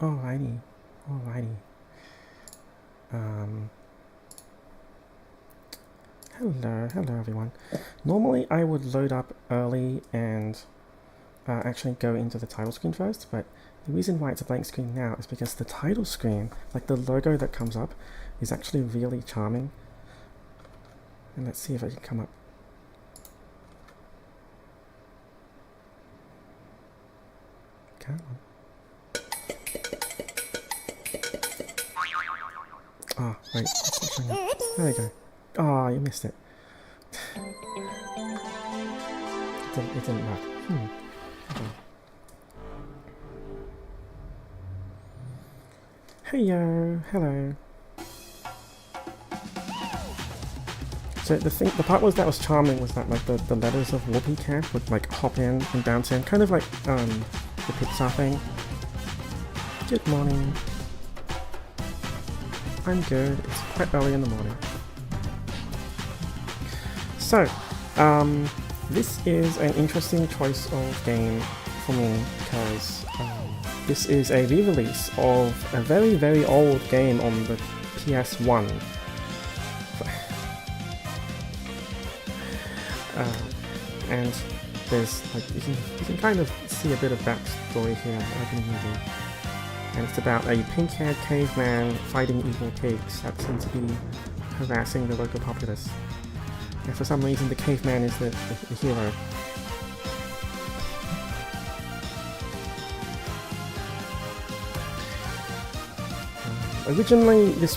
Alrighty, alrighty. Hello everyone. Normally I would load up early and actually go into the title screen first, but the reason why it's a blank screen now is because the title screen, like the logo that comes up, is actually really charming. And let's see if I can come up. Come on. Oh, wait. There we go. Oh, you missed it. It didn't work. Okay. Hey-yo, hello. So the part that was charming was that like the letters of Whoopee Camp would like hop in and bounce in, kind of like the Pixar thing. Good morning. I'm good. It's quite early in the morning. So, this is an interesting choice of game for me because this is a re-release of a very, very old game on the PS1. And there's like you can kind of see a bit of backstory here in the movie. And it's about a pink-haired caveman fighting evil pigs that seem to be harassing the local populace. And for some reason the caveman is the hero. Originally this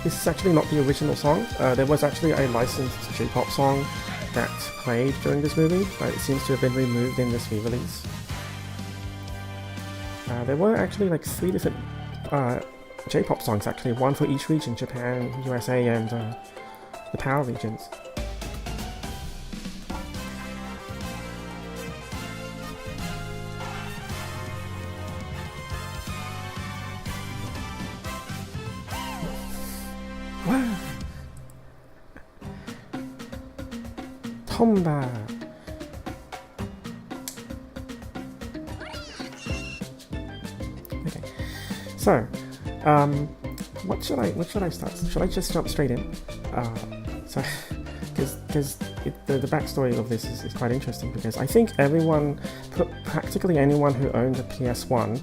is actually not the original song. There was actually a licensed J-pop song that played during this movie, but it seems to have been removed in this re-release. There were actually like 3 different J-pop songs actually, one for each region, Japan, USA, and the PAL regions. Wow! Tomba! Okay, so what should I start? Should I just jump straight in? So because the backstory of this is quite interesting, because I think practically anyone who owned a PS1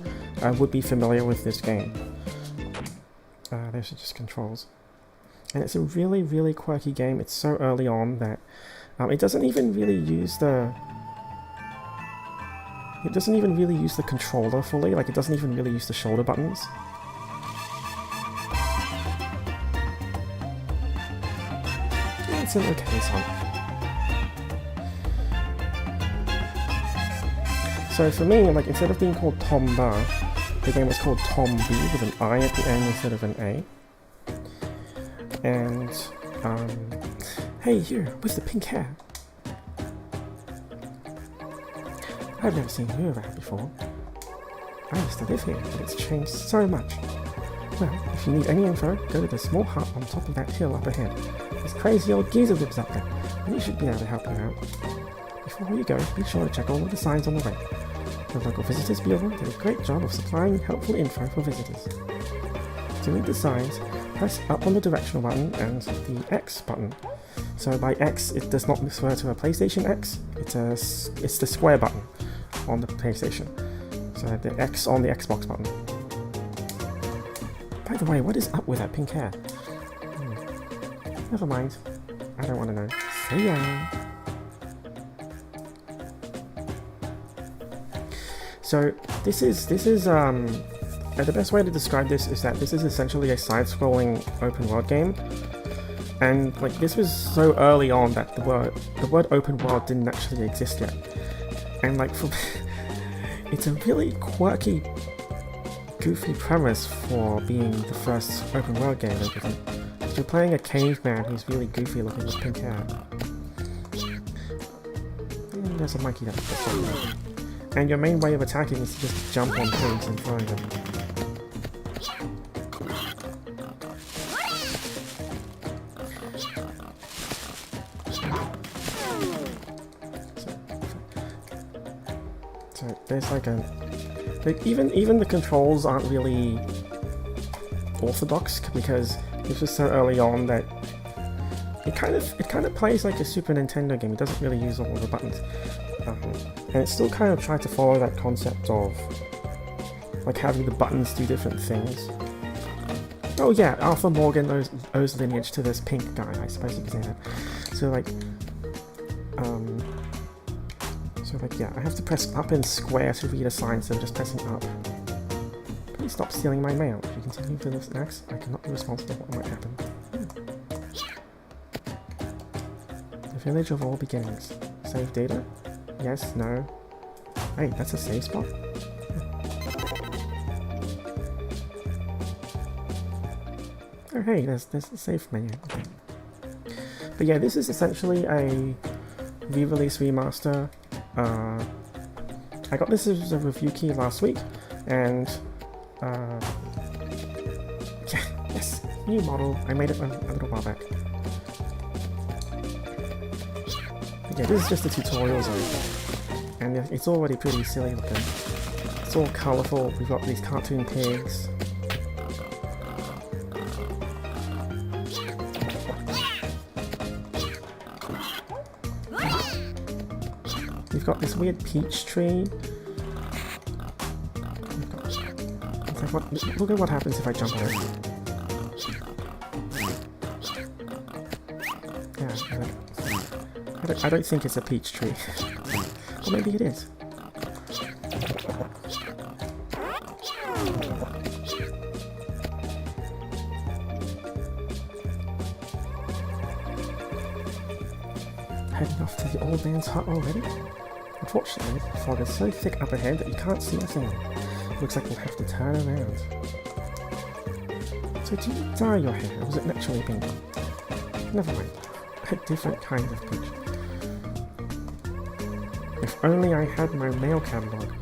would be familiar with this game. There's just controls. And it's a really, really quirky game. It's so early on that it doesn't even really use the controller fully. Like, it doesn't even really use the shoulder buttons. It's an okay song. So for me, like, instead of being called Tomba, the game was called Tombi with an I at the end instead of an A. And hey, you with the pink hair. I've never seen you around before. I used to live here, but it's changed so much. Well, if you need any info, go to the small hut on top of that hill up ahead. This crazy old geezer lives up there, and he should be able to help you out. Before you go, be sure to check all of the signs on the way. The local Visitors Bureau did a great job of supplying helpful info for visitors. To read the signs, press up on the directional button and the X button. So by X, it does not refer to a PlayStation X, it's the square button on the PlayStation. So the X on the Xbox button. By the way, what is up with that pink hair? Never mind. I don't want to know. See ya! So this is the best way to describe this is that this is essentially a side-scrolling open-world game, and like this was so early on that the word open world didn't actually exist yet, and like it's a really quirky, goofy premise for being the first open-world game. Like, you're playing a caveman who's really goofy looking with pink hair. And there's a monkey that's like, and your main way of attacking is to just jump on pigs and throw them. So there's like Like, even the controls aren't really orthodox, because this was so early on that it kind of plays like a Super Nintendo game. It doesn't really use all of the buttons, and it still kind of tried to follow that concept of like having the buttons do different things. Oh yeah, Arthur Morgan owes lineage to this pink guy, I suppose you could say that. So yeah, I have to press up and square to read a sign instead of just pressing up. Please stop stealing my mail. If you continue to this next, I cannot be responsible for what might happen. The village of all beginnings. Save data? Yes, no. Hey, that's a save spot? Oh hey, there's the save menu. Okay. But yeah, this is essentially a re-release remaster. I got this as a review key last week, and yeah, yes, new model. I made it a little while back. But yeah, this is just a tutorial zone, and it's already pretty silly looking. It's all colourful. We've got these cartoon pigs. We've got this weird peach tree. It's like, look at what happens if I jump on it. Yeah, I don't think it's a peach tree. Or maybe it is. Heading off to the old man's hut already? Unfortunately, the fog is so thick up ahead that you can't see a thing. Looks like we'll have to turn around. So do you dye your hair, or was it naturally pink? Never mind. A different kind of peach. If only I had my mail catalogue.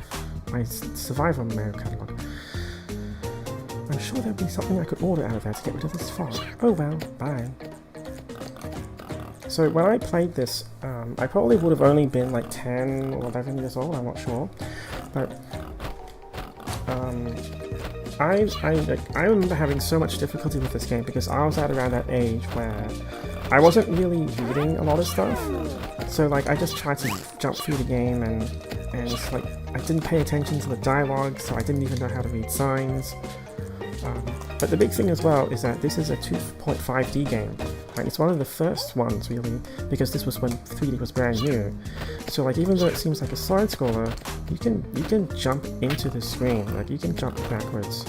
My survivor mail catalogue. I'm sure there'd be something I could order out of there to get rid of this fog. Oh well, bye. So when I played this, I probably would have only been like 10 or 11 years old, I'm not sure, but I remember having so much difficulty with this game because I was at around that age where I wasn't really reading a lot of stuff, so like I just tried to jump through the game and it's like I didn't pay attention to the dialogue, so I didn't even know how to read signs. But the big thing as well is that this is a 2.5D game. Like, it's one of the first ones, really, because this was when 3D was brand new. So, like, even though it seems like a side-scroller, you can jump into the screen. Like, you can jump backwards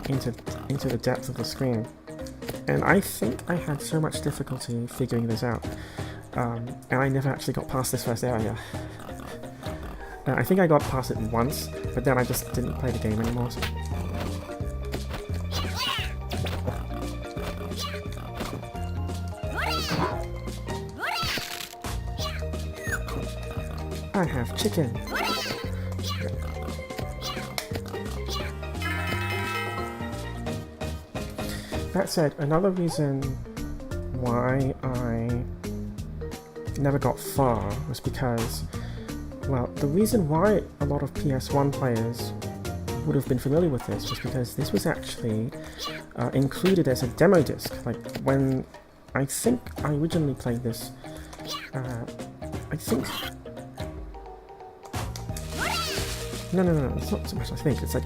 into the depth of the screen. And I think I had so much difficulty figuring this out, and I never actually got past this first area. I think I got past it once, but then I just didn't play the game anymore. So. I have chicken. That said, another reason why I never got far was because, well, the reason why a lot of PS1 players would have been familiar with this was because this was actually included as a demo disc. Like, when I think I originally played this, I think... No, it's not so much I think, it's like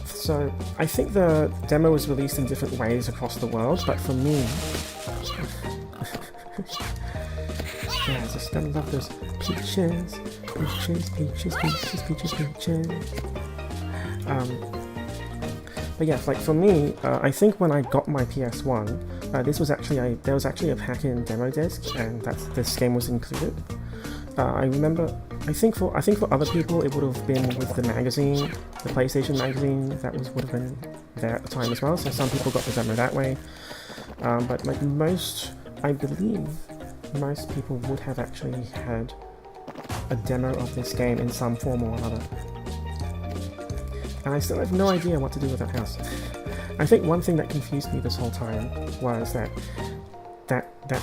so I think the demo was released in different ways across the world, but for me... yeah, I just gotta love those peaches. But yeah, like for me, I think when I got my PS1, this was actually there was actually a pack-in demo disc, and this game was included. I remember. I think for other people it would have been with the magazine, the PlayStation magazine that would have been there at the time as well. So some people got the demo that way. But like I believe most people would have actually had a demo of this game in some form or another. And I still have no idea what to do with that house. I think one thing that confused me this whole time was that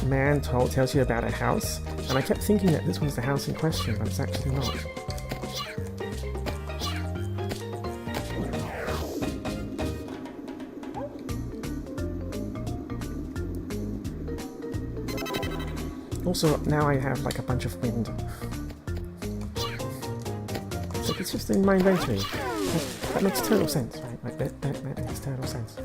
man tells you about a house, and I kept thinking that this was the house in question, but it's actually not. Also, now I have like a bunch of wind. It's like it's just in my inventory. That makes total sense, right? Like that makes total sense.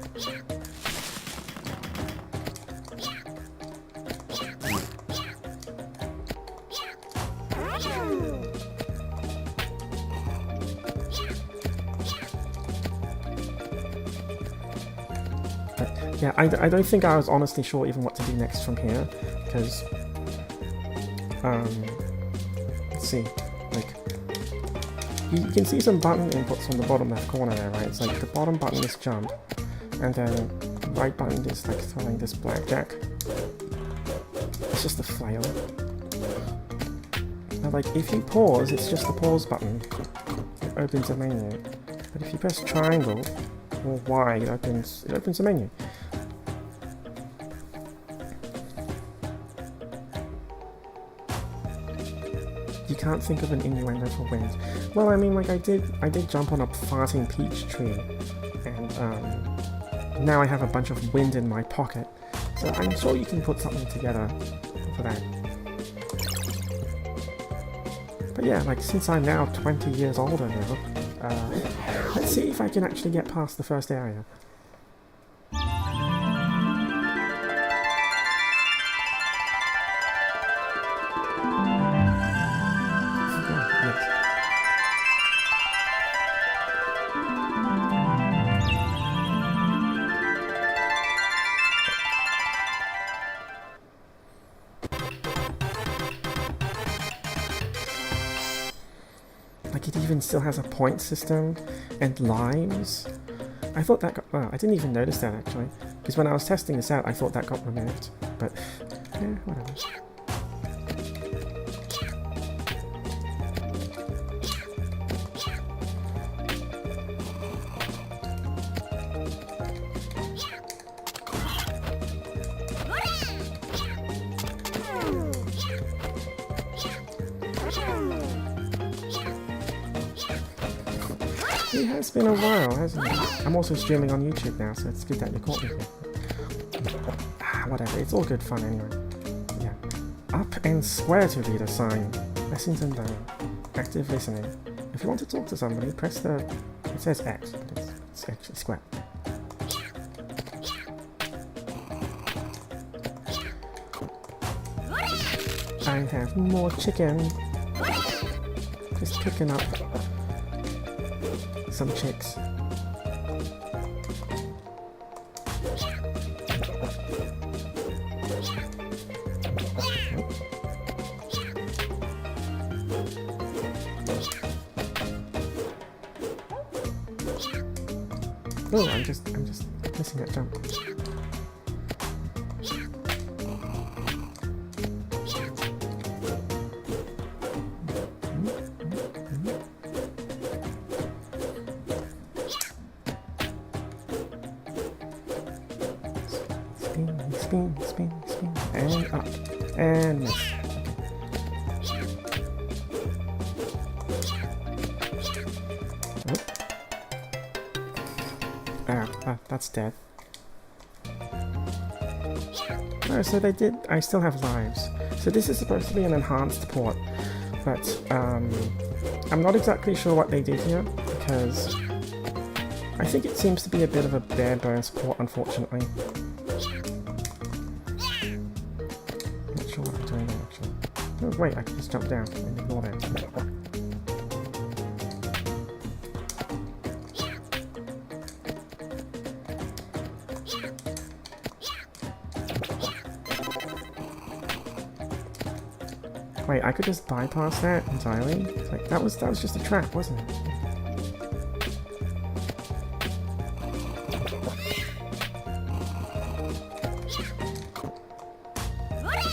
Yeah, I don't think I was honestly sure even what to do next from here, because, let's see, like, you can see some button inputs on the bottom left corner there, right? It's like the bottom button is jump, and then the right button is like throwing this blackjack. It's just a flail. Now, like, if you pause, it's just the pause button. It opens a menu. But if you press triangle or Y, it opens a menu. You can't think of an innuendo for wind. Well, I mean, like I did jump on a farting peach tree, and now I have a bunch of wind in my pocket. So I'm sure you can put something together for that. But yeah, like since I'm now 20 years older now, let's see if I can actually get past the first area. Like it even still has a point system and lives. I thought that got, well, I didn't even notice that actually, because when I was testing this out I thought that got removed, but yeah, whatever. It has been a while, hasn't it? I'm also streaming on YouTube now, so it's good that you caught me here. Whatever, it's all good fun anyway. Yeah. Up and square to read a sign. Lessons and learning. Active listening. If you want to talk to somebody, press the... It says X, but it's actually square. I have more chicken. Just picking up some chicks. Oh, I'm just missing that jump. Spin, and up, and miss. That's dead. Oh, so they did. I still have lives. So this is supposed to be an enhanced port, but I'm not exactly sure what they did here because I think it seems to be a bit of a bare bones port, unfortunately. Not sure what I'm doing there actually. Oh wait, I can just jump down and ignore that. Wait, I could just bypass that entirely? It's like, that was just a trap, wasn't it?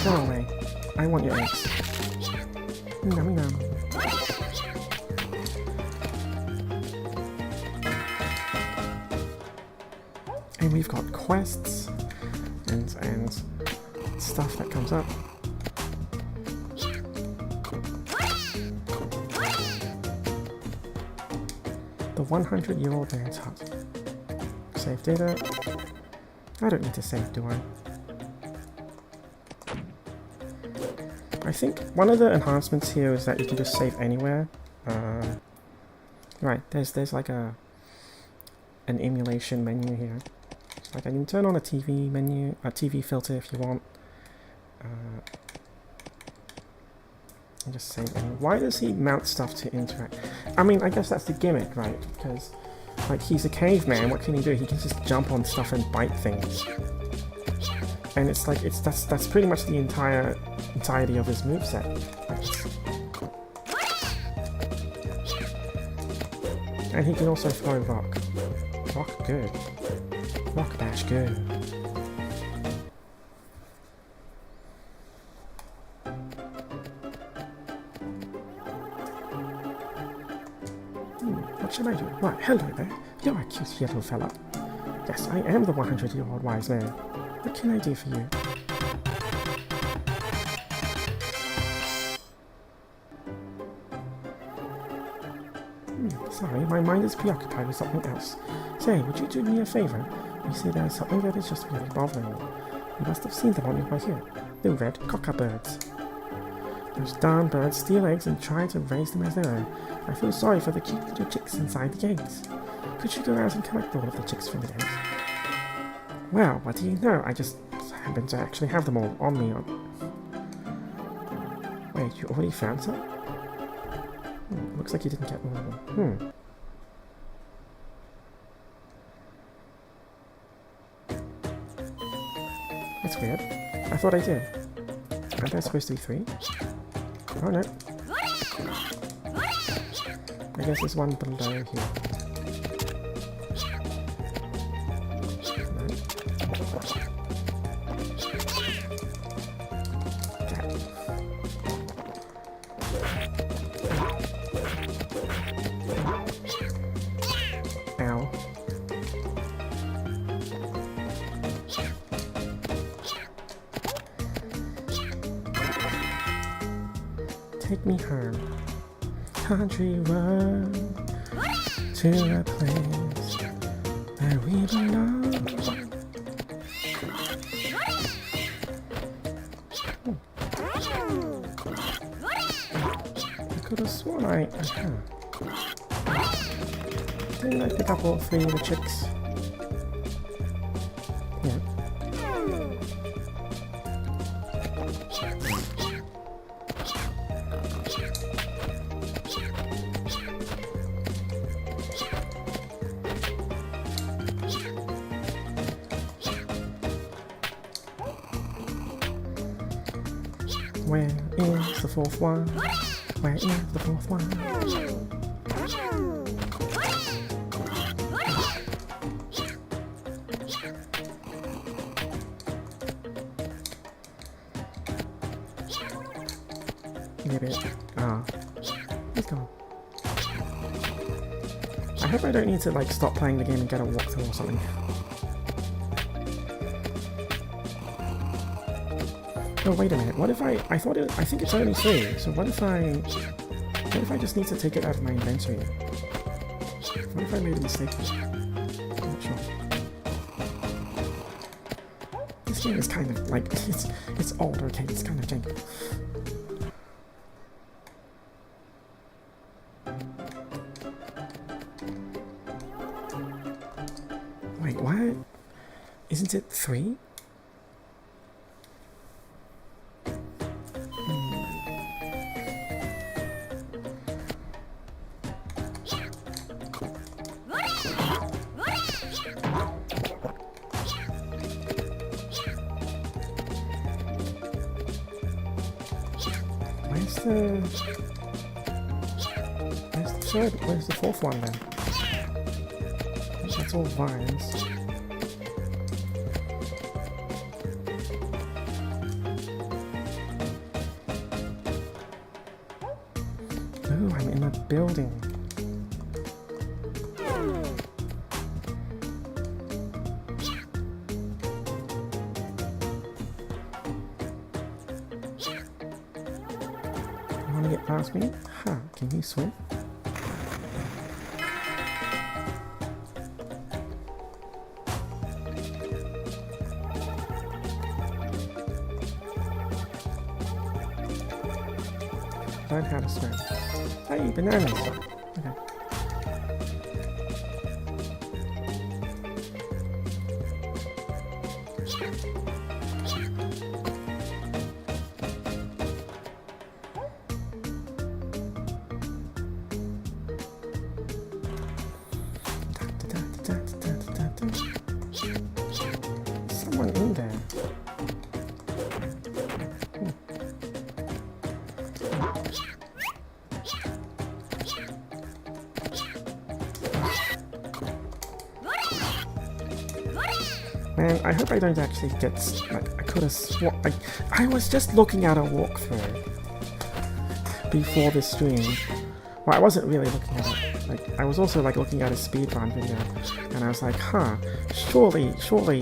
Go away. I want your eggs. Nummy num. And we've got quests and stuff that comes up. The 100-year-old man's hut. Save data. I don't need to save, do I? I think one of the enhancements here is that you can just save anywhere. Right, there's like an emulation menu here. Like I can turn on a TV menu, a TV filter if you want. And just save any. Why does he mount stuff to interact? I mean, I guess that's the gimmick, right? Because like he's a caveman, what can he do? He can just jump on stuff and bite things. And it's like that's pretty much the entirety of his moveset. And he can also throw rock. Rock good. Rock bash good. What should I do? Why, hello there. You're a cute little fella. Yes, I am the 100-year-old wise man. What can I do for you? Sorry, my mind is preoccupied with something else. Say, would you do me a favor? You see there's something that is just really bothering me. You must have seen them on your way here. The red cockabirds. Those darn birds steal eggs and try to raise them as their own. I feel sorry for the cute little chicks inside the eggs. Could you go out and collect all of the chicks from the eggs? Well, what do you know? I just happen to actually have them all on me. Wait, you already found some? Looks like you didn't get all of them. That's weird. I thought I did. Aren't there supposed to be 3? Oh no. I guess there's one below here. Ow. Take me home, country road, to a place where we belong. I could have sworn didn't I pick up all 3 of the chicks? Yeah. Where is the 4th one? Where is the 4th one? Maybe. He's gone. I hope I don't need to like stop playing the game and get a walkthrough or something. Oh wait a minute. What if I think it's only 3. So what if I just need to take it out of my inventory? What if I made a mistake? I'm not sure. This game is kind of like it's old, okay? It's kind of janky. Wait, what? Isn't it 3? Where's the 4th one then? That's all vines. Ooh, I'm in a building. You want to get past me? Huh, can you swim? Learn how to swim. Hey, bananas! Okay. Someone in there. Man, I hope I don't actually get... Like, I could have swapped... I was just looking at a walkthrough before the stream. Well, I wasn't really looking at it. Like, I was also, like, looking at a speedrun video. And I was like, huh, surely,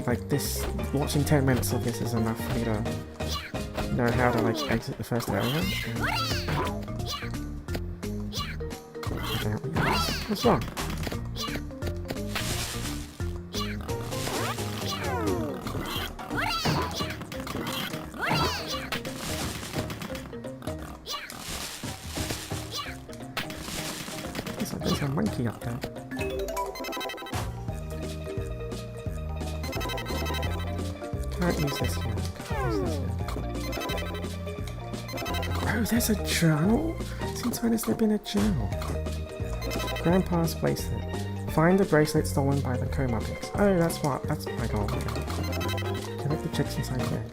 like, this... Watching 10 minutes of this is enough for me to know how to, like, exit the first area. What's wrong? There's a monkey up there. Can't use this here. Oh, there's a journal? Since when has there been a journal? Grandpa's bracelet. Find the bracelet stolen by the coma pigs. Oh, that's my goal. Okay. Collect the chicks inside there.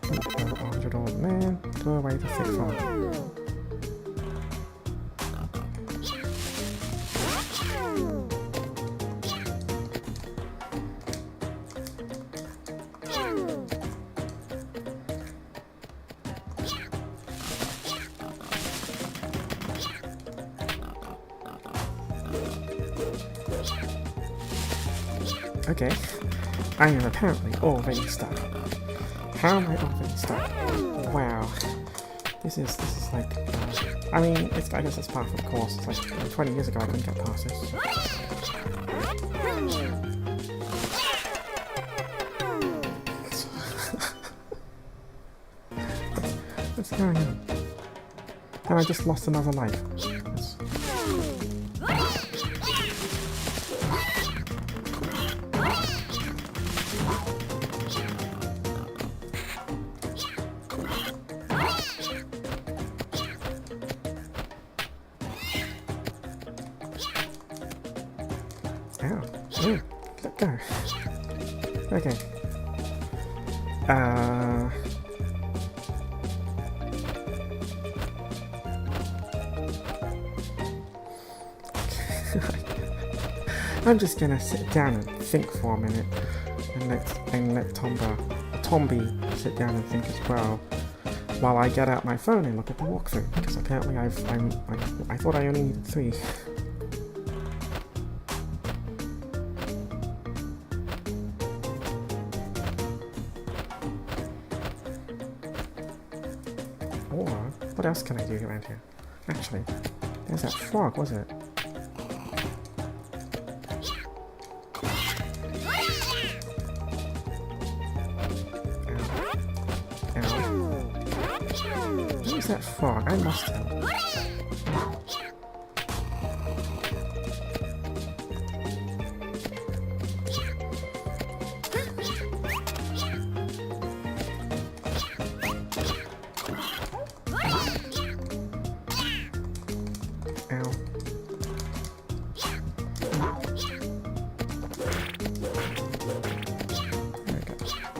100-old man. Go away to sick farm. Okay, I am apparently already stuck. How am I already stuck? Wow, this is like, I mean, I guess it's part of the course. It's like 20 years ago I couldn't get past this. What's going on? And I just lost another life. Ow. Ooh, let go. Okay. I'm just gonna sit down and think for a minute and let Tomba sit down and think as well while I get out my phone and look at the walkthrough, because apparently I thought I only needed 3. Or, what else can I do around here? Actually, there's that frog, was it? Where's that frog? I lost him.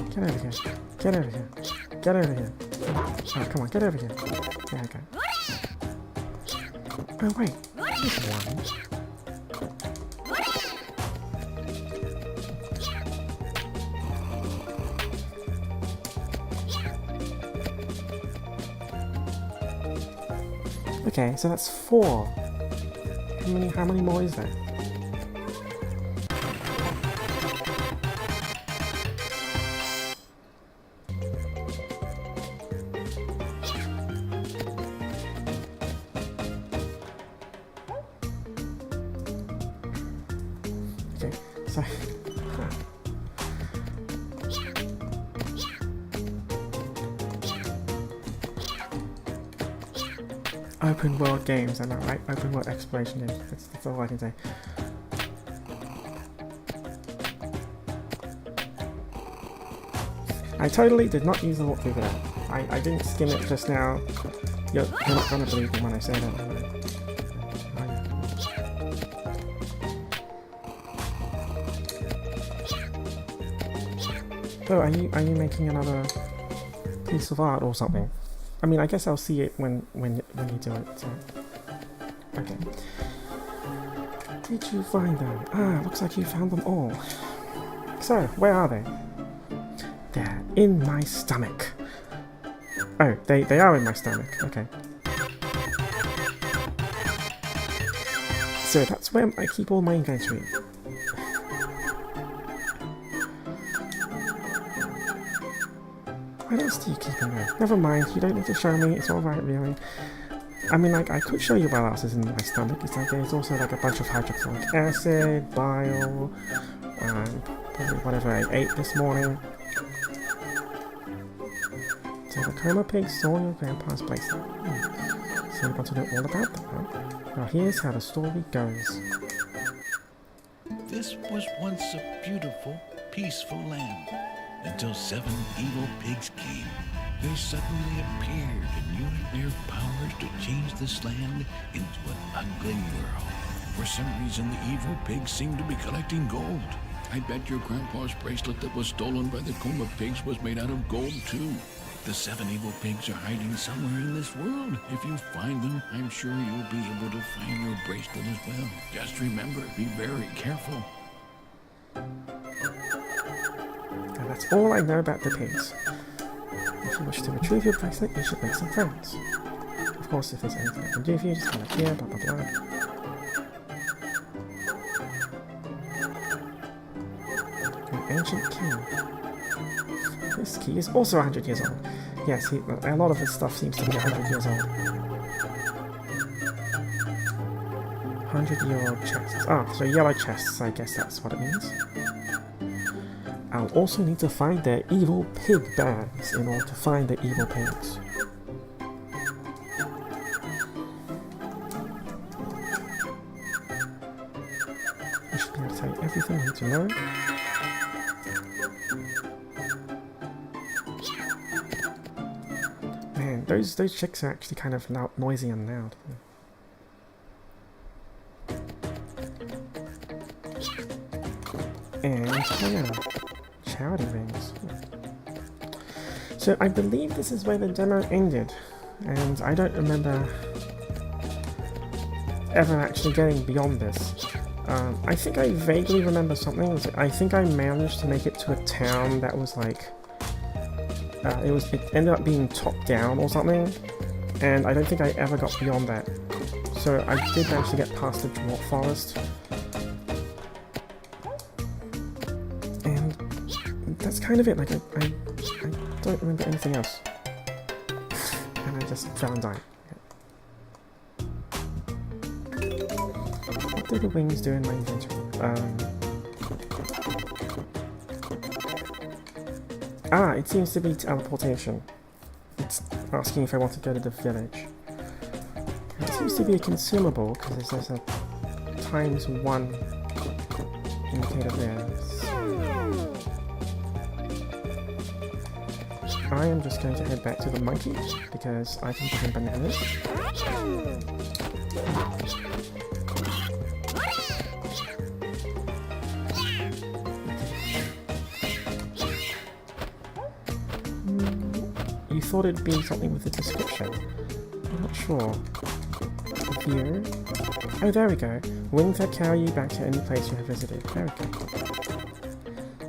Get over here. Get over here. Get over here. Oh, come on, get over here. There I go. Oh, wait. There's one. Okay, so that's 4. How many more is there? Okay, so open world games, I know, right? Open world exploration games. That's all I can say. I totally did not use the walkthrough for that. I didn't skim it just now. You're not gonna believe me when I say that. Oh, are you making another piece of art or something? I mean, I guess I'll see it when you do it. So. Okay. Did you find them? Ah, looks like you found them all. So, where are they? They're in my stomach. Oh, they are in my stomach. Okay. So that's where I keep all my inventory. What else do you keep in there? Never mind, you don't need to show me, it's alright really. I mean, like, I could show you what else is in my stomach. It's like, there's also like a bunch of hydrochloric acid, bile, probably whatever I ate this morning. So the coma pigs saw your grandpa's place. So you want to know all about them, huh? Now here's how the story goes. This was once a beautiful, peaceful land. Until 7 evil pigs came. They suddenly appeared and used their powers to change this land into an ugly world. For some reason, the evil pigs seemed to be collecting gold. I bet your grandpa's bracelet that was stolen by the coma pigs was made out of gold, too. The 7 evil pigs are hiding somewhere in this world. If you find them, I'm sure you'll be able to find your bracelet as well. Just remember, be very careful. And that's all I know about the pigs. If you wish to retrieve your bracelet, you should make some friends. Of course, if there's anything I can do for you, just come up here, blah blah blah. An ancient key. This key is also 100 years old. Yes, a lot of this stuff seems to be 100 years old. 100-year-old chests. Ah, so yellow chests, I guess that's what it means. I'll also need to find their evil pig bags in order to find the evil pigs. I should be able to tell you everything you need to know. Man, those chicks are actually kind of noisy and loud. And yeah. Charity rings. So I believe this is where the demo ended, and I don't remember ever actually getting beyond this. I think I vaguely remember something. I think I managed to make it to a town that was like it ended up being top down or something, and I don't think I ever got beyond that. So I did manage to get past the Dwarf forest. That's kind of it. Like I don't remember anything else, and I just fell and died. What do the wings do in my inventory? It seems to be teleportation. It's asking if I want to go to the village. It seems to be a consumable because there's a ×1 indicator there. I am just going to head back to the monkey because I can give him bananas. You thought it'd be something with a description. I'm not sure. View. Oh, there we go. Wings that carry you back to any place you have visited. There we go.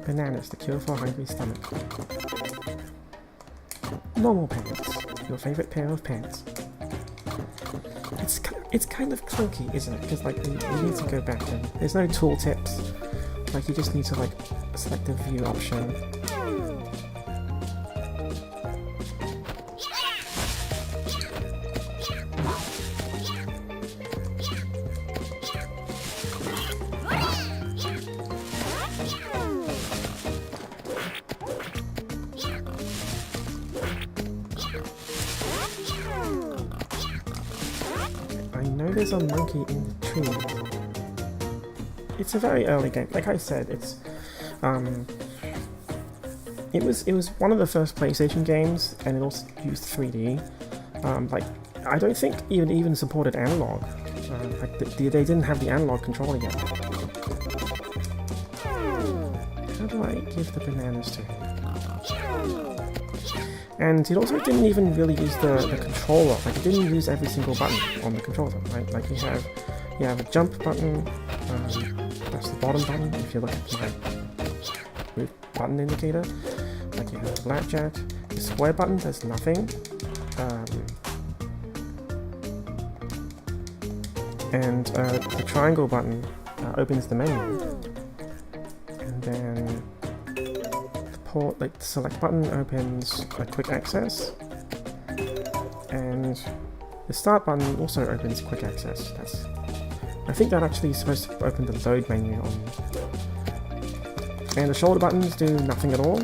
Bananas, the cure for a hungry stomach. Normal pants. Your favorite pair of pants. It's kind of clunky, isn't it? Because like you need to go back and there's no tooltips. Like you just need to like select the view option. and there's a monkey in the tree. It's a very early game. Like I said, it's it was one of the first PlayStation games, and it also used 3D. Like I don't think even supported analog. Like they didn't have the analog controller yet. How do I give the bananas to him? And it also didn't even really use the controller. Like it didn't use every single button on the controller. Right? Like you have a jump button. That's the bottom button. If you look at my button indicator, like you have the blackjack. The square button does nothing. And the triangle button opens the menu, and then the select button opens quick access, and the start button also opens quick access. I think that actually is supposed to open the load menu on. And the shoulder buttons do nothing at all,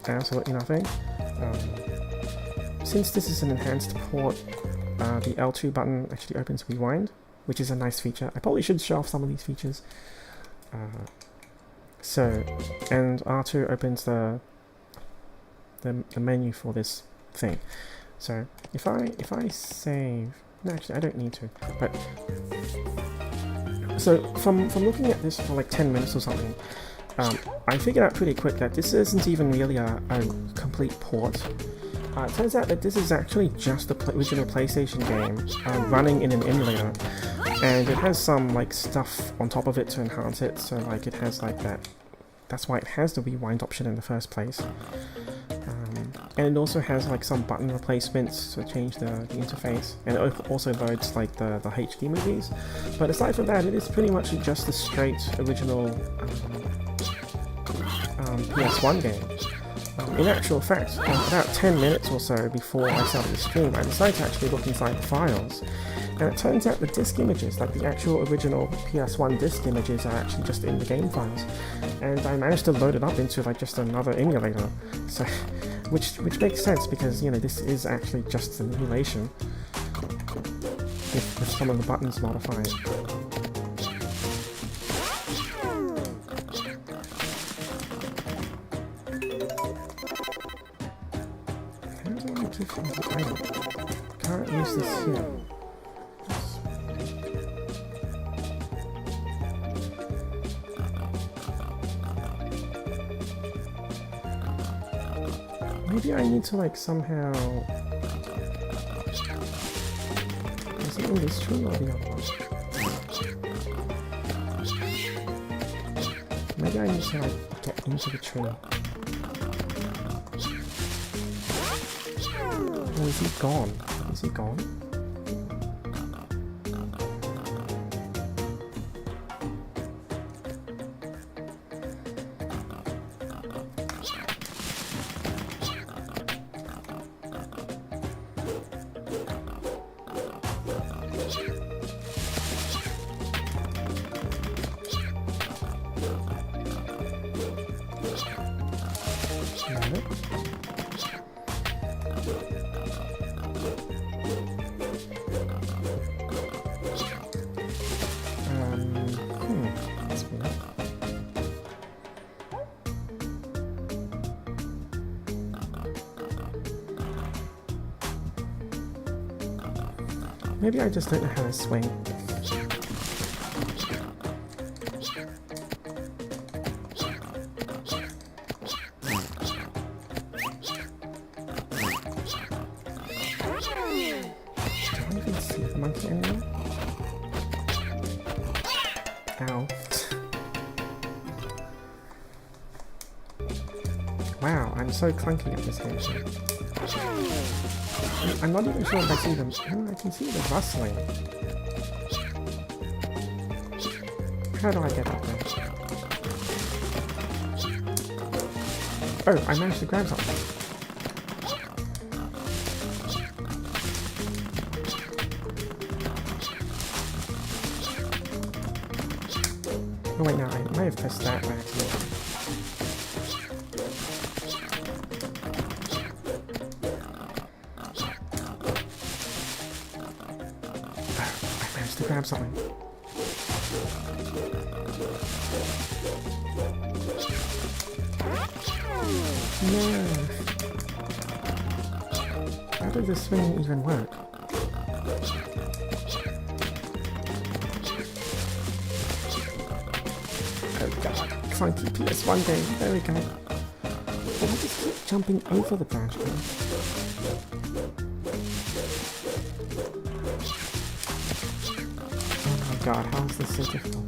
absolutely nothing. Since this is an enhanced port, the L2 button actually opens rewind, which is a nice feature. I probably should show off some of these features. And R2 opens the menu for this thing. So if I save, no, actually I don't need to. But so from looking at this for like 10 minutes or something, I figured out pretty quick that this isn't even really a complete port. It turns out that this is actually just the original PlayStation game running in an emulator, and it has some like stuff on top of it to enhance it. So like it has like that. That's why it has the rewind option in the first place. And it also has like some button replacements to change the interface, and it also loads like the HD movies. But aside from that, it is pretty much just a straight original PS1 game. In actual fact, about 10 minutes or so before I started the stream, I decided to actually look inside the files, and it turns out the disk images, like the actual original PS1 disk images, are actually just in the game files, and I managed to load it up into like just another emulator. So, which makes sense because this is actually just an emulation with some of the buttons modified. Can't use this here. Maybe I need to like somehow. Is it in this tree or the other one? Maybe I need to like get into the tree. Oh, is he gone? Is he gone? Maybe I just don't know how to swing. Do I even see the monkey anymore? Ow. Wow, I'm so clunky at this game. I'm not even sure if I see them. Oh, I can see the rustling. How do I get up there? Oh, I managed to grab something. Oh wait, no, I may have pressed that by accident. to grab something. No! How did this swing even work? Oh god, clunky PS1 game, there we go. But I just keep jumping over the branch now. Oh my god, how is this so difficult?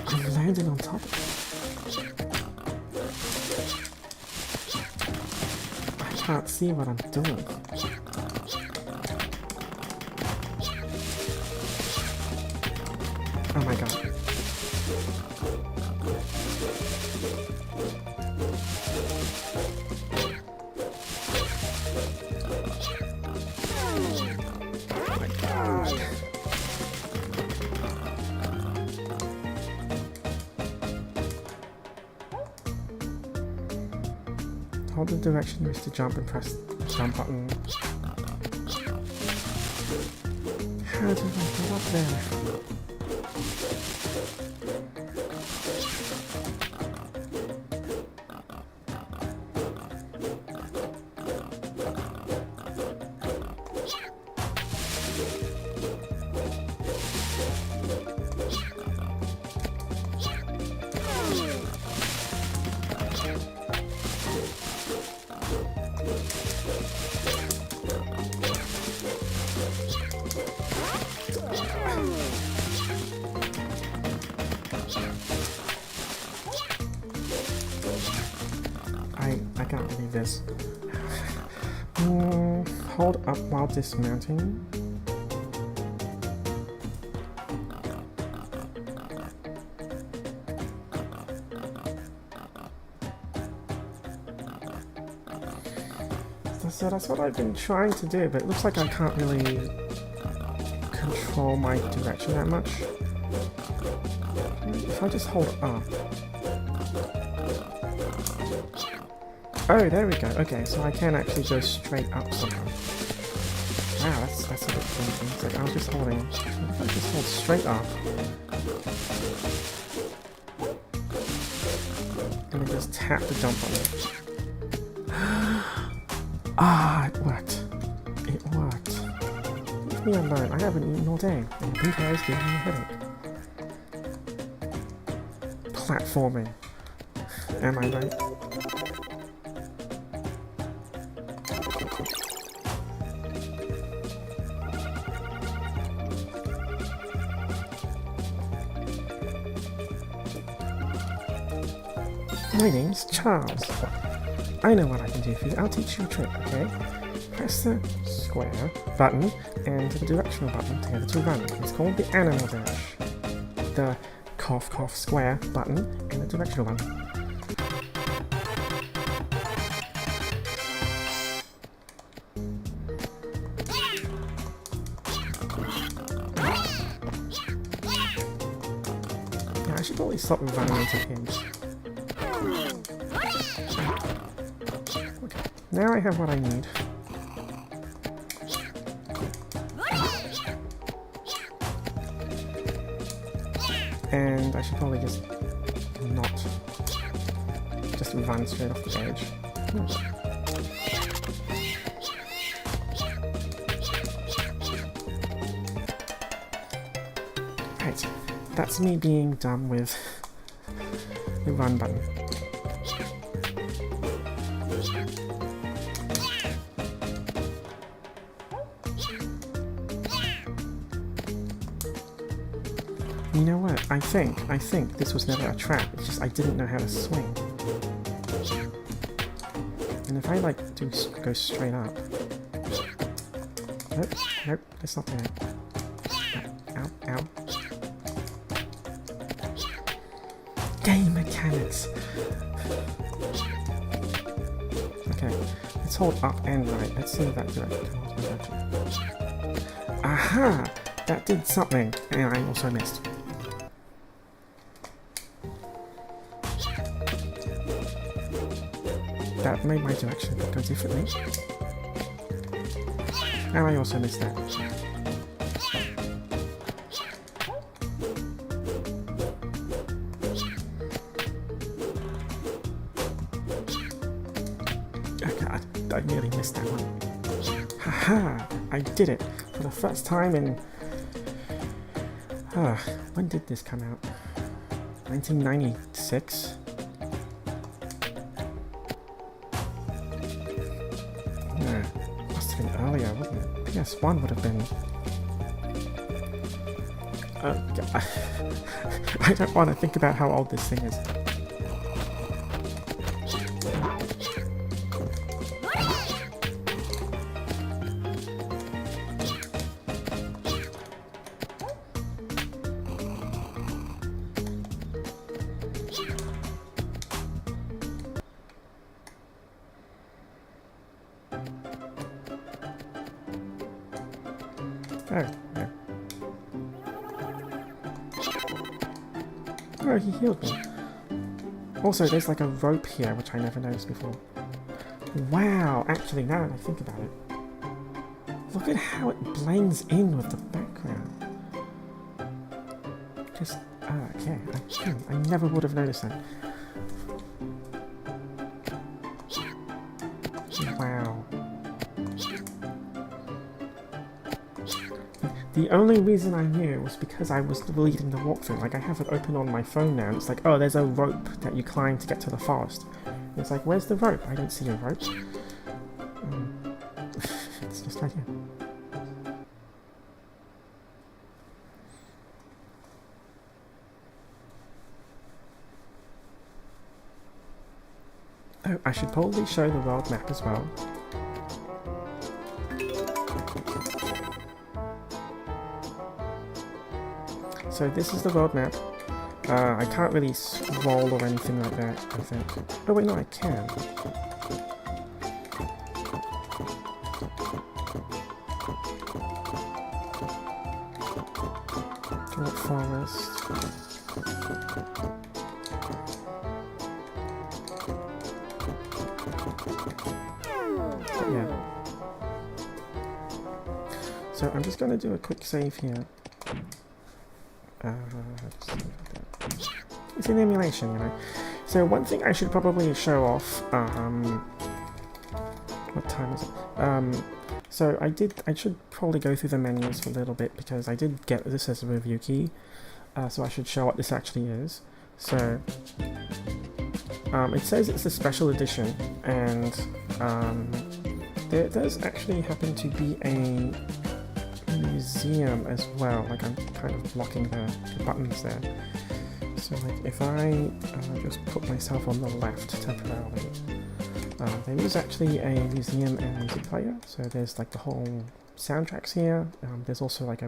I'm landing on top of it. I can't see what I'm doing. Oh my god. Oh my god. Hold the direction you wish to jump and press the jump button. How do I go up there? I can't believe this. Hold up while dismounting. So that's what I've been trying to do, but it looks like I can't really control my direction that much. If I just hold up. Oh, there we go. Okay, so I can actually go straight up somehow. Wow, that's a bit funky. It's like I was just holding. If I just hold straight up, and then just tap the jump on it. Ah, it worked. It worked. Leave me alone. I haven't eaten all day, and the pink hair is giving me a headache. Platforming. Am I right? My name's Charles. I know what I can do for you. I'll teach you a trick, okay? Press the square button and the directional button together to run. It's called the animal dash. The cough cough square button and the directional button. Yeah, I should probably stop running into pigs. Now I have what I need. And I should probably just not just run straight off the edge. Right, that's me being done with the run button. You know what? I think this was never a trap. It's just I didn't know how to swing. And if I like go straight up. Nope, that's not there. Ow, ow. Game mechanics. Okay, let's hold up and right. Let's see if that direction. Aha! That did something, and I also missed. That made my direction go differently. And I also missed that. Oh god, I nearly missed that one. Haha! I did it! For the first time in... when did this come out? 1996? No, must have been earlier, wouldn't it? PS1 would have been... I don't want to think about how old this thing is. Oh, no. Oh, he healed me. Also, there's like a rope here, which I never noticed before. Wow, actually, now that I think about it, look at how it blends in with the background. Just, okay, I never would have noticed that. Wow. The only reason I knew was because I was reading the walkthrough. Like, I have it open on my phone now, and it's like, oh, there's a rope that you climb to get to the forest. And it's like, where's the rope? I don't see a rope. It's just right here. Oh, I should probably show the world map as well. So this is the world map. I can't really scroll or anything like that, I think. Oh wait, no, I can. Dwarf forest. But yeah. So I'm just going to do a quick save here. It's an emulation, you know. So one thing I should probably show off. What time is it? So I should probably go through the menus for a little bit because I did get this as a review key. So I should show what this actually is. So it says it's a special edition, and there does actually happen to be a museum as well. Like, I'm kind of blocking the buttons there. So like, if I just put myself on the left temporarily, there is actually a museum and music player. So there's like the whole soundtracks here. There's also like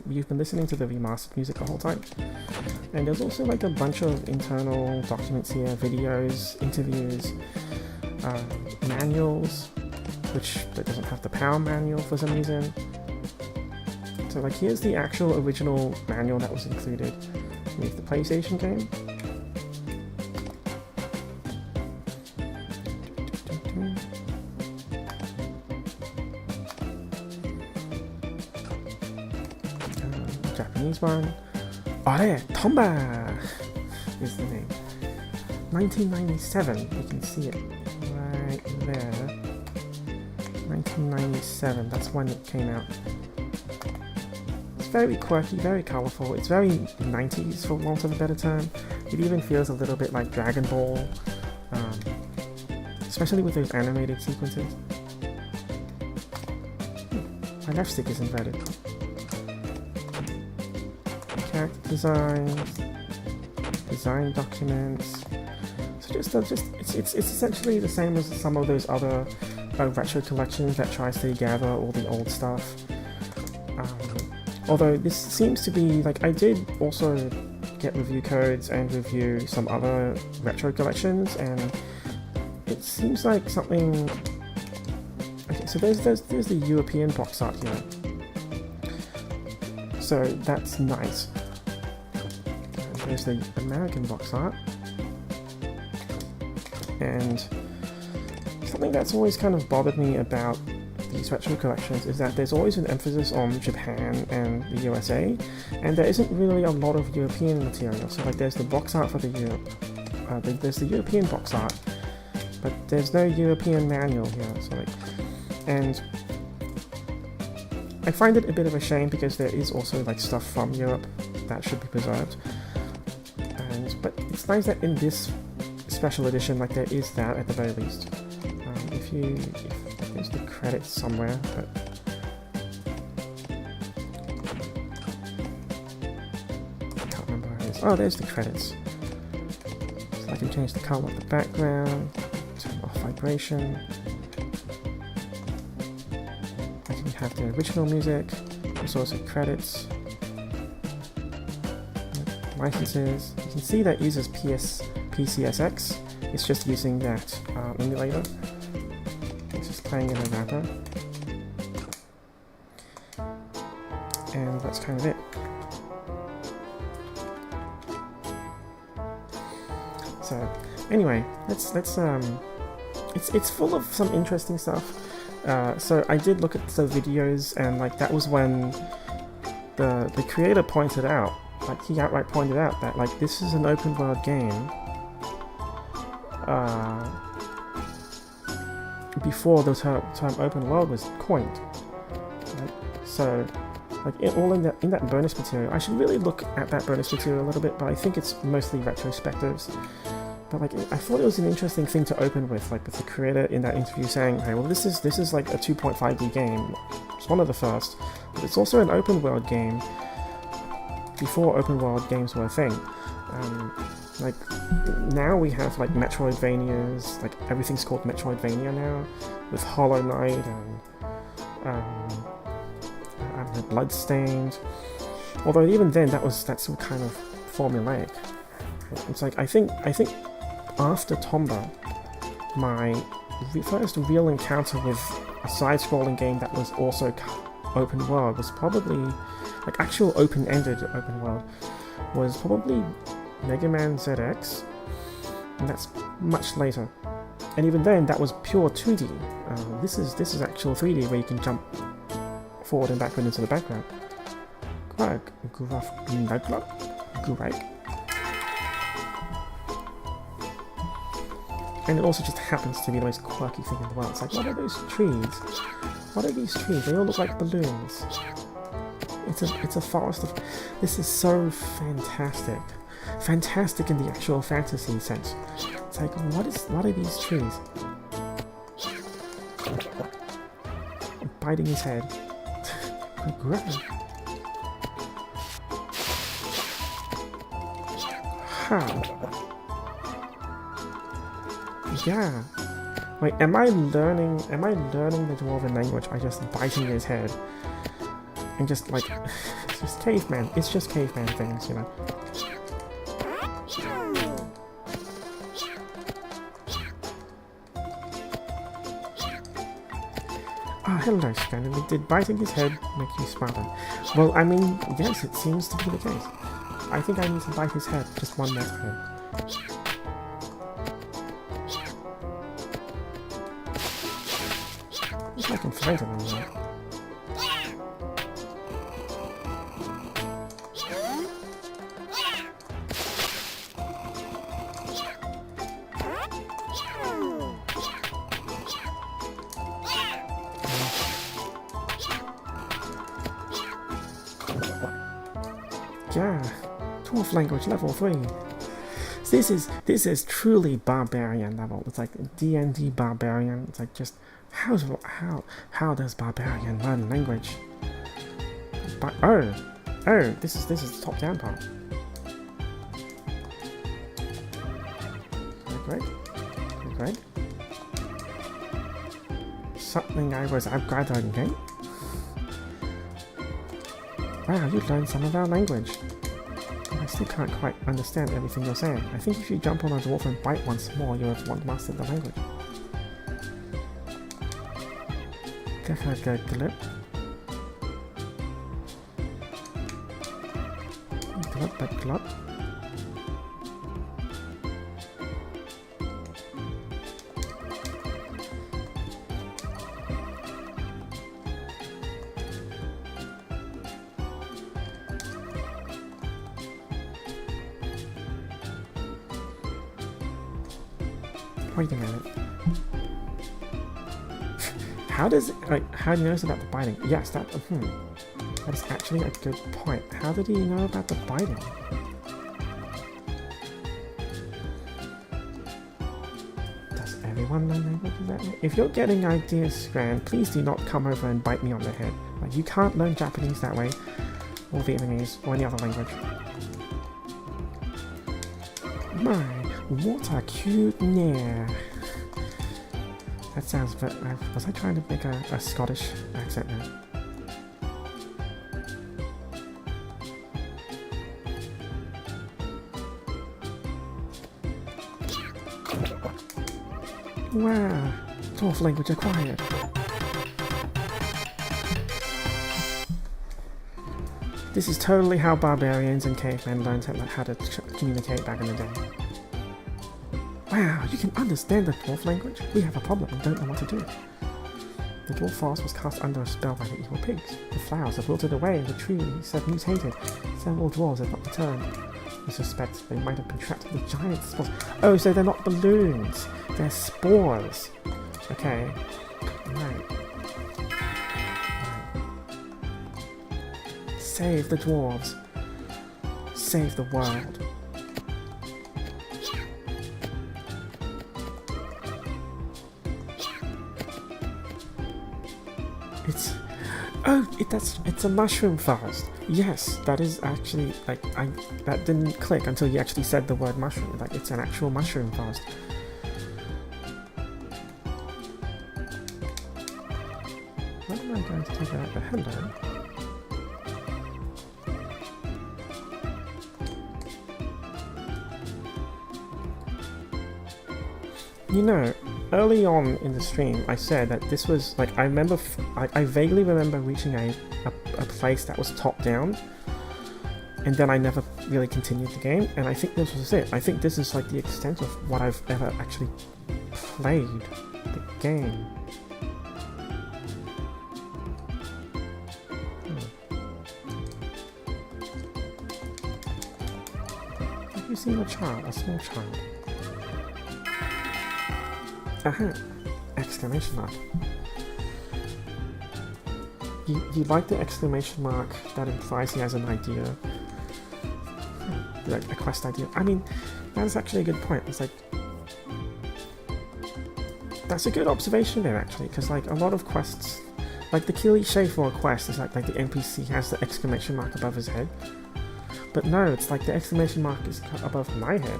you've been listening to the remastered music the whole time. And there's also like a bunch of internal documents here, videos, interviews, manuals, which doesn't have the power manual for some reason. So like, here's the actual original manual that was included with the PlayStation game. Japanese one. Oh there, Tomba is the name. 1997, you can see it right there. 1997, that's when it came out. Very quirky, very colourful. It's very 90s, for want of a better term. It even feels a little bit like Dragon Ball, especially with those animated sequences. My left stick is inverted. Character designs, design documents. So it's essentially the same as some of those other retro collections that tries to gather all the old stuff. Although this seems to be, like, I did also get review codes and review some other retro collections, and it seems like something... Okay, so there's the European box art here. So that's nice. And there's the American box art. And something that's always kind of bothered me about these retro collections is that there's always an emphasis on Japan and the USA, and there isn't really a lot of European material. So like there's the box art for the Europe, there's the European box art, but there's no European manual here. So like, and I find it a bit of a shame because there is also like stuff from Europe that should be preserved. But it's nice that in this special edition, like there is that at the very least. If there's the credits somewhere, but I can't remember where it is. Oh, there's the credits. So I can change the color of the background, turn off vibration. I can have the original music. There's also credits, licenses. You can see that uses PCSX. It's just using that emulator. It's just playing in a wrapper. And that's kind of it. So anyway, let's it's full of some interesting stuff. So I did look at the videos, and like that was when the creator pointed out, like he outright pointed out that like this is an open world game before the term open world was coined. Right? So like in that bonus material, I should really look at that bonus material a little bit, but I think it's mostly retrospectives. But like I thought it was an interesting thing to open with, like with the creator in that interview saying, hey, well this is like a 2.5D game. It's one of the first, but it's also an open world game before open world games were a thing. Like now we have like Metroidvanias, like everything's called Metroidvania now, with Hollow Knight and Bloodstained. Although even then that's still kind of formulaic. It's like I think after Tomba, my first real encounter with a side-scrolling game that was also open world was probably like actual open-ended open world was probably Mega Man ZX, and that's much later. And even then, that was pure 2D. This is actual 3D where you can jump forward and backward into the background. Great. And it also just happens to be the most quirky thing in the world. It's like, what are those trees? What are these trees? They all look like balloons. It's a forest of... This is so fantastic. Fantastic in the actual fantasy sense. It's like, what are these trees? Biting his head. How? Yeah. Wait, am I learning the Dwarven language by just biting his head? And just like, it's just caveman things, you know. Ah, hello, Scanlan. Did biting his head make you smarter? Well, I mean, yes, it seems to be the case. I think I need to bite his head just one more time. If I can find him in there. Yeah, Dwarf language level 3. This is truly barbarian level. It's like D&D barbarian. It's like just how does barbarian learn language? Oh, this is the top down part. Great. Something I was upgrading. Wow, you learned some of our language. But I still can't quite understand everything you're saying. I think if you jump on a dwarf and bite once more, you'll have mastered the language. Glop. Wait a minute. How does it, like, how do you know about the biting? Yes, that is actually a good point. How did he know about the biting? Does everyone learn languages that way? If you're getting ideas, Scran, please do not come over and bite me on the head. Like, you can't learn Japanese that way, or Vietnamese, or any other language. My, what a cute nair. That sounds very... was I trying to make a Scottish accent now? Wow, dwarf language acquired. This is totally how barbarians and cavemen learned how to communicate back in the day. Wow, you can understand the dwarf language? We have a problem and don't know what to do. The dwarf forest was cast under a spell by the evil pigs. The flowers have wilted away and the trees have mutated. Several dwarves have not returned. We suspect they might have been trapped in the giant spores. Oh, so they're not balloons. They're spores. Okay. Right. Save the dwarves. Save the world. It's a mushroom forest. Yes, that is actually, like, that didn't click until you actually said the word mushroom. Like, it's an actual mushroom forest. What am I going to take out the hello? You know, early on in the stream, I said that this was, like, I vaguely remember reaching a place that was top down, and then I never really continued the game, and I think this was it. I think this is, like, the extent of what I've ever actually played the game. Have you seen a child, a small child? Aha! Exclamation mark. You like the exclamation mark that implies he has an idea? Like a quest idea. I mean, that is actually a good point. It's like... that's a good observation there, actually, because, like, a lot of quests... like, the cliche for a quest is like the NPC has the exclamation mark above his head. But no, it's like the exclamation mark is above my head.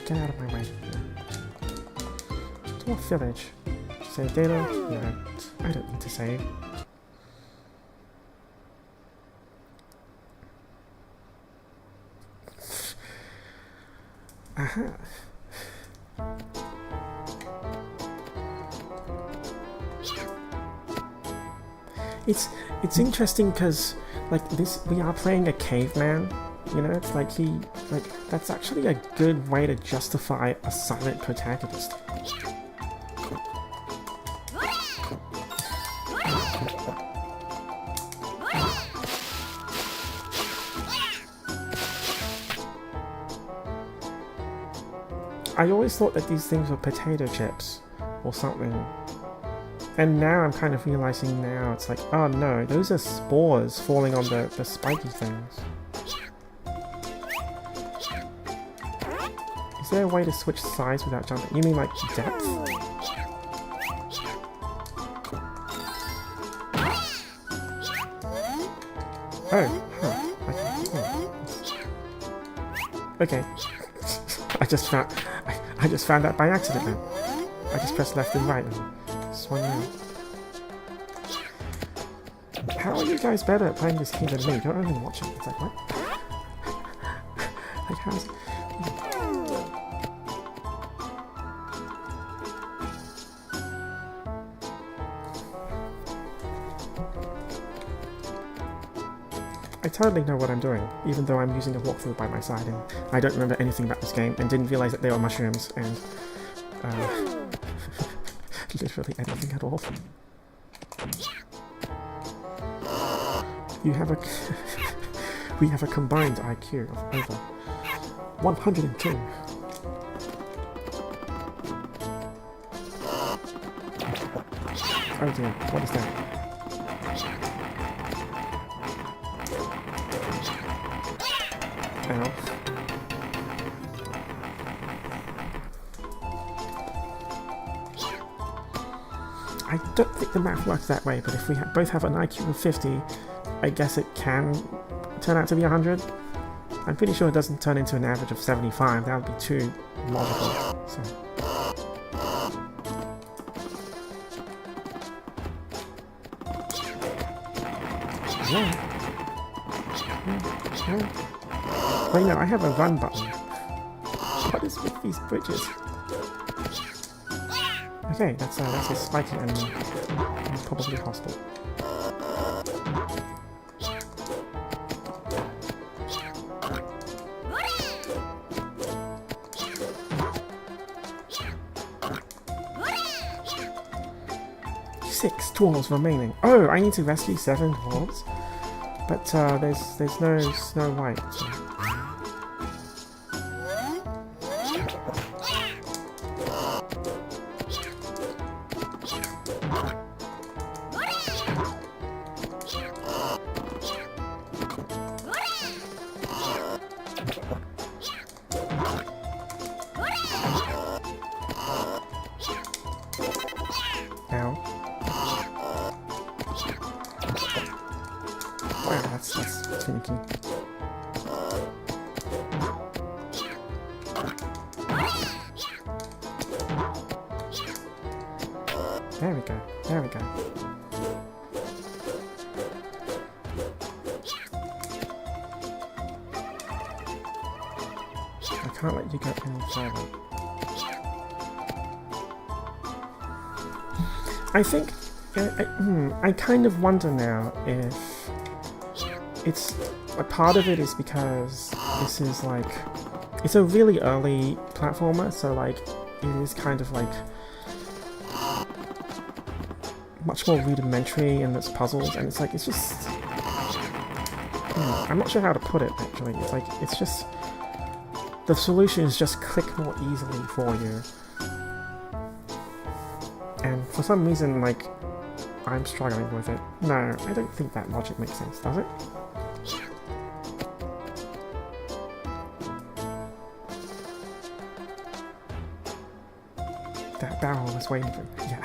Get out of my way. Dwarf village. Save data? No, I don't need to save. Aha. It's interesting because, like, this, we are playing a caveman. You know, it's like that's actually a good way to justify a silent protagonist. I always thought that these things were potato chips or something. And now I'm kind of realizing now it's like, oh no, those are spores falling on the spiky things. Is there a way to switch sides without jumping? You mean like depth? Oh, huh. Okay. I just found that by accident then. I just pressed left and right and swung around. How are you guys better at playing this game than me? You're only watching. It's like, what? Like, how's it? I totally know what I'm doing, even though I'm using a walkthrough by my side and I don't remember anything about this game and didn't realize that they were mushrooms and literally anything at all. You have a we have a combined IQ of over 102. Oh dear, what is that? Ow. I don't think the math works that way, but if we both have an IQ of 50, I guess it can turn out to be 100. I'm pretty sure it doesn't turn into an average of 75, that would be too logical. So. Yeah. Wait, no, I have a run button. What is with these bridges? Okay, that's a spiky enemy. He's probably hostile. Six dwarves remaining. Oh, I need to rescue 7 dwarves? But there's no Snow White. So. Ow. Wow, that's finicky. There we go, there we go. I can't let you go any further. I think, I kind of wonder now if it's, a part of it is because this is like, it's a really early platformer, so like, it is kind of like, much more rudimentary in its puzzles, and it's like, it's just, I'm not sure how to put it actually, it's like, it's just, the solutions just click more easily for you. And for some reason, like, I'm struggling with it. No, I don't think that logic makes sense, does it? That barrel was waiting for me. Yeah.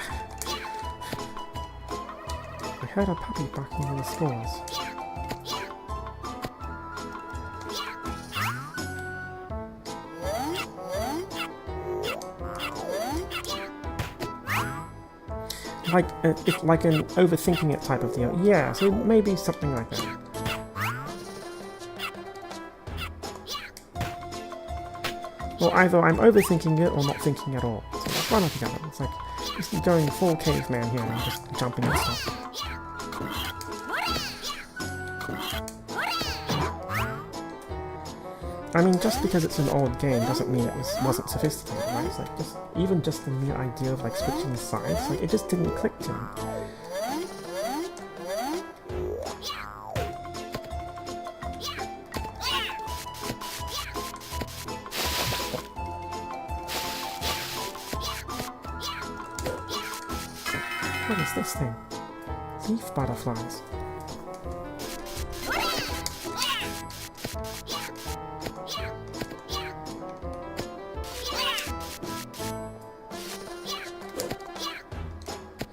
I heard a puppy barking in the spores. Like an overthinking it type of deal. Yeah, so maybe something like that. Or either I'm overthinking it or not thinking at all. So it's one or the other. It's like just going full caveman here and just jumping at stuff. I mean, just because it's an old game doesn't mean it wasn't sophisticated, right? It's like even just the mere idea of like switching sides, like it just didn't click to me. What is this thing? Leaf butterflies.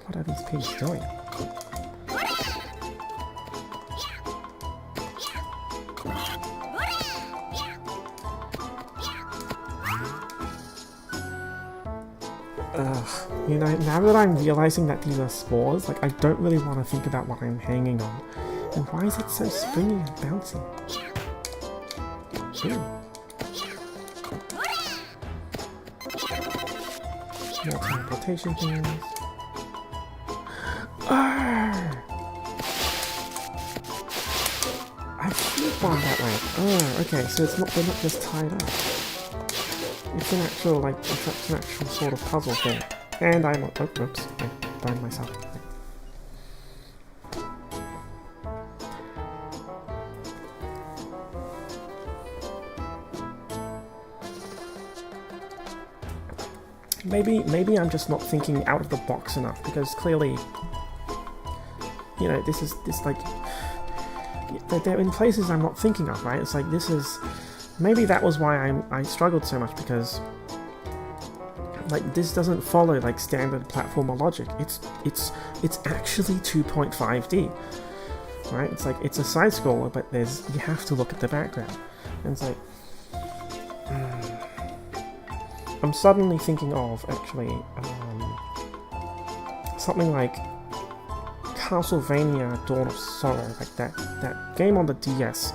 What are these pigs doing? You know, now that I'm realizing that these are spores, like I don't really want to think about what I'm hanging on. And why is it so springy and bouncy? Ooh. More teleportation things. I Oh, okay, so they're not just tied up. It's an actual, like, it's an actual sort of puzzle thing. And I'm, oh, oops, I burned myself. Maybe I'm just not thinking out of the box enough, because clearly, you know, this like, they're in places I'm not thinking of, right? It's like, maybe that was why I struggled so much, because like, this doesn't follow like standard platformer logic. It's actually 2.5D, right? It's like, it's a side scroller, but you have to look at the background, and it's like, I'm suddenly thinking of actually something like Castlevania Dawn of Sorrow, like that game on the DS,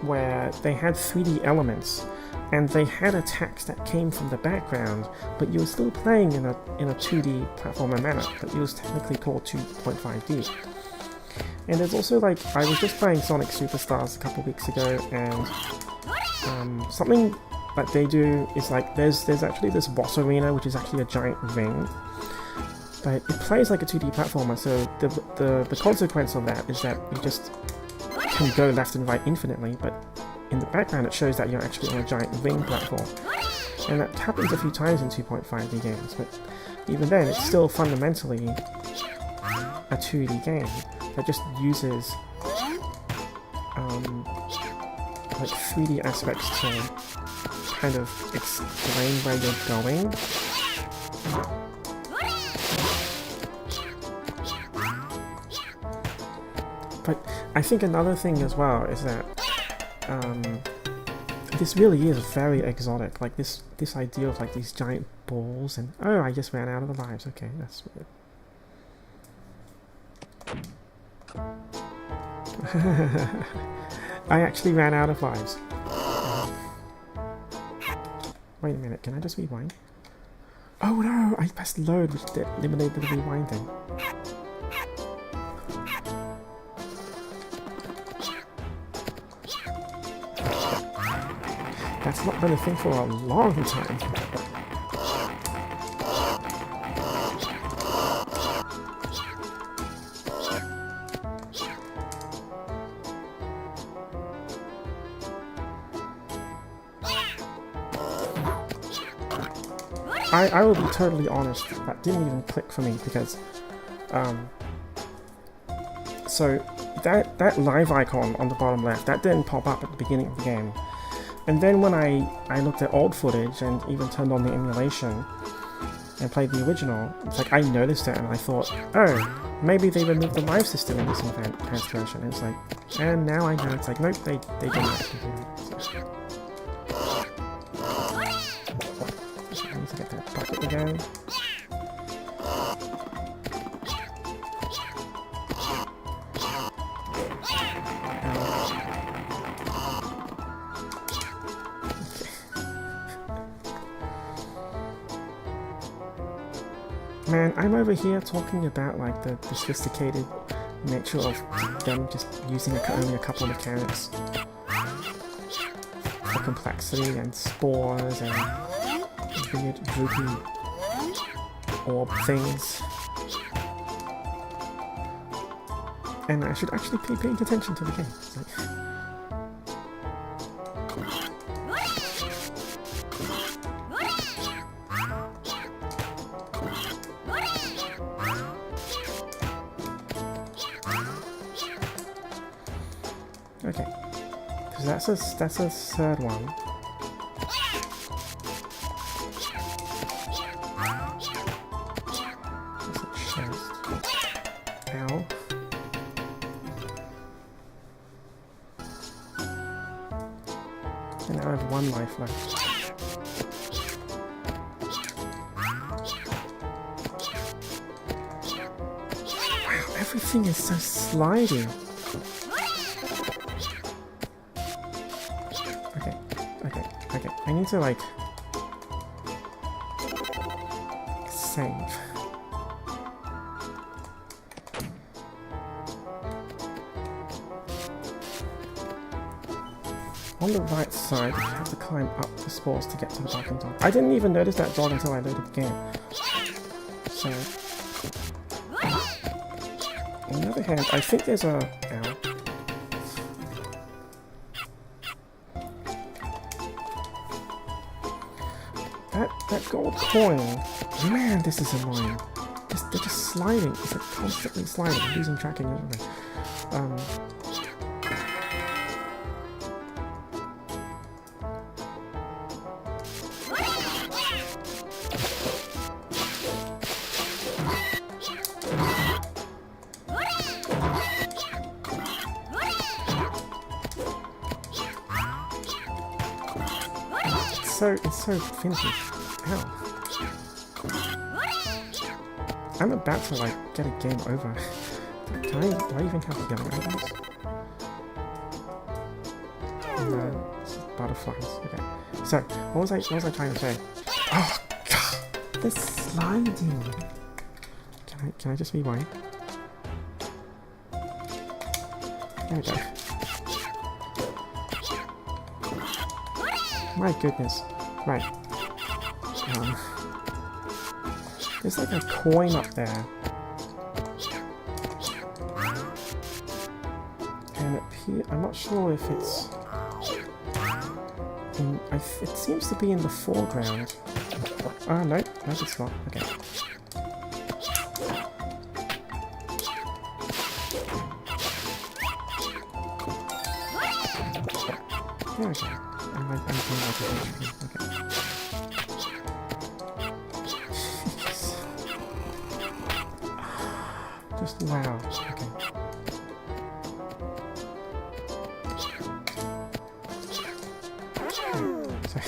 where they had 3D elements and they had attacks that came from the background, but you were still playing in a 2D platformer manner, but it was technically called 2.5D. And there's also, like, I was just playing Sonic Superstars a couple weeks ago, and something that they do is, like, there's actually this boss arena, which is actually a giant ring, but it plays like a 2D platformer, so the consequence of that is that you just can go left and right infinitely, but in the background it shows that you're actually on a giant ring platform. And that happens a few times in 2.5D games, but even then it's still fundamentally a 2D game that just uses like 3D aspects to kind of explain where you're going. But I think another thing as well is that this really is very exotic. Like this idea of like these giant balls, and oh, I just ran out of the lives. Okay, that's weird. I actually ran out of lives. Wait a minute, can I just rewind? Oh no, I pressed load, which eliminated the rewinding. That's not been a thing for a long time. I will be totally honest, that didn't even click for me, because so that live icon on the bottom left, that didn't pop up at the beginning of the game. And then when I looked at old footage and even turned on the emulation and played the original, it's like I noticed it and I thought, oh, maybe they removed the live system in this enhanced version. And it's like, and now I know, it's like, nope, they didn't actually do that. So. I need to get that bucket again. Man, I'm over here talking about like the sophisticated nature of them just using only a couple of mechanics for complexity and spores and weird droopy orb things. And I should actually be paying attention to the game. Okay, because that's a third one. That's a chest. Ow. And now I have one life left. Wow, everything is so slidey. Okay, I need to, like, save. on the right side, you have to climb up the spores to get to the barking dog. I didn't even notice that dog until I loaded the game. So, on the other hand, I think there's a... Ow. That gold coin, man, this is annoying. They're just sliding. It's like constantly sliding. I'm losing track of everything. It's so vintage. Ow. I'm about to like get a game over. Do I even have yellow items? No, it's butterflies. Okay. So, what was I trying to say? Oh god! The sliding! Can I just rewind? There we go. My goodness. Right. There's like a coin up there. And I'm not sure if it's... it seems to be in the foreground. Ah, no, it's not. Okay. There we go. I'm doing like a okay. Just wow. Okay. So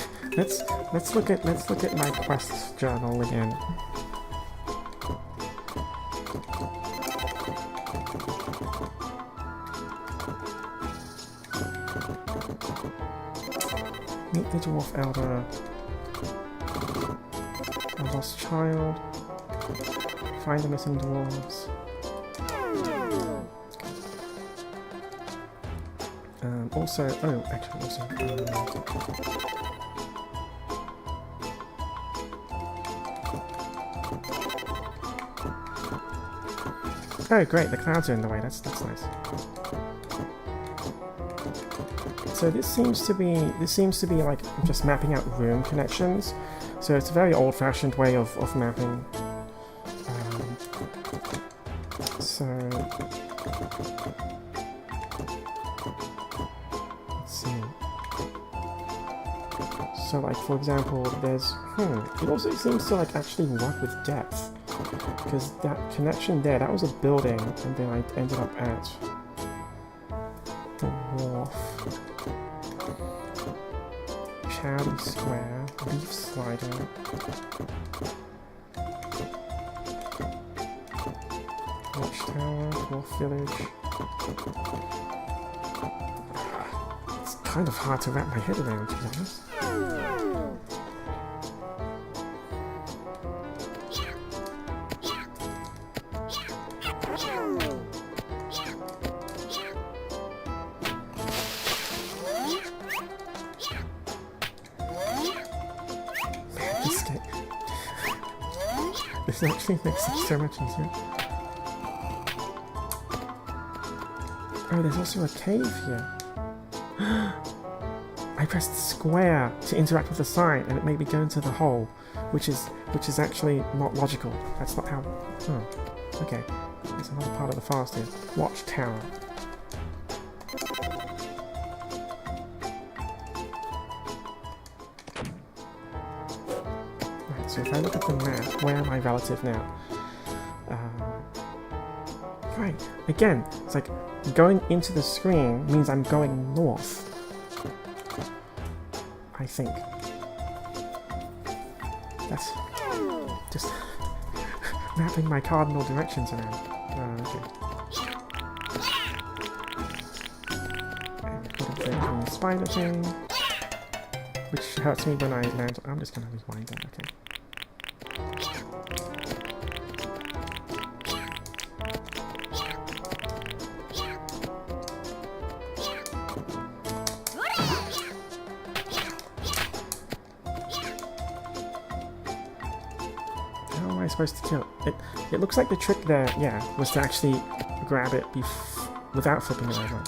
let's look at my quests journal again. Meet the Dwarf Elder. A lost child. Find the missing dwarves. Also, oh great, the clouds are in the way, that's nice. So this seems to be like just mapping out room connections. So it's a very old-fashioned way of mapping. So let's see. So like for example, there's it also seems to like actually work with depth. Because that connection there, that was a building, and then I ended up at the wharf. Charity Square, Leaf Slider. Watchtower, Dwarf Village. It's kind of hard to wrap my head around, to be honest. This actually makes it so much easier. Oh, there's also a cave here. I pressed square to interact with the sign, and it made me go into the hole, which is actually not logical. That's not how. Oh, okay. There's another part of the forest here. Watchtower. So if I look at the map, where am I relative now? Right, again, it's like going into the screen means I'm going north. I think. That's just mapping my cardinal directions around. Okay. And put a bit spider thing, which hurts me when I land. I'm just gonna rewind that, okay. supposed to kill it? It looks like the trick there, yeah, was to actually grab it without flipping it over.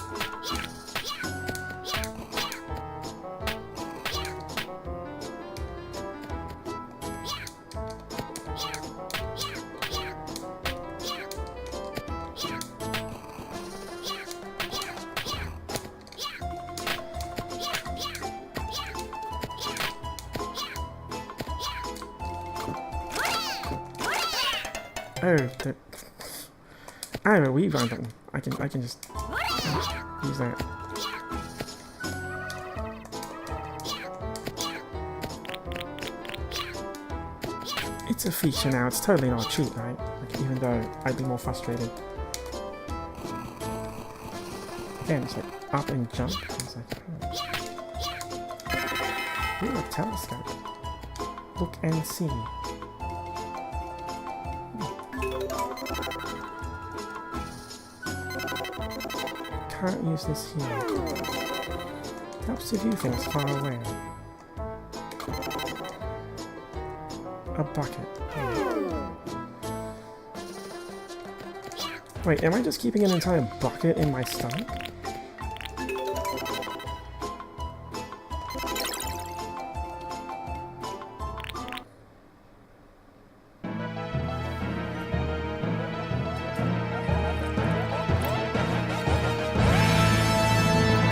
Oh, I have a rewind button. I can just use that. It's a feature now. It's totally not a cheat, right? Like, even though I'd be more frustrated. Again, it's like up and jump. It's like, oh. Ooh, a telescope. Look and see. Can't use this here. Helps to view things far away. A bucket. Wait, am I just keeping an entire bucket in my stomach?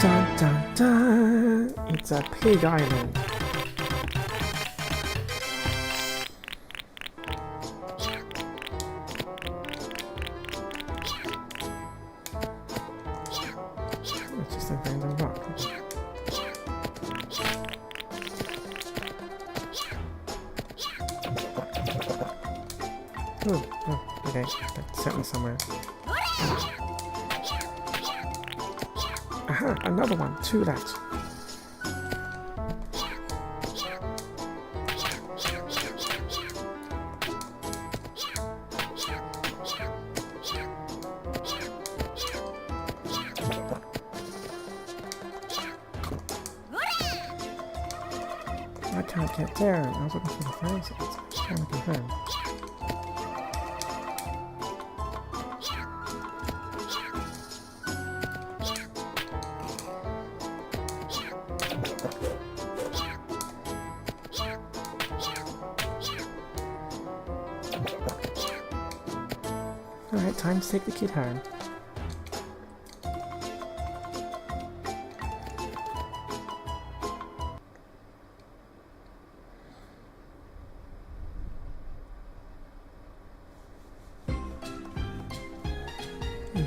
Dun dun dun! It's a pig island. It's just a random rock. Oh, okay. That's set me somewhere. Aha, another one. 2 left. I can't get down. I was looking for the fire exits. I can't get home. Alright, time to take the kid home.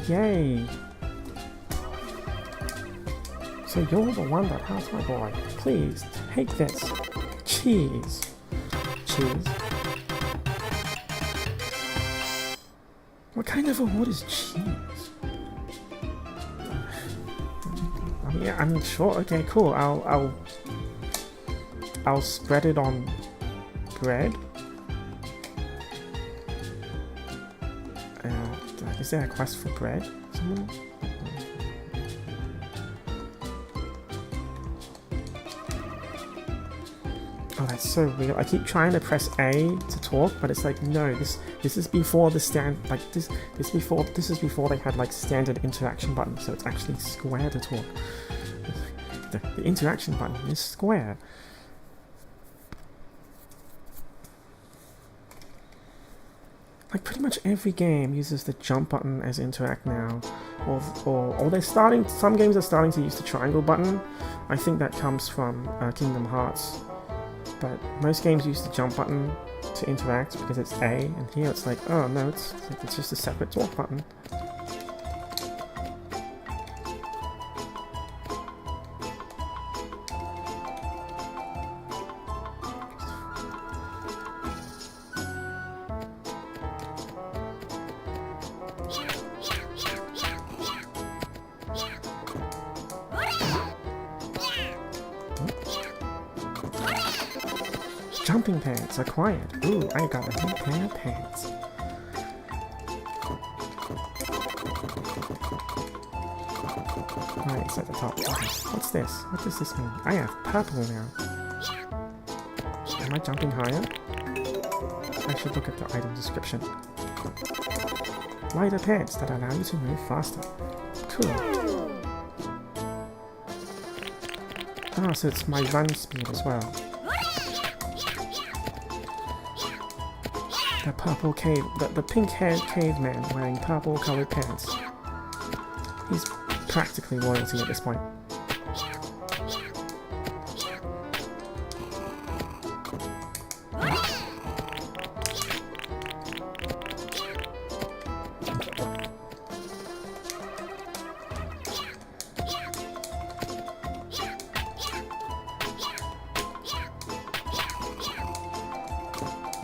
Yay! So you're the one that has my boy. Please, take this. Cheese. Cheese. What kind of award is cheese? I mean, yeah, I'm sure. Okay, cool. I'll spread it on bread. Is there a quest for bread somewhere? Oh, that's so weird. I keep trying to press A to talk, but it's like, no, this is before the this is before they had like standard interaction buttons, so it's actually square to talk. The interaction button is square. Like pretty much every game uses the jump button as interact now, or they're starting. Some games are starting to use the triangle button. I think that comes from Kingdom Hearts, but most games use the jump button to interact because it's A, and here it's like, oh no, it's just a separate talk button. Jumping pants acquired. Ooh, I got a new pair of pants. Right, it's at the top. What's this? What does this mean? I have purple now. Am I jumping higher? I should look at the item description. Lighter pants that allow you to move faster. Cool. Ah, so it's my run speed as well. The purple the pink-haired caveman wearing purple-colored pants. He's practically royalty at this point.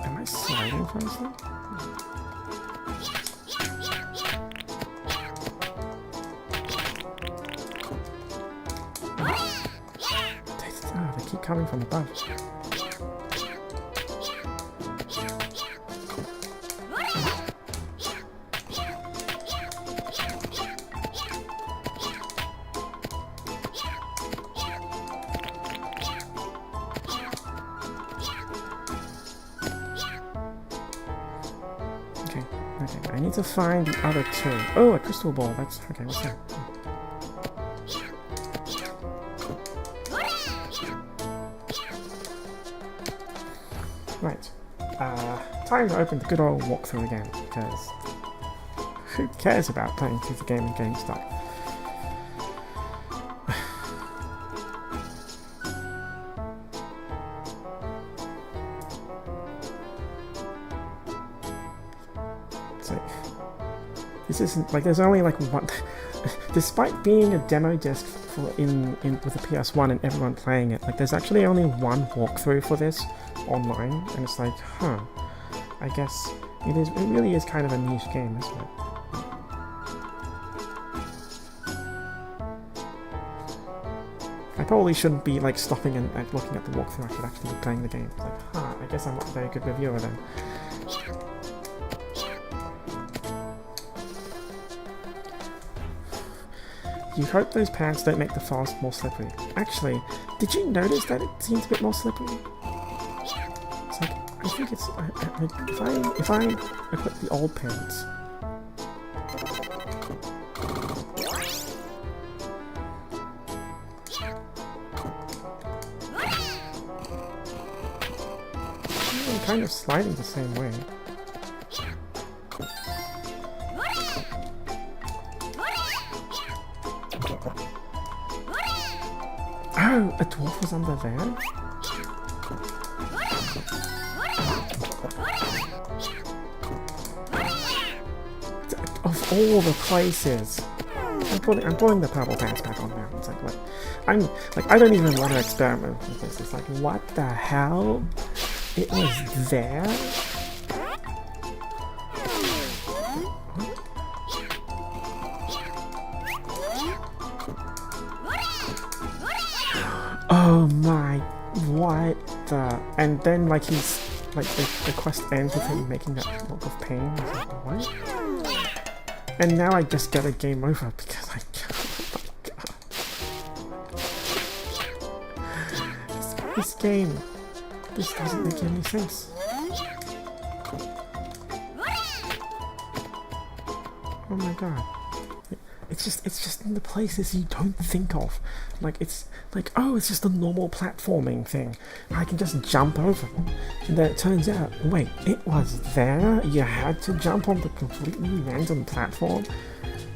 Am I sliding faster? Oh, they keep coming from above. Okay, I need to find the other two. Oh, a crystal ball. That's okay. What's that? Right. Time to open the good old walkthrough again, because who cares about playing through the game and getting stuck? It's like, this isn't like there's only like one. Despite being a demo disc for with the PS1 and everyone playing it, like there's actually only one walkthrough for this online, and it's like, huh, I guess it really is kind of a niche game, isn't it? I probably shouldn't be like stopping and like, looking at the walkthrough. I should actually be playing the game. It's like, huh, I guess I'm not a very good reviewer then. You hope those pants don't make the forest more slippery. Actually, did you notice that it seems a bit more slippery? It's like, I think it's if I equip the old pants. I'm kind of sliding the same way. Oh, a dwarf was under there? Of all the places! I'm pulling the purple pants back on now. It's like, what? I don't even want to experiment with this. It's like, what the hell? It was there? Oh my, what the? And then like he's, like the quest ends with him making that look of pain. I was like, what? And now I just get a game over because I oh my god. This game, this doesn't make any sense. Oh my god. It's just in the places you don't think of. Like, it's like, oh, it's just a normal platforming thing. I can just jump over. And then it turns out, wait, it was there? You had to jump on the completely random platform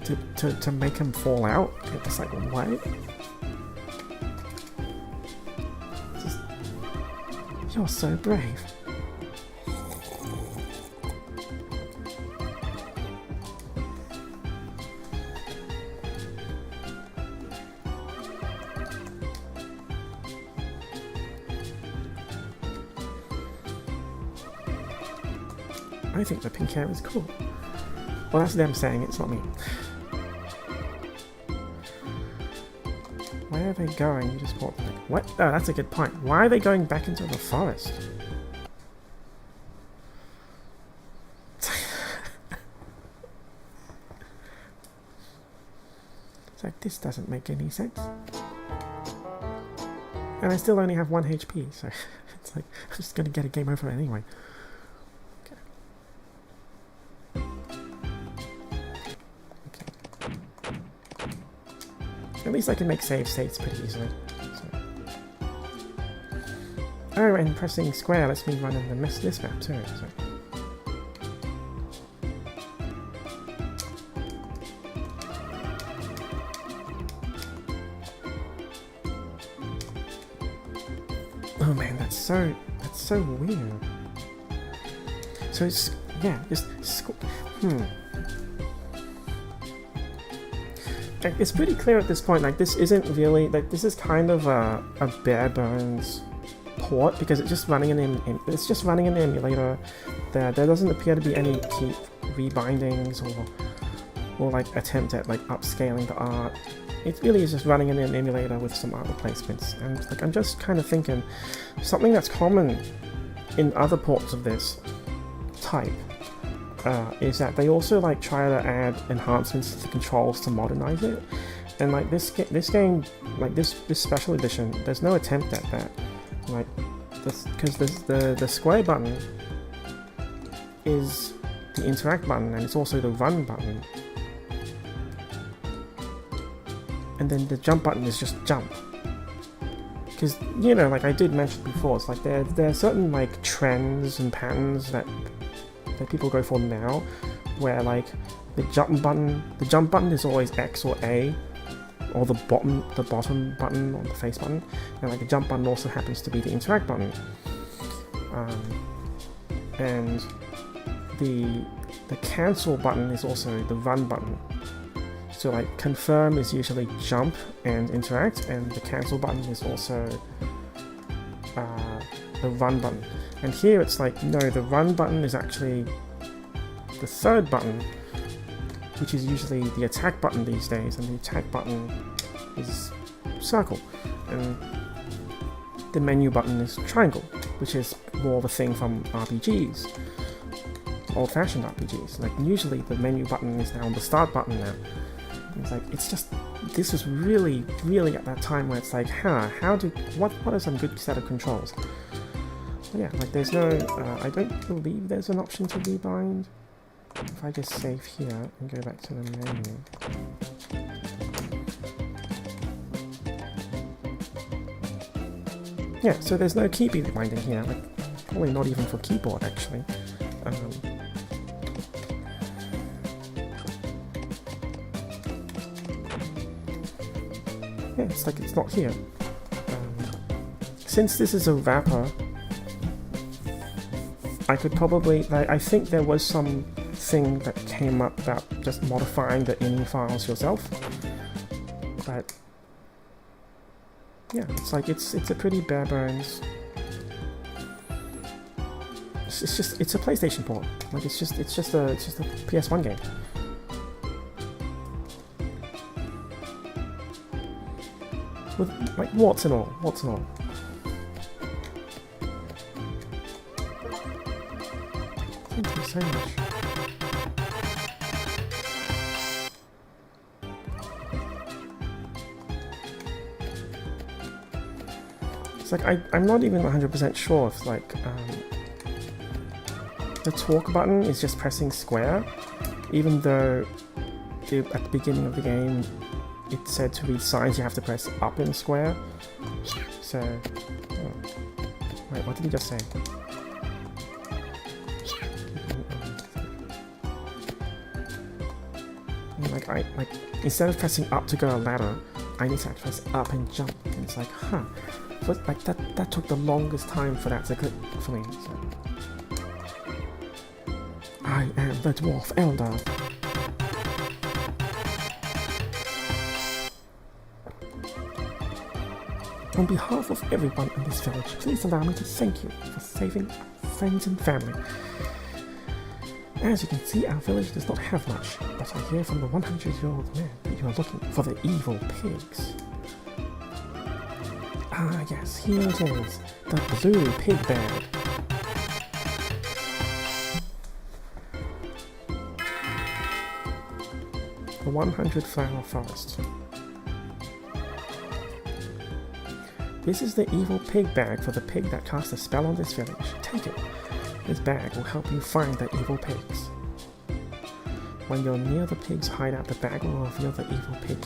to make him fall out? It's like, what? Just, you're so brave. I think the pink hair is cool. Well, that's them saying, it's not me. Where are they going? You just bought them. What? Oh, that's a good point. Why are they going back into the forest? It's like, this doesn't make any sense. And I still only have 1 HP, so it's like, I'm just gonna get a game over anyway. At least I can make save states pretty easily. So. Oh, and pressing square lets me run in this map too. So. Oh man, that's so weird. So it's it's pretty clear at this point, like this isn't really, like this is kind of a bare bones port because it's just running an emulator. There doesn't appear to be any key rebindings or like attempt at like upscaling the art. It really is just running in an emulator with some art replacements, and like I'm just kind of thinking something that's common in other ports of this type is that they also like try to add enhancements to the controls to modernize it, and like this game, like this special edition, there's no attempt at that. Like this, because the square button is the interact button, and it's also the run button, and then the jump button is just jump. Because, you know, like I did mention before, it's like there are certain like trends and patterns that people go for now, where like the jump button is always X or A, or the bottom button or the face button, and like the jump button also happens to be the interact button, and the cancel button is also the run button. So like confirm is usually jump and interact, and the cancel button is also the run button. And here it's like, no, the run button is actually the third button, which is usually the attack button these days, and the attack button is circle, and the menu button is triangle, which is more of a thing from RPGs, old-fashioned RPGs. Like usually the menu button is now the start button now. It's like, it's just, this is really at that time where it's like, what are some good set of controls? But yeah, like there's no, I don't believe there's an option to rebind. If I just save here and go back to the menu. Yeah, so there's no key rebinding here, like probably not even for keyboard actually. Yeah, it's like it's not here. Since this is a wrapper, I could probably, I think there was some thing that came up about just modifying the ini files yourself, but yeah, it's like it's a pretty bare bones. It's a PlayStation port. Like it's just a PS1 game. With like warts and all. Thank you so much. It's like I'm not even 100% sure if like the talk button is just pressing square, even though at the beginning of the game it said to read signs you have to press up in square. So, wait, what did he just say? Like instead of pressing up to go a ladder, I need to press up and jump. And it's like, but like that took the longest time for that to click for me. So. I am the Dwarf Elder. On behalf of everyone in this village, please allow me to thank you for saving friends and family. As you can see, our village does not have much, but I hear from the 100-year-old man that you are looking for the evil pigs. Ah yes, here it is, the blue pig bag. The 100-flower forest. This is the evil pig bag for the pig that casts a spell on this village. Take it. This bag will help you find the evil pigs. When you're near the pig's hideout, the bag will reveal the evil pig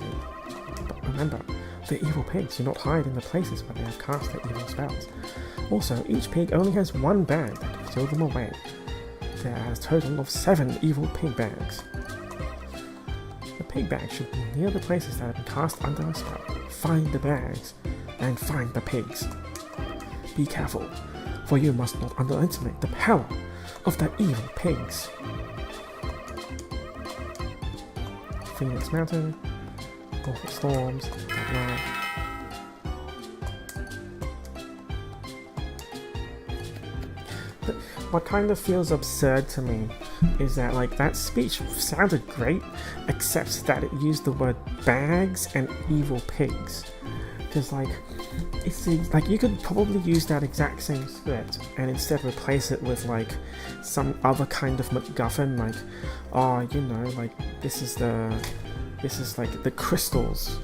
But remember, the evil pigs do not hide in the places where they have cast their evil spells. Also, each pig only has one bag that can steal them away. There are a total of 7 evil pig bags. The pig bag should be near the places that have been cast under a spell. Find the bags, and find the pigs. Be careful, for you must not underestimate the power of the evil pigs. Phoenix Mountain, Awful Storms, blah blah. What kind of feels absurd to me is that, like, that speech sounded great, except that it used the word bags and evil pigs. Because, like, it's like you could probably use that exact same script and instead replace it with, like, some other kind of MacGuffin, like, oh, you know, like, this is like the crystals,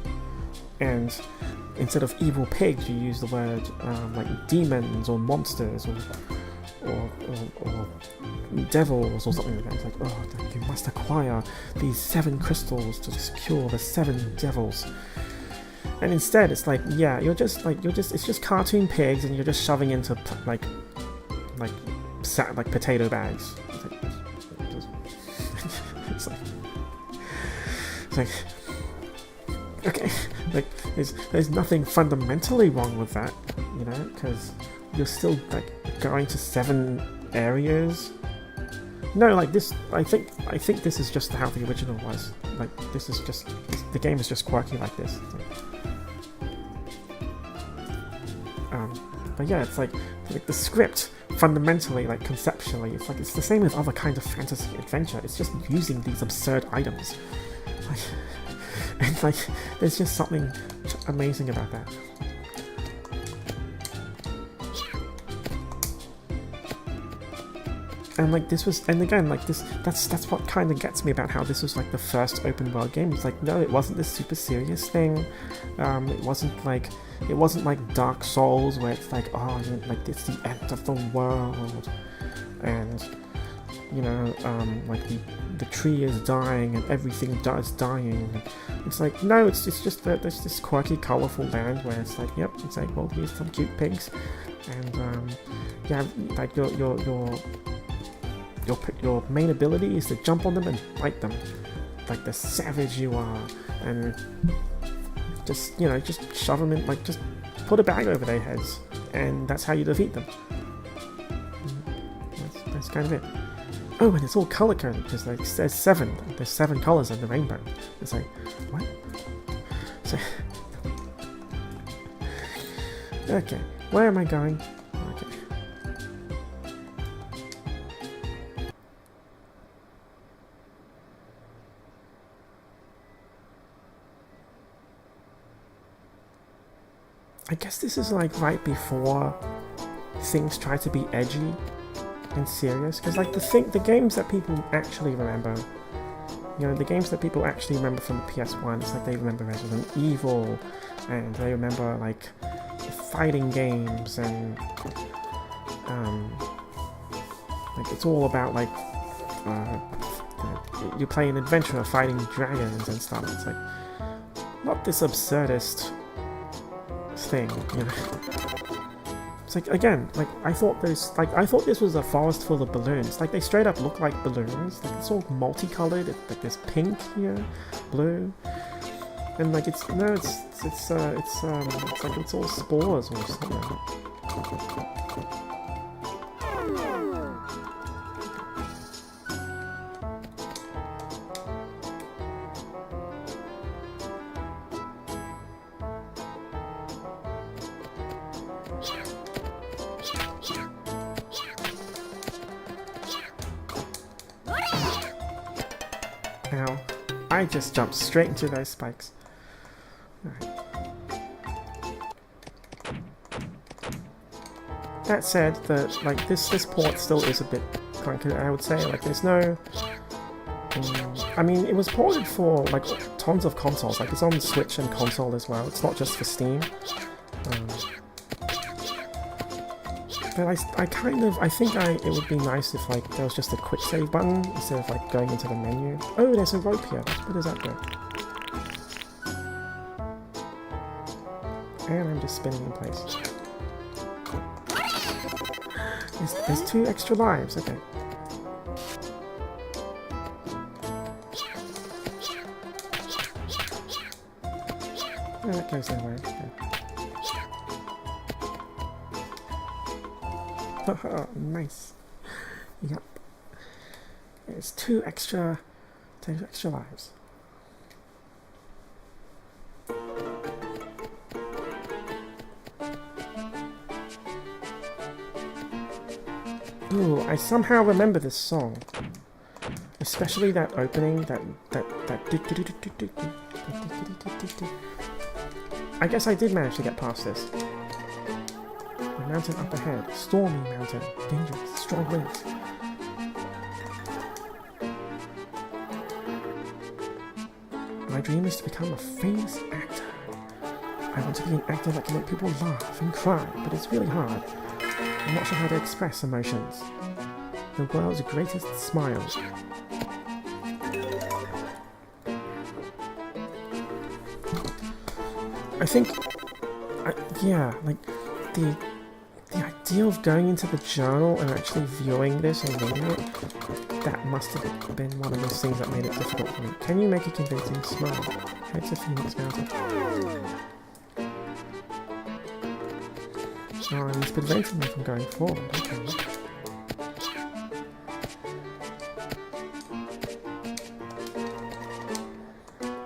and instead of evil pigs, you use the word like demons or monsters or devils or something like that. It's like, oh, you must acquire these 7 crystals to secure the 7 devils. And instead, it's like, yeah, it's just cartoon pigs, and you're just shoving into like potato bags. It's like, okay, like there's nothing fundamentally wrong with that, you know, because you're still like going to 7 areas. No, like this, I think this is just how the original was. Like, the game is just quirky like this. But yeah, it's like the script fundamentally, like conceptually, it's the same with other kinds of fantasy adventure. It's just using these absurd items, like, and like there's just something amazing about that. And like this was, and again, like this, that's what kind of gets me about how this was like the first open world game. It's like, no, it wasn't this super serious thing. It wasn't like Dark Souls where it's like, oh, you know, like it's the end of the world, and you know, like the tree is dying and everything is dying. It's like, no, it's just that there's this quirky, colourful land where it's like, yep, it's like, well, here's some cute pigs, and yeah, like your main ability is to jump on them and bite them, like the savage you are, and just, you know, just shove them in, like just put a bag over their heads, and that's how you defeat them. That's kind of it. Oh, and it's all color coded because like there's 7 colors in the rainbow. It's like, what? So okay, where am I going? Okay. I guess this is like right before things try to be edgy and serious, because like the games that people actually remember, you know, the games that people actually remember from the PS1, it's like they remember Resident Evil, and they remember like the fighting games, and like it's all about like you play an adventurer fighting dragons and stuff. It's like not this absurdist thing, you know. It's like, again, like I thought this was a forest full of balloons. Like they straight up look like balloons. Like it's all multicolored. Like there's pink here, blue, and like it's like it's all spores or something. Ow. I just jumped straight into those spikes. Alright. That said, like this port still is a bit clunky, I would say. Like there's no I mean, it was ported for like tons of consoles. Like it's on Switch and console as well. It's not just for Steam. But I think it would be nice if like there was just a quick save button instead of like going into the menu. Oh, there's a rope here. Where does that go? And I'm just spinning in place. There's 2 extra lives, okay. Oh, that goes nowhere. Okay. Nice. Yep. There's 2 extra lives. Ooh, I somehow remember this song. Especially that opening, that I guess I did manage to get past this. The mountain up ahead. Stormy mountain. Dangerous. Strong winds. My dream is to become a famous actor. I want to be an actor that can make people laugh and cry, but it's really hard. I'm not sure how to express emotions. The world's greatest smile. I think, yeah, like the idea of going into the journal and actually viewing this and reading it, that must have been one of those things that made it difficult for me. Can you make a convincing smile? Head to Phoenix Mountain. Oh, and it's preventing me from going forward. Okay.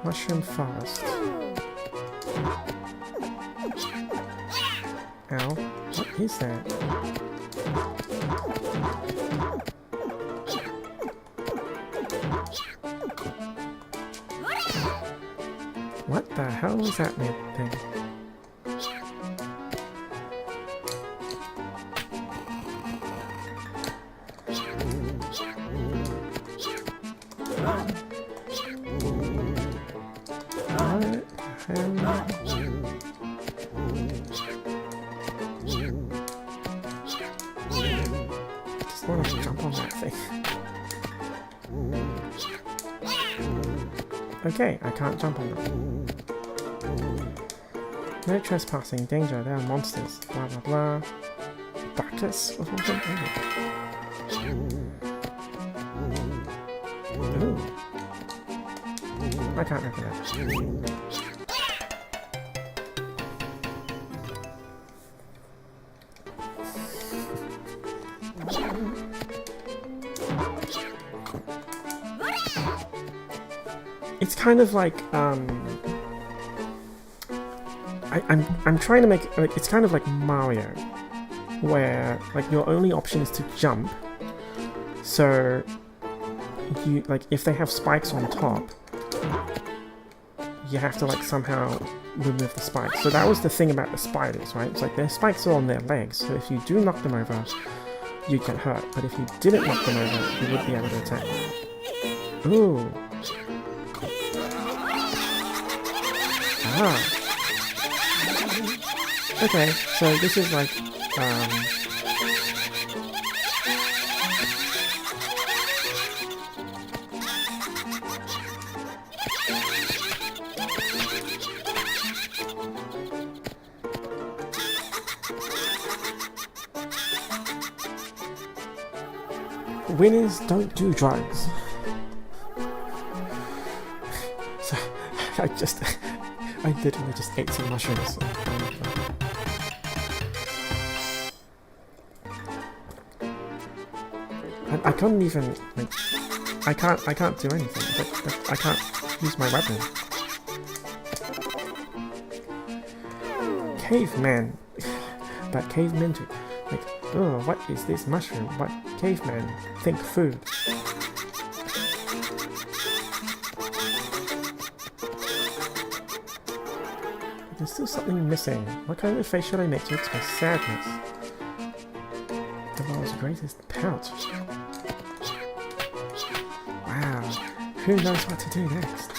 Mushroom Forest. Ow. What is that? What the hell is that thing? Okay, I can't jump on them. No trespassing, danger, there are monsters, blah blah blah. Darkness or something? Ooh. I can't remember that. It's kind of like I'm trying to make like it's kind of like Mario, where like your only option is to jump. So you like if they have spikes on top, you have to like somehow remove the spikes. So that was the thing about the spiders, right? It's like their spikes are on their legs, so if you do knock them over, you'd get hurt. But if you didn't knock them over, you would be able to attack. Ooh. Ah. Okay, so this is like, winners don't do drugs. So, I literally just ate some mushrooms. I couldn't even, like, I can't do anything. I can't use my weapon. Caveman. But cavemen too. Like, oh, what is this mushroom? What caveman think food? There's still something missing. What kind of face should I make to express sadness? The world's greatest pout. Wow, who knows what to do next?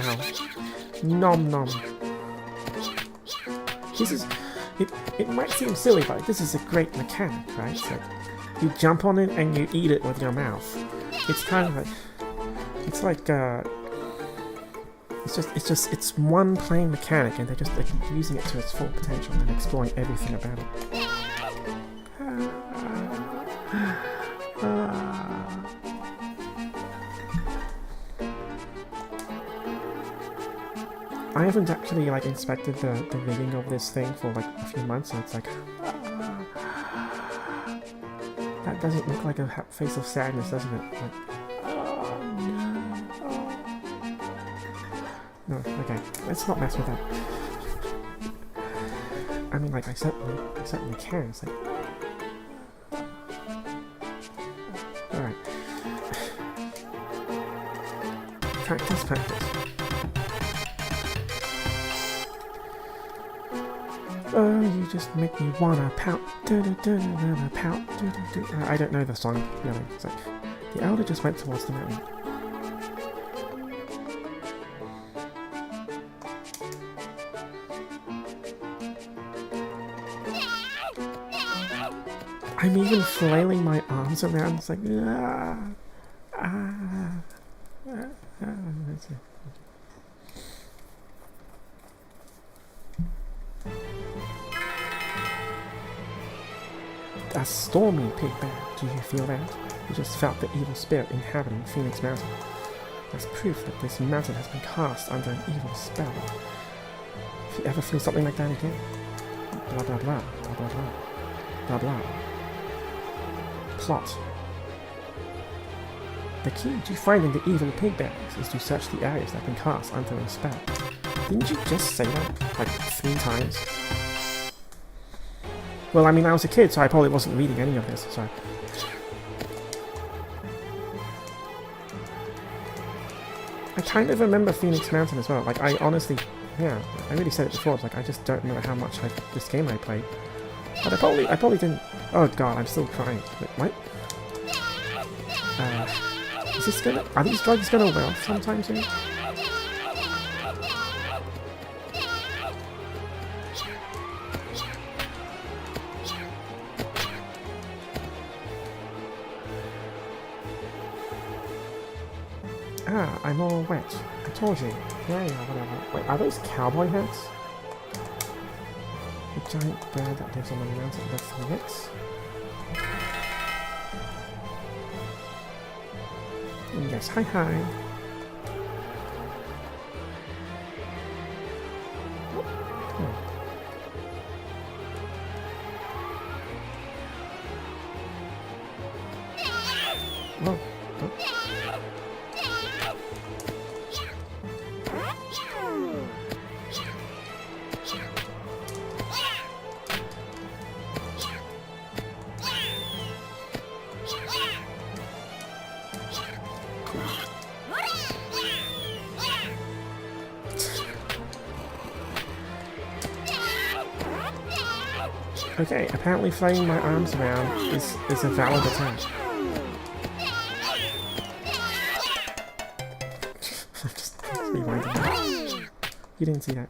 Ow. Nom nom. This is... It might seem silly, but this is a great mechanic, right? So You jump on it and you eat it with your mouth. It's kind of like... It's like, It's one plain mechanic, and they're just like using it to its full potential and exploring everything about it. I haven't actually like inspected the rigging of this thing for like a few months, so it's like that doesn't look like a face of sadness, doesn't it? Like, no, okay, let's not mess with that. I mean, like, I certainly can. It's like, alright. Practice. Oh, you just make me wanna pout. Pout. I don't know the song, really. It's like, the elder just went towards the mountain. I'm even flailing my arms around. It's like, that's it. A stormy pig bear. Do you feel that? You just felt the evil spirit inhabiting Phoenix Mountain. That's proof that this mountain has been cast under an evil spell. If you ever feel something like that again, blah blah blah, blah blah blah, blah blah. Plot. The key to finding the evil pig bears is to search the areas that have been cast under a spell. Didn't you just say that like 3 times? Well, I mean, I was a kid, so I probably wasn't reading any of this, so... I kind of remember Phoenix Mountain as well. Like, I honestly... Yeah, I really said it before. It's like, I just don't remember how much this game I played. But I probably didn't... Oh god, I'm still crying. Wait, what? Is this gonna... Are these drugs gonna wear off sometime soon? Ah, I'm all wet. I told you. Yeah, whatever. Wait, are those cowboy hats? The giant bird that lives on the mountain of the Phoenix? Yes, hi. Whoa. Okay, apparently flailing my arms around is a valid attack. Just rewinding that. You didn't see that.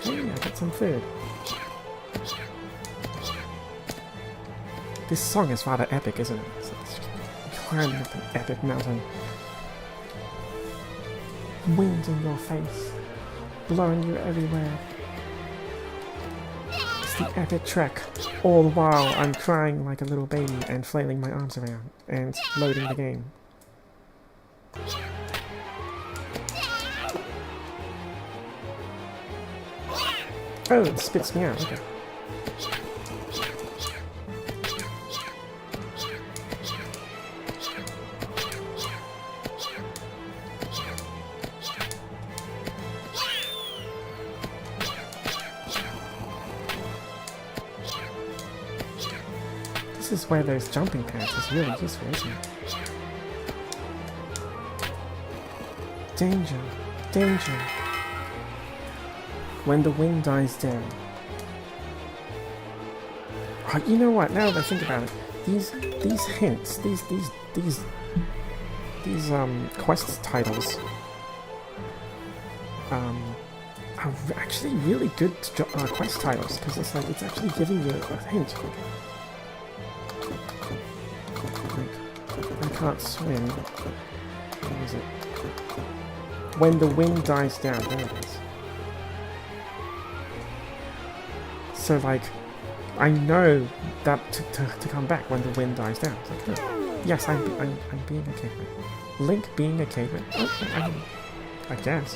Hey, I got some food. This song is rather epic, isn't it? It's climbing up an epic mountain. Wind in your face, blowing you everywhere. It's the epic trek. All the while I'm crying like a little baby and flailing my arms around and loading the game. Oh, it spits me out, okay. This is where those jumping pads is really useful, isn't it? Danger, danger. When the wind dies down. Oh, you know what? Now that I think about it, these hints, these quest titles, are actually really good quest titles, because it's like, it's actually giving you a hint. Like, I can't swim. Where is it? When the wind dies down, there it is. So like, I know that to come back when the wind dies down. It's like, oh, yes, I'm being a caveman. Link being a caveman. Oh, I guess.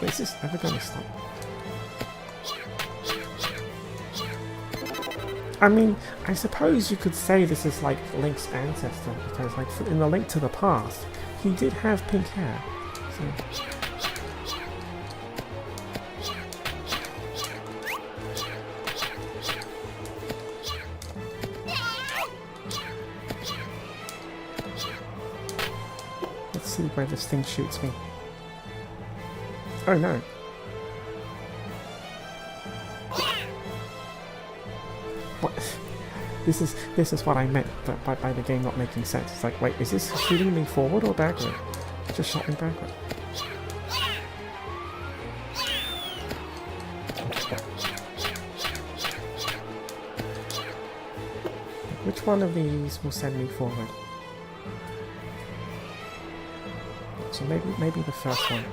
Is this ever gonna stop? I mean, I suppose you could say this is like Link's ancestor, because like in the Link to the Past, he did have pink hair. So. Let's see where this thing shoots me. Oh no. What? This is what I meant by the game not making sense. It's like, wait, is this shooting me forward or backward? It just shot me backward. Which one of these will send me forward? So maybe the first one.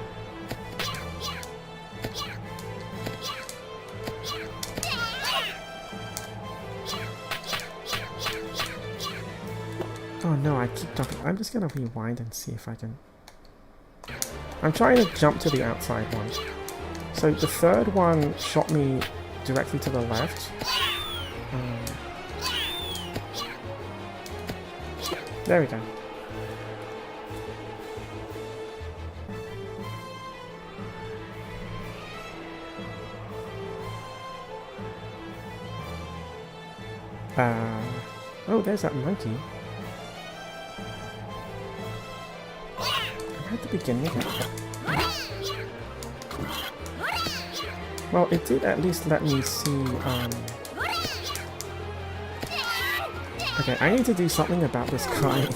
Oh no, I keep jumping. I'm just gonna rewind and see if I can... I'm trying to jump to the outside one. So the third one shot me directly to the left. There we go. Oh, there's that monkey. I'm at the beginning of it. Well, it did at least let me see, Okay, I need to do something about this guy.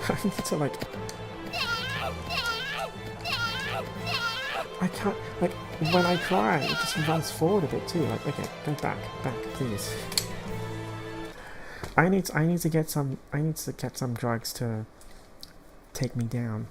I need to, like... I can't, like, when I cry, it just runs forward a bit too. Like, okay, go back, please. I need to get some drugs to take me down.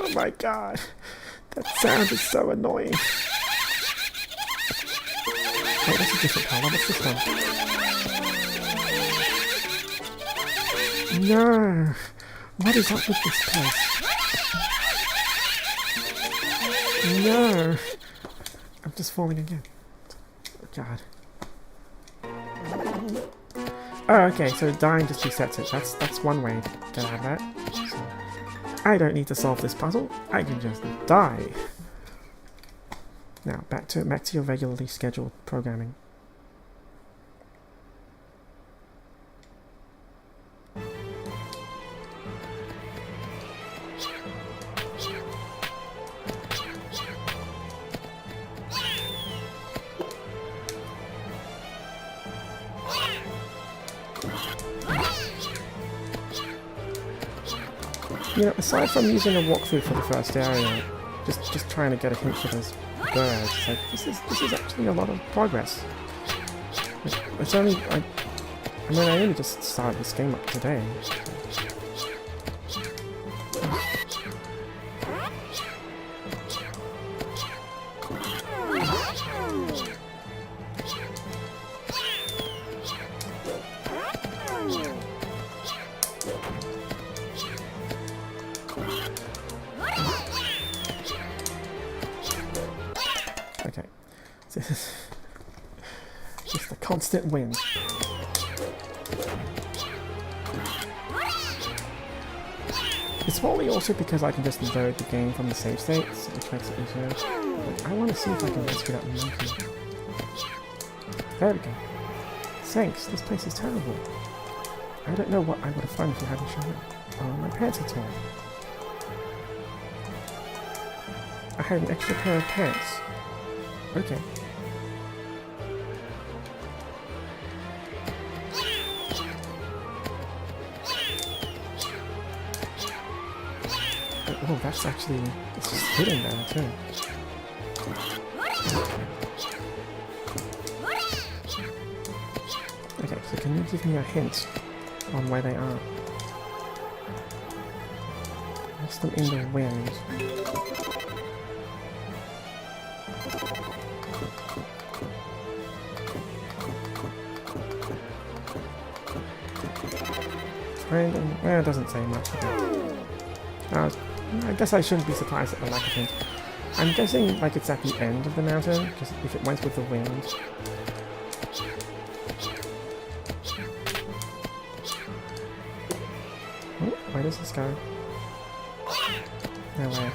Oh my god, that sound is so annoying. Oh, that's a different color. What's this one? No! What is up with this place? No! I'm just falling again. Oh god. Oh, okay, so dying just resets it. That's one way to get out of that. So, I don't need to solve this puzzle. I can just die. Now, back to your regularly scheduled programming. You know, aside from using a walkthrough for the first area, just trying to get a hint for those birds, it's like, this is actually a lot of progress. It's only, I only just started this game up today. constant wind. It's probably also because I can just load the game from the save states, which makes it easier. But I want to see if I can rescue that monkey. There we go. Thanks, this place is terrible. I don't know what I would have found if you hadn't shown up. Oh, my pants are torn. I had an extra pair of pants. Okay. Oh, that's actually, it's just hidden there too. Okay, so can you give me a hint on where they are? Lost them in the wind. Find them. Well, it doesn't say much. I guess I shouldn't be surprised at the lack of hint. I'm guessing like it's at the end of the mountain, because if it went with the wind. Oh, where does this go? Nowhere.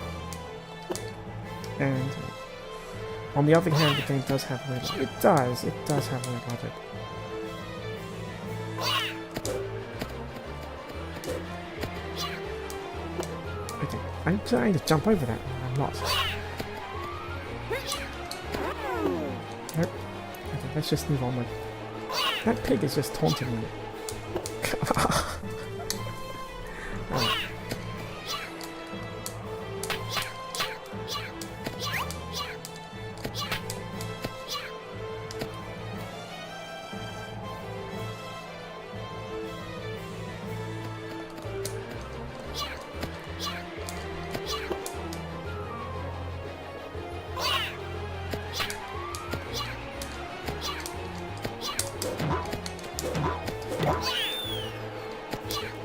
And on the other hand, the game does have weird logic. It does have weird logic. Okay, I'm trying to jump over that, and I'm not. Nope. Okay, let's just move on. That pig is just taunting me.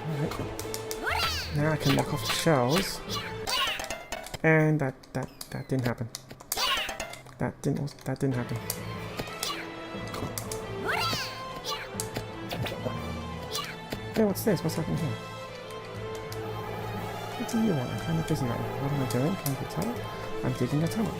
Alright. Now I can knock off the shells, and that didn't happen. That didn't happen. Hey, what's this? What's happening here? What do you want? I'm kind of busy right now. What am I doing? Can you tell? I'm digging a tunnel.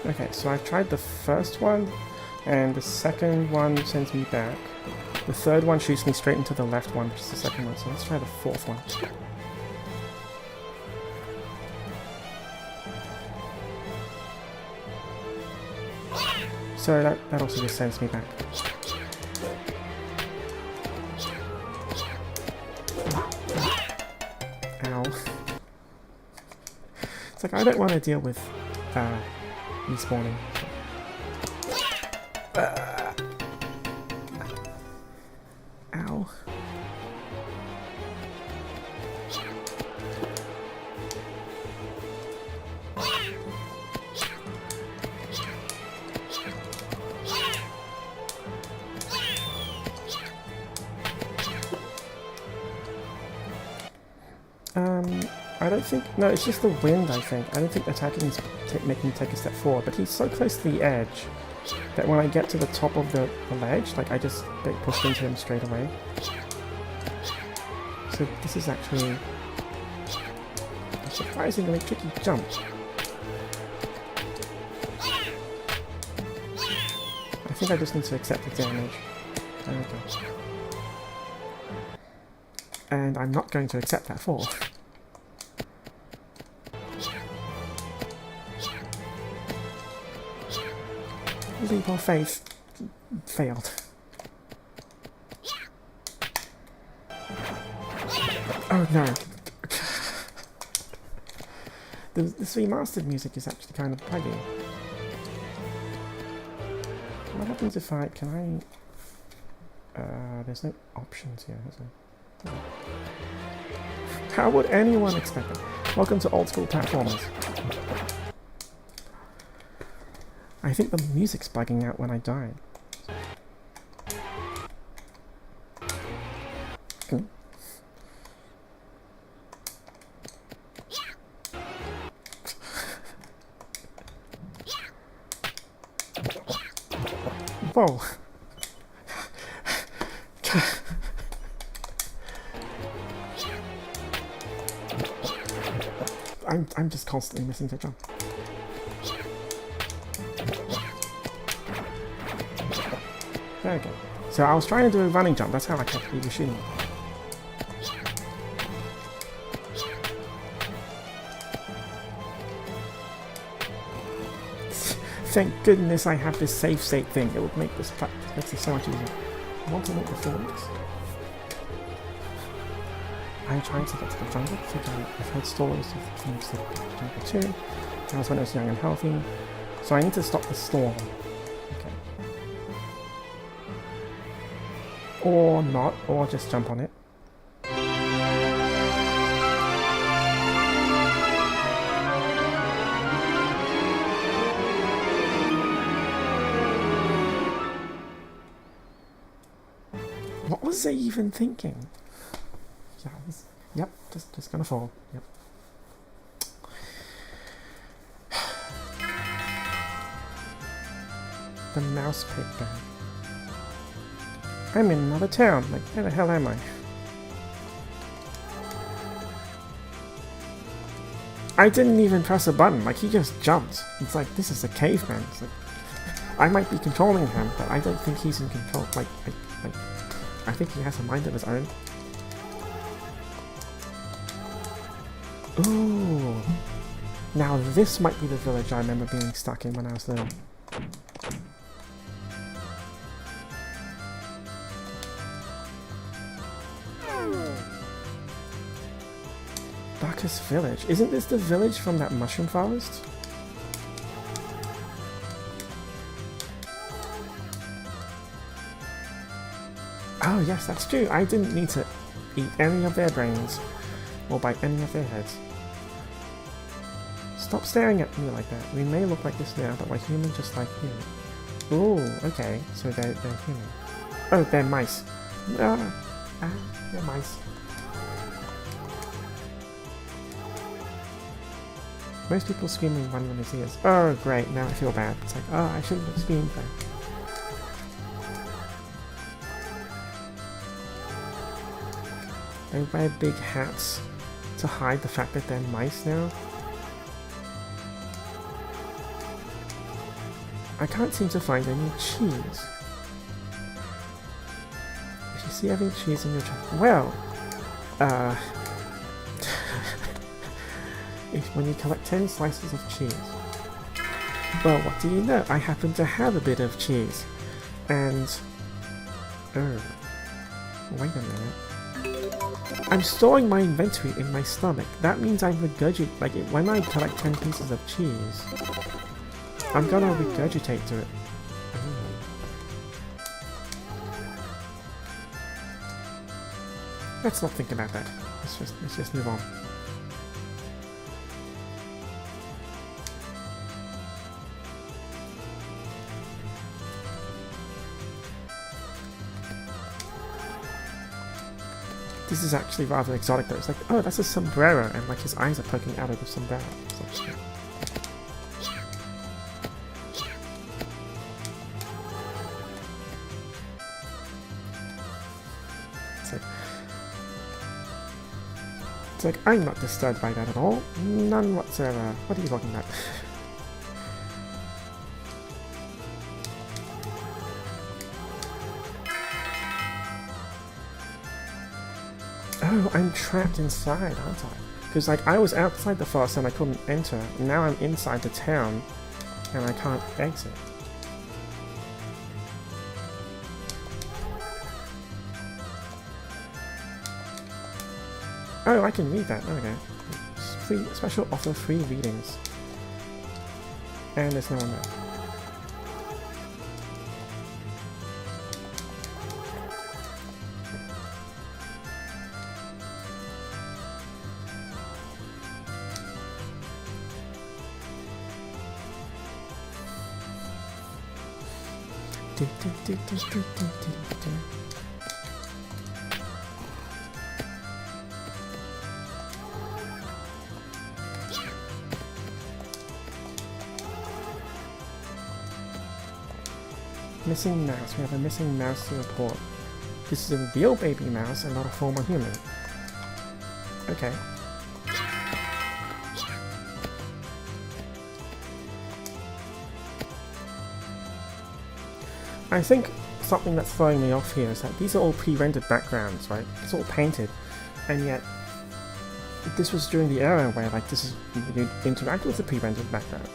Okay, so I've tried the first one, and the second one sends me back. The third one shoots me straight into the left one, which is the second one, so let's try the fourth one. So that also just sends me back. Ow. It's like I don't want to deal with respawning. Ow. I don't think... No, it's just the wind, I think. I don't think attacking is making me take a step forward, but he's so close to the edge that when I get to the top of the ledge, like, I just get pushed into him straight away. So this is actually a surprisingly tricky jump. I think I just need to accept the damage. There we go. And I'm not going to accept that fall. Leap of faith failed. Oh no. This remastered music is actually kind of buggy. What happens if I... Can I... there's no options here, is there? How would anyone expect that? Welcome to old school platformers. I think the music's bugging out when I die. Whoa. I'm just constantly missing the jump. There we go. So I was trying to do a running jump, that's how I kept people shooting me. Thank goodness I have this save state thing. It would make this makes it so much easier. I want to make the films. I'm trying to get to the jungle, figure out I've heard stories of things that jungle too. That was when I was young and healthy. So I need to stop the storm. Okay. Or not, or just jump on it. What was I even thinking? Yeah, yep, just gonna fall. Yep. The mouse pit guy. I'm in another town. Like, where the hell am I? I didn't even press a button. Like, he just jumped. It's like, this is a caveman. It's like, I might be controlling him, but I don't think he's in control. I think he has a mind of his own. Ooh. Now this might be the village I remember being stuck in when I was little. Darkest Village. Isn't this the village from that mushroom forest? Oh yes, that's true. I didn't need to eat any of their brains or bite any of their heads. Stop staring at me like that. We may look like this now, but we're human just like you. Ooh, okay. So they're human. Oh, they're mice. They're mice. Most people scream and run when they see us. Oh, great. Now I feel bad. It's like, oh, I shouldn't have screamed then. They wear big hats to hide the fact that they're mice now. I can't seem to find any cheese. If you see any cheese in your trap, well, when you collect 10 slices of cheese. Well, what do you know? I happen to have a bit of cheese. And... oh. Wait a minute. I'm storing my inventory in my stomach. That means I'm when I collect 10 pieces of cheese, I'm gonna regurgitate to it. Let's not think about that. Let's just move on. This is actually rather exotic though. It's like, oh, that's a sombrero, and like his eyes are poking out of the sombrero. It's like, it's like, I'm not disturbed by that at all. None whatsoever. What are you talking about? Oh, I'm trapped inside, aren't I? Because like I was outside the forest and I couldn't enter, and now I'm inside the town and I can't exit. Oh, I can read that. There we go. Free, special offer free readings. And there's no one there. Missing mouse. We have a missing mouse to report. This is a real baby mouse and not a former human. Okay. I think something that's throwing me off here is that these are all pre-rendered backgrounds, right? It's all painted, and yet this was during the era where like this is you interact with the pre-rendered background,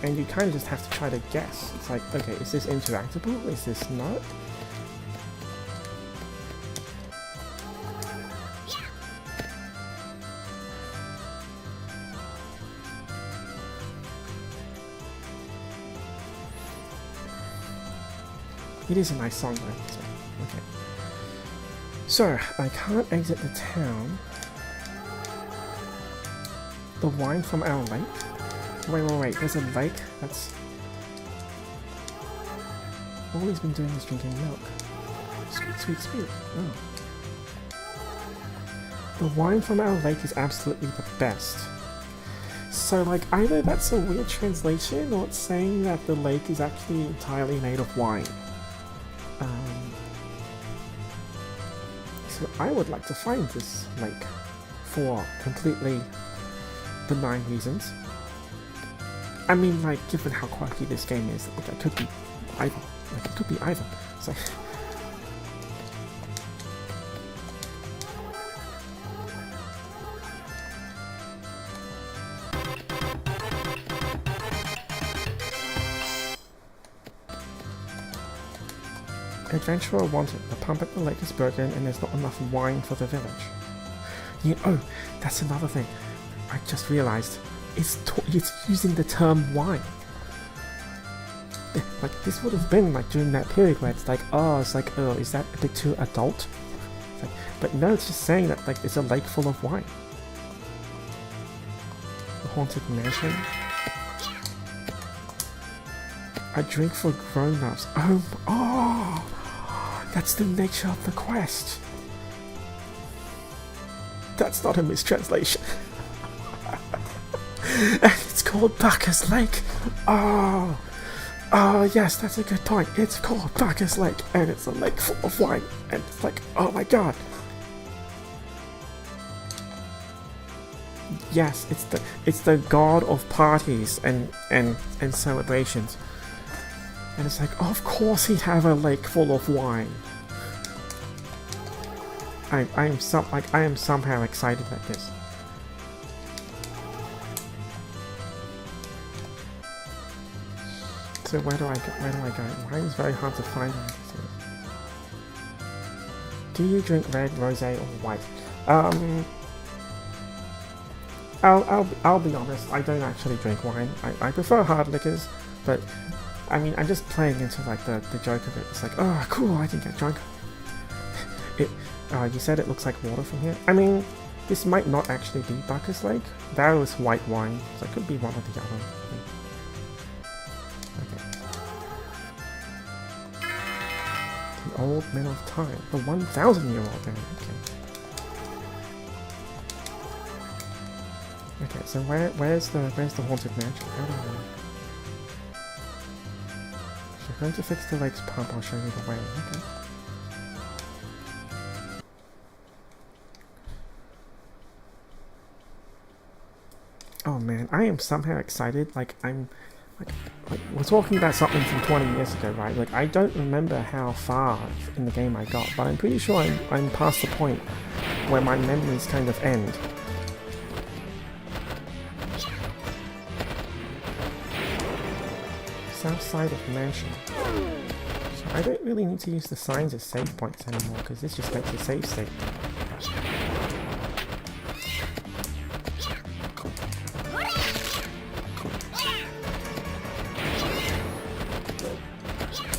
and you kind of just have to try to guess. It's like, okay, is this interactable? Is this not? It is a nice song though, so, okay. So, I can't exit the town. The wine from our lake? Wait, there's a lake that's... All he's been doing is drinking milk. Sweet. Oh. The wine from our lake is absolutely the best. So, like, either that's a weird translation or it's saying that the lake is actually entirely made of wine. So I would like to find this lake for completely benign reasons. I mean, like, given how quirky this game is, like, it could be either. Like, it could be either. So... Adventurer wanted. The pump at the lake is broken and there's not enough wine for the village. Oh, that's another thing. I just realized. It's using the term wine. Like, this would have been like during that period where it's like, oh, is that a bit too adult? Like, but no, it's just saying that like it's a lake full of wine. The haunted mansion. A drink for grown-ups. Oh, that's the nature of the quest. That's not a mistranslation. And it's called Bacchus Lake. Oh, yes, that's a good point. It's called Bacchus Lake, and it's a lake full of wine. And it's like, oh my god. Yes, it's the god of parties and celebrations. And it's like, of course he'd have a lake full of wine. I am somehow excited at this. So where do I go? Wine is very hard to find. Do you drink red, rosé, or white? I'll be honest. I don't actually drink wine. I prefer hard liquors, but. I mean, I'm just playing into like the joke of it. It's like, oh, cool, I can get drunk. You said it looks like water from here. I mean, this might not actually be Bacchus Lake. That was white wine, so it could be one or the other. Okay. The Old Men of Time. The 1,000-year-old man. Okay. Okay, so where's the haunted mansion? How do I know? I'm going to fix the lake's pump, I'll show you the way. Okay. Oh man, I am somehow excited, like I'm like we're talking about something from 20 years ago, right? Like I don't remember how far in the game I got, but I'm pretty sure I'm past the point where my memories kind of end. South side of mansion. So I don't really need to use the signs as save points anymore because this just makes a save state.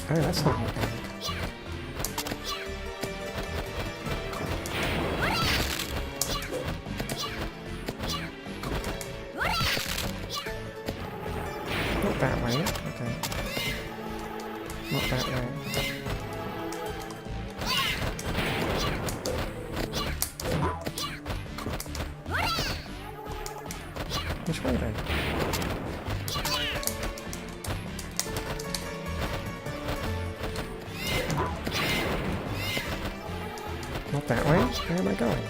Oh, that's not bad. Not that way. Okay. Not that way. Which way then? Not that way. Where am I going?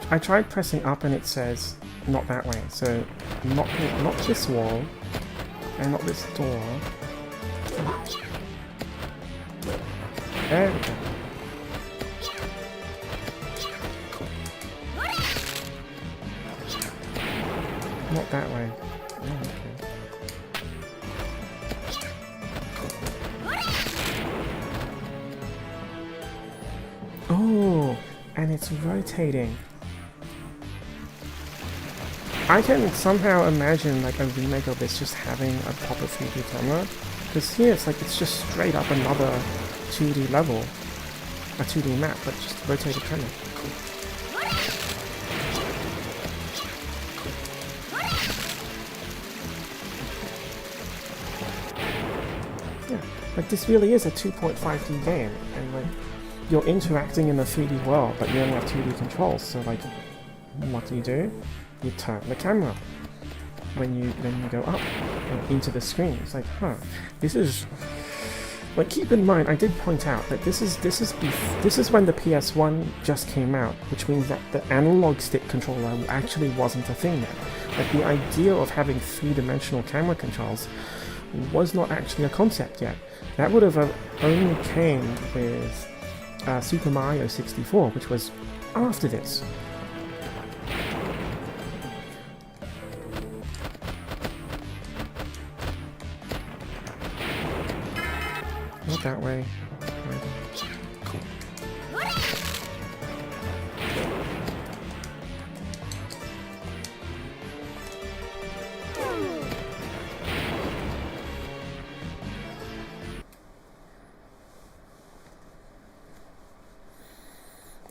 I tried pressing up and it says not that way, so not this wall and not this door. There we go. Not that way. Oh, okay. Oh, and it's rotating. I can somehow imagine like a remake of this just having a proper 3D camera, because here it's just straight up another 2D level, a 2D map, but just rotated camera. Cool. Yeah, like this really is a 2.5D game, and like you're interacting in a 3D world, but you only have 2D controls. So like, what do? You turn the camera when you go up into the screen. It's like, this is like, keep in mind, I did point out that this is when the PS1 just came out, which means that the analog stick controller actually wasn't a thing yet. Like the idea of having three-dimensional camera controls was not actually a concept yet. That would have only came with Super Mario 64, which was after this. Not that way. Cool.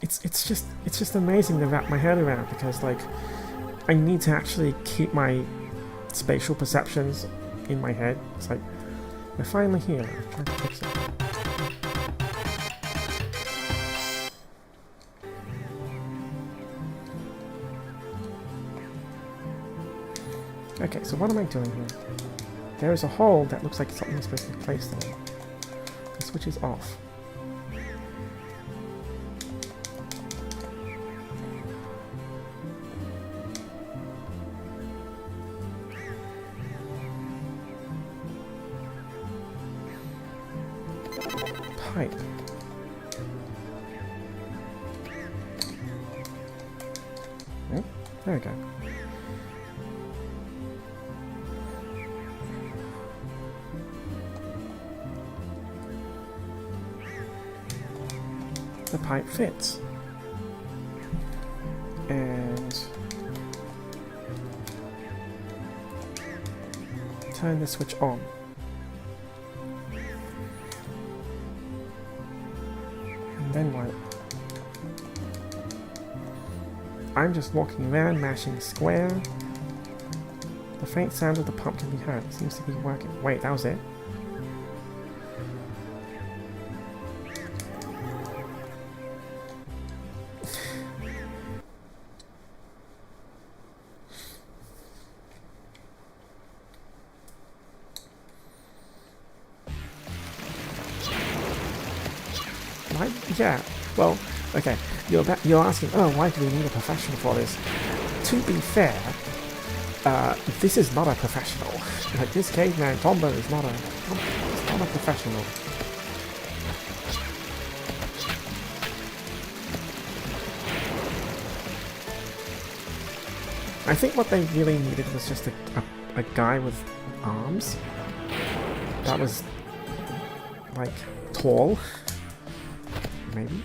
It's just amazing to wrap my head around, because like I need to actually keep my spatial perceptions in my head. It's like, we're finally here. I'm trying to fix it. Okay, so what am I doing here? There is a hole that looks like something is supposed to be placed in it. The switch is off. Pipe. Oh, there we go. The pipe fits. And turn the switch on. Then what? I'm just walking around, mashing square. The faint sound of the pump can be heard. It seems to be working. Wait, that was it? Why? Yeah, well, okay, you're asking, oh, why do we need a professional for this? To be fair, this is not a professional. Like, this caveman, Tomba, is not a professional. I think what they really needed was just a guy with arms that was, like, tall. Maybe.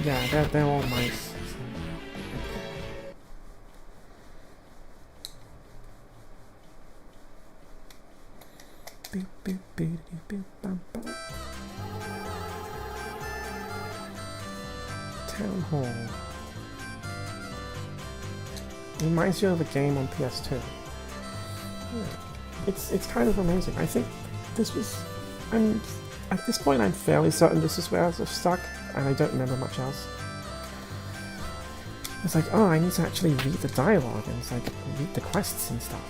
Yeah, they're all nice. Boop, boop, boop, boop, boop, bum, bum. Town Hall. Reminds you of a game on PS2. Yeah. It's kind of amazing. I think this was... at this point I'm fairly certain this is where I was stuck, and I don't remember much else. It's like, oh, I need to actually read the dialogue, and it's like, read the quests and stuff.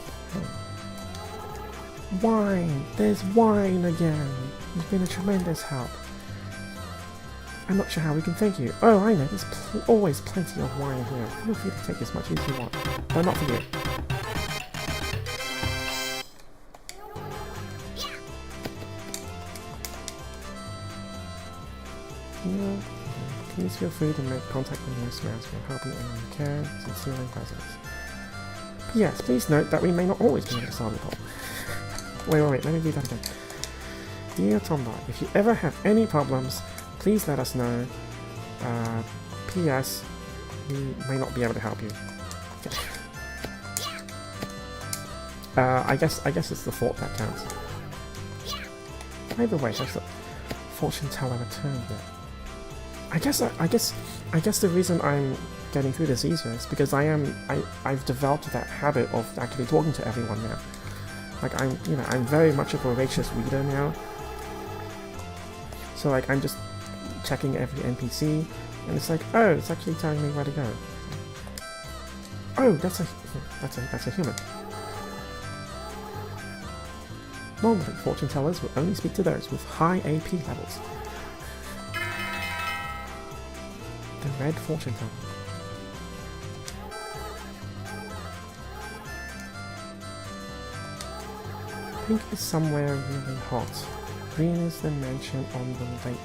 Wine! There's wine again! You've been a tremendous help. I'm not sure how we can thank you. Oh, I know, there's always plenty of wine here. Feel free to take as much as you want. But not for you. Yeah. Please feel free to make contact with Miss Mouse. We'll help you anyone you can. Sincerely, President. P.S. Please note that we may not always be able to solve the problem. Wait, let me read that again. Dear Tomba, if you ever have any problems, please let us know. P.S. We may not be able to help you. Okay. I guess it's the thought that counts. Either way, has the fortune teller returned yet? I guess the reason I'm getting through this easier is because I've developed that habit of actually talking to everyone now. Like I'm very much a voracious reader now. So like I'm just checking every NPC, and it's like, oh, it's actually telling me where to go. Oh, that's a human. Normally, fortune tellers will only speak to those with high AP levels. The red fortune teller. Pink is somewhere really hot. Green is the mansion on the lake.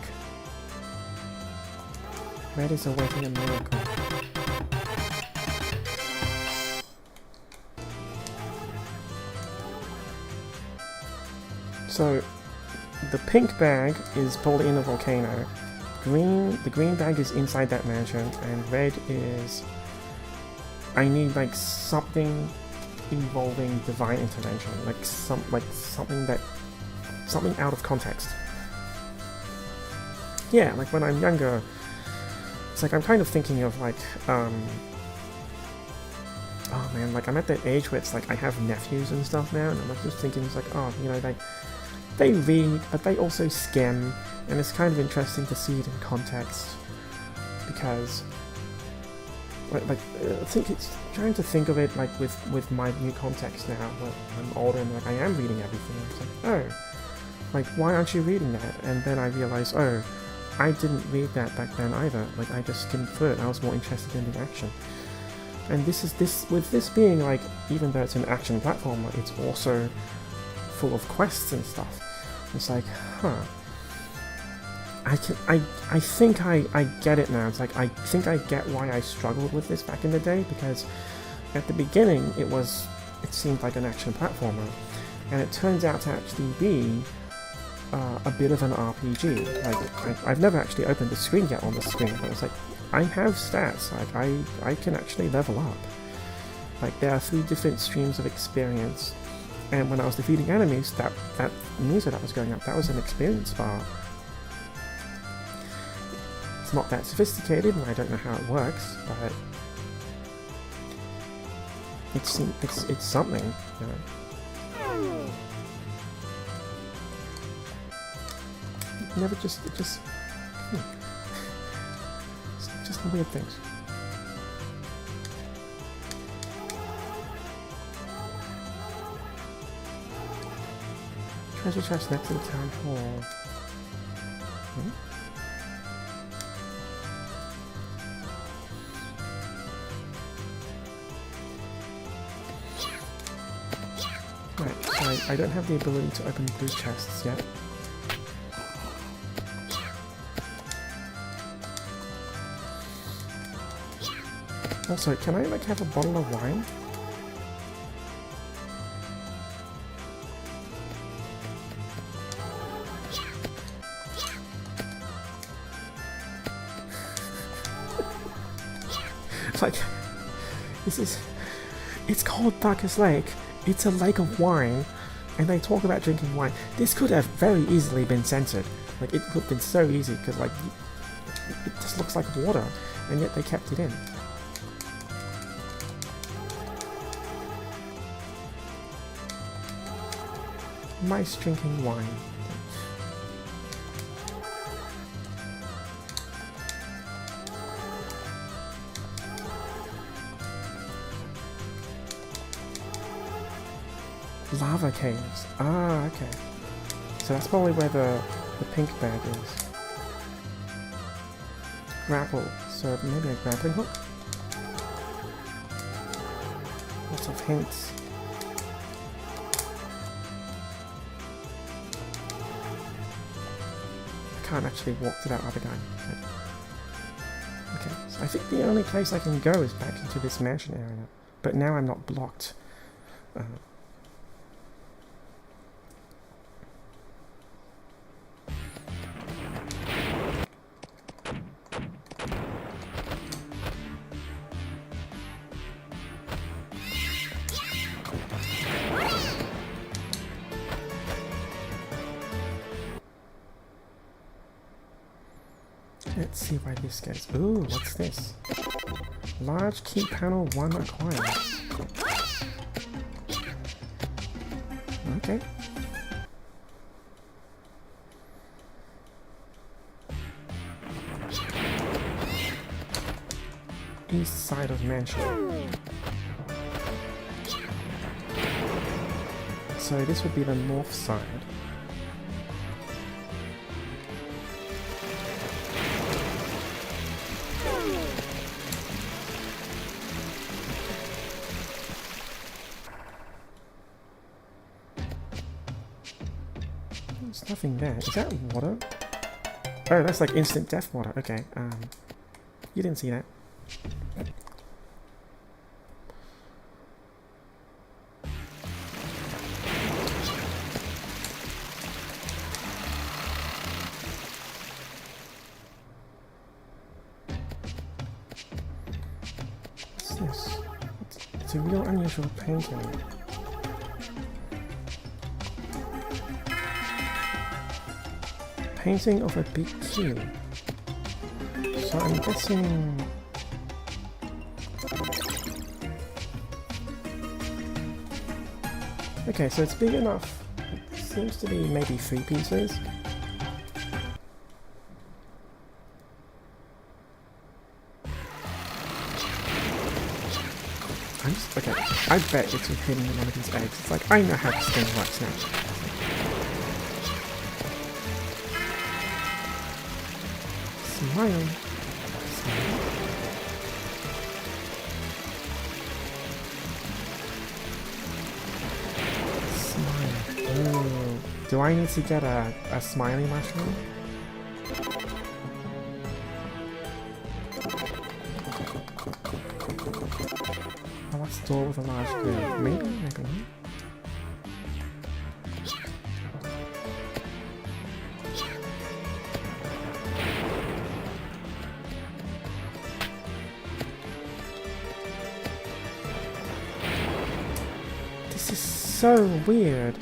Red is awaiting a miracle. So, the pink bag is probably in a volcano. The green bag is inside that mansion, and red is... I need like something involving divine intervention, something out of context. Yeah, like when I'm younger, it's like I'm kind of thinking of like, oh man, like I'm at that age where it's like I have nephews and stuff now, and I'm like just thinking it's like, oh, you know, they read, but they also skim, and it's kind of interesting to see it in context, because I think it's trying to think of it like with my new context now, when I'm older and like I am reading everything. It's like, oh, like why aren't you reading that? And then I realized, oh, I didn't read that back then either. Like I just skimmed through it. I was more interested in the action. And with this being like, even though it's an action platformer, it's also full of quests and stuff. It's like, huh. I think I get it now. It's like, I think I get why I struggled with this back in the day, because at the beginning it seemed like an action platformer, and it turns out to actually be a bit of an RPG. Like, I've never actually opened the screen yet on the screen, but it's like, I have stats, like I can actually level up. Like, there are 3 different streams of experience, and when I was defeating enemies, that meter that was going up, that was an experience bar. It's not that sophisticated, and I don't know how it works, but it's something, you know. Never just the weird things. Treasure chest next to the town hall. Right, so I don't have the ability to open blue chests yet. Also, can I like have a bottle of wine? Like, it's called Darkest Lake. It's a lake of wine, and they talk about drinking wine. This could have very easily been censored. Like, it would have been so easy, because like, it just looks like water, and yet they kept it in. Mice drinking wine. Lava caves. Ah, okay. So that's probably where the pink bag is. Grapple. So maybe a grappling hook? Lots of hints. I can't actually walk to that other guy. Okay, so I think the only place I can go is back into this mansion area. But now I'm not blocked. Let's see why this goes. Ooh, what's this? Large key panel 1 acquired. Okay. East side of mansion. So this would be the north side. There's nothing there. Is that water? Oh, that's like instant death water. Okay, you didn't see that. What's this? It's a real unusual painting. Painting of a big key. So I'm guessing... Okay, so it's big enough. It seems to be maybe 3 pieces. Okay, I bet it's hidden in one of these eggs. It's like, I know how this thing works now. Smile. Smile. Ooh. Do I need to get a smiley mushroom? Oh, what's the door with a large grill? Maybe, maybe not. This is so weird.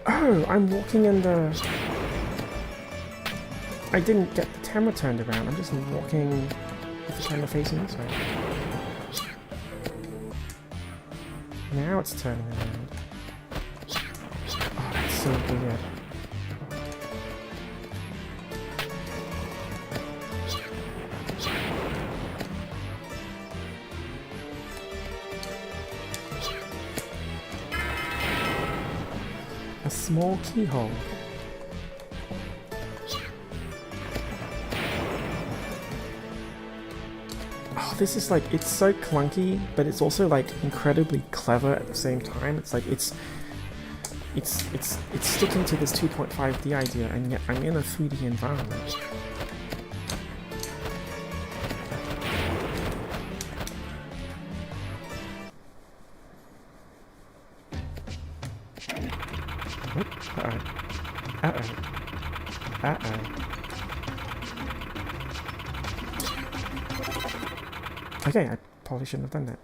Oh, I'm walking in the... I didn't get the camera turned around. I'm just walking with the camera facing this way. Now it's turning around. Oh, that's so weird. A small keyhole. Oh, this is like, it's so clunky, but it's also like incredibly clever at the same time. It's like, it's sticking to this 2.5D idea, and yet I'm in a 3D environment. Okay, I probably shouldn't have done that.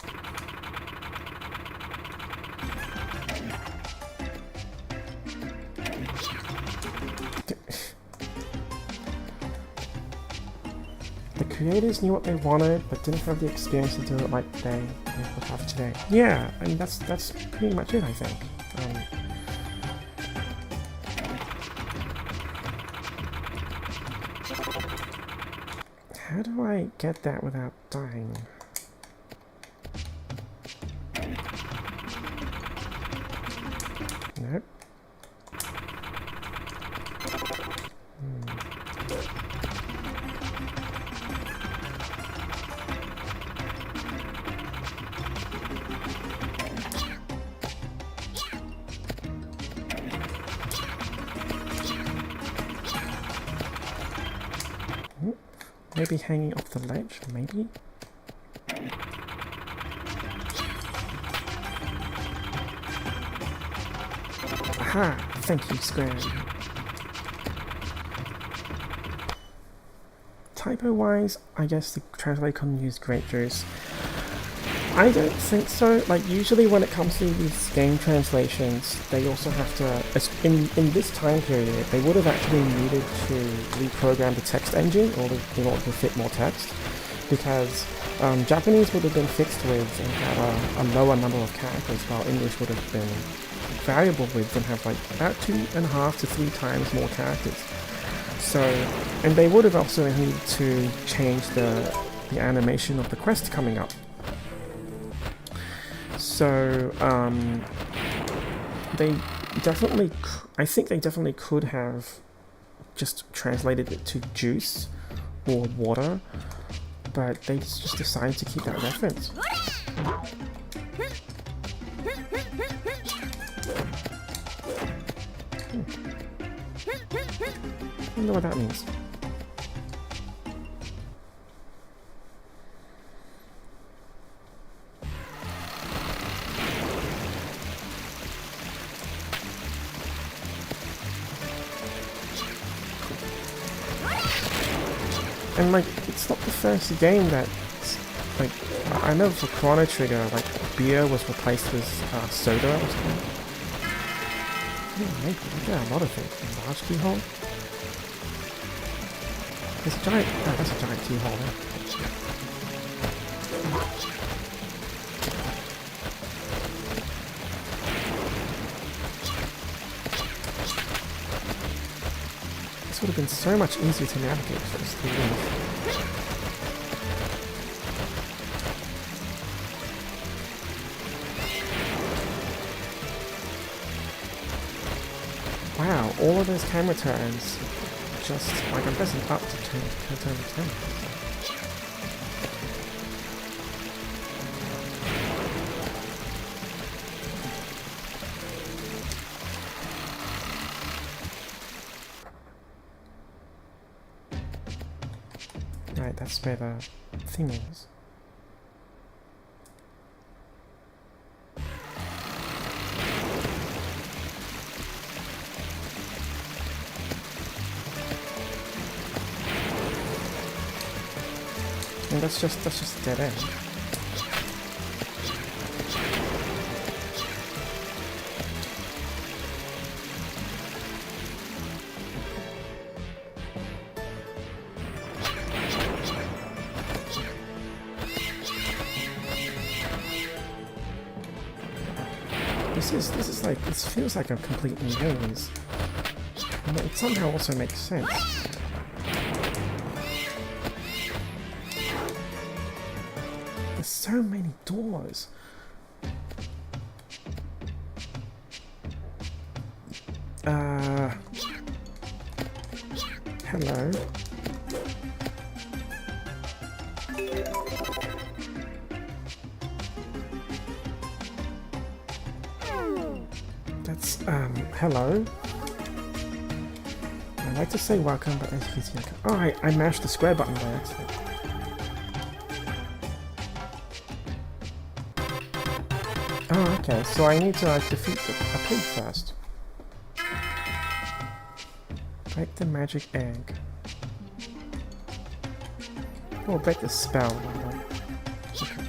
creators knew what they wanted, but didn't have the experience to do it like they would have today. Yeah, I mean, that's pretty much it, I think. How do I get that without dying? Nope. Maybe hanging off the ledge, maybe? Aha! Thank you, Square. Typo-wise, I guess the translator couldn't use grape juice. I don't think so. Like, usually when it comes to these game translations, they also have to, in this time period, they would have actually needed to reprogram the text engine in order to fit more text, because Japanese would have been fixed width and had a lower number of characters, while English would have been variable width and have like about 2.5 to 3 times more characters. So, and they would have also needed to change the animation of the quest coming up. So, they definitely, I think they definitely could have just translated it to juice or water, but they just decided to keep that reference. I wonder what that means. And like, it's not the first game that, like, I know for Chrono Trigger, like, beer was replaced with soda or something. Yeah, maybe. Yeah, a lot of things. A large keyhole. There's a giant. Oh, that's a giant keyhole there. This would have been so much easier to navigate for this 3D. Wow, all of those camera turns, just like I'm pressing up to turn the camera. Right, that's where the thing is. And that's just a dead end. This is like, this feels like a complete maze. And it somehow also makes sense. There's so many doors. Hello. That's, hello. I'd like to say welcome, but as you can see, oh, I mashed the square button by accident. Oh, okay, so I need to defeat a pig first. Break the magic egg. Oh, break the spell, rather. Okay.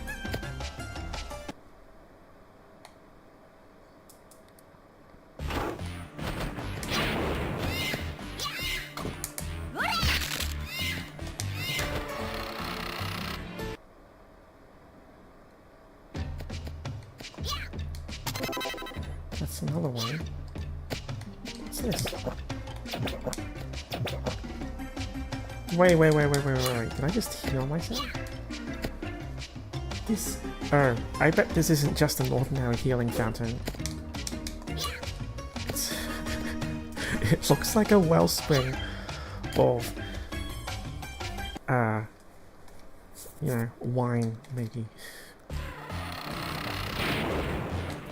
another one. What's this? Wait. Did I just heal myself? This... Oh, I bet this isn't just an ordinary healing fountain. It looks like a wellspring of... you know, wine, maybe.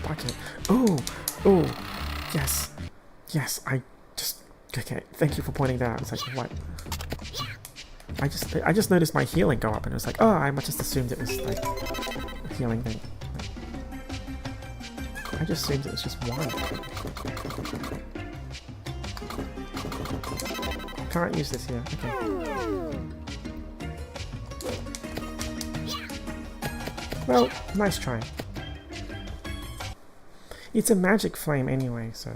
Bucket. Oh, yes, I just, okay, thank you for pointing that out. It's like, what? I just noticed my healing go up and it was like, oh, I just assumed it was like a healing thing. I just assumed it was just wine. Can't use this here, okay. Well, nice try. It's a magic flame anyway, so...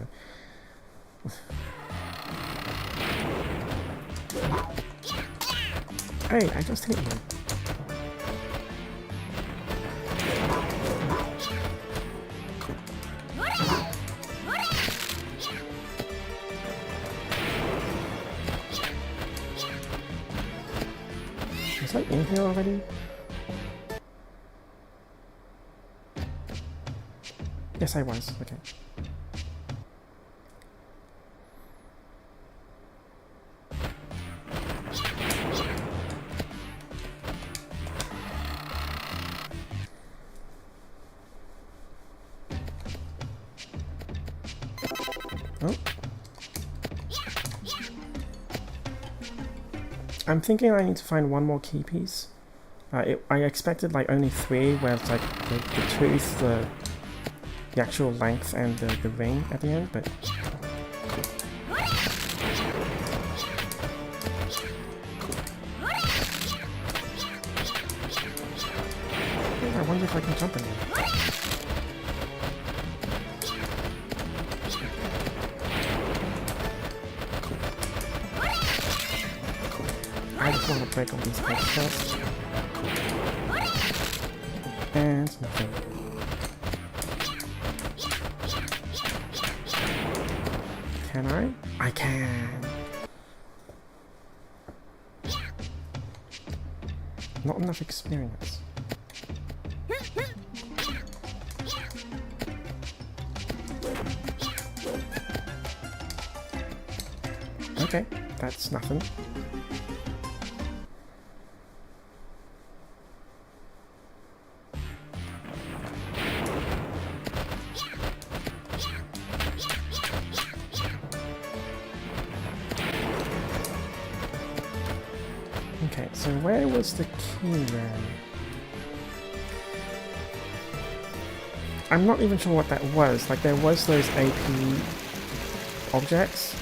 Hey, I just hit you. Was I in here already? Yes, I was. Okay. Oh. I'm thinking I need to find one more key piece. I expected like only 3, where it's like the tooth, the actual length, and the ring at the end, but... I wonder if I can jump in there. I just want to break all these eggs first. And nothing. Can I? I can! Not enough experience. Okay, that's nothing. Okay, so where was the key then? I'm not even sure what that was. Like, there was those AP objects,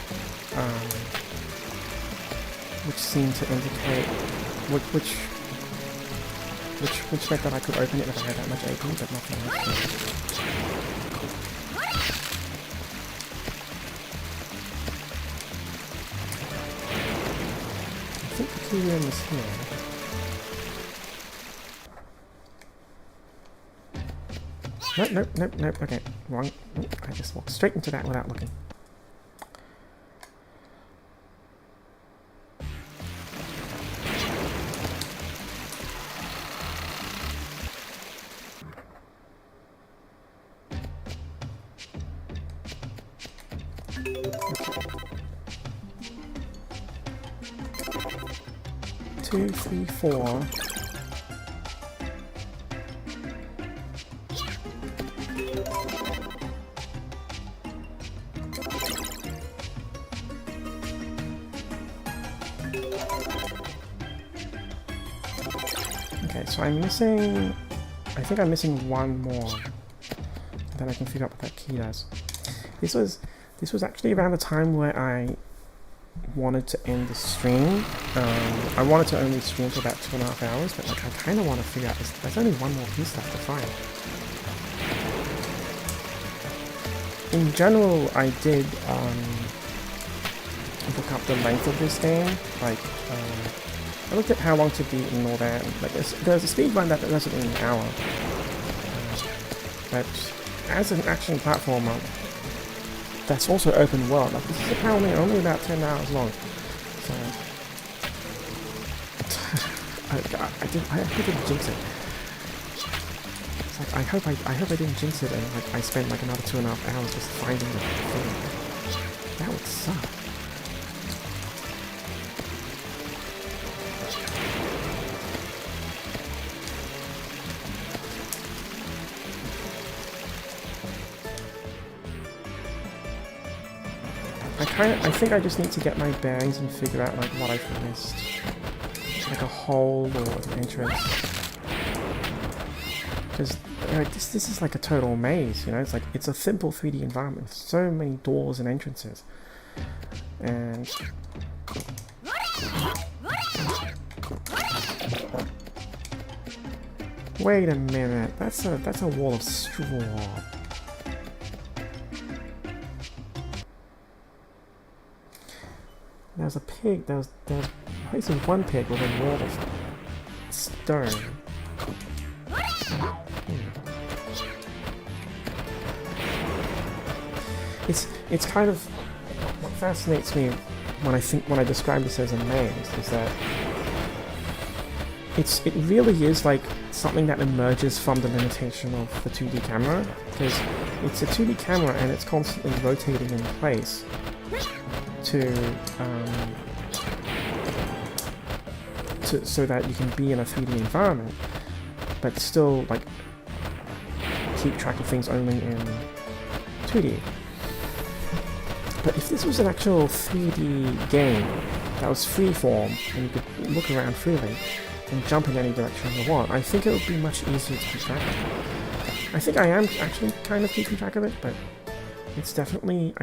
which seemed to indicate which meant that I could open it if I had that much AP, but nothing else. I think the key room is here. Nope, okay, wrong. I just walked straight into that without looking. Two, three, 4. Okay, so I'm missing... I think I'm missing one more. And then I can figure out what that key does. This was actually around the time where I wanted to end the stream. I wanted to only stream for about 2.5 hours, but like I kind of want to figure out there's only one more piece left to find. In general, I did look up the length of this game. Like, I looked at how long to beat and all that. And, like, there's a speed run that does it in an hour. But as an action platformer, that's also open world. Like, this is apparently only about 10 hours long. So I hope I didn't jinx it. It's like, I hope I didn't jinx it and like I spent like another 2.5 hours just finding the thing. That would suck. I think I just need to get my bearings and figure out like what I've missed. Like a hole or an entrance. Because this is like a total maze, you know, it's like it's a simple 3D environment with so many doors and entrances. And wait a minute, that's a wall of straw. There's a pig, there's placing one pig with a wall of stone. It's kind of what fascinates me when I describe this as a maze is that it really is like something that emerges from the limitation of the 2D camera, because it's a 2D camera and it's constantly rotating in place so that you can be in a 3D environment, but still like keep track of things only in 2D. But if this was an actual 3D game that was freeform and you could look around freely and jump in any direction you want, I think it would be much easier to keep track of. I think I am actually kind of keeping track of it, but I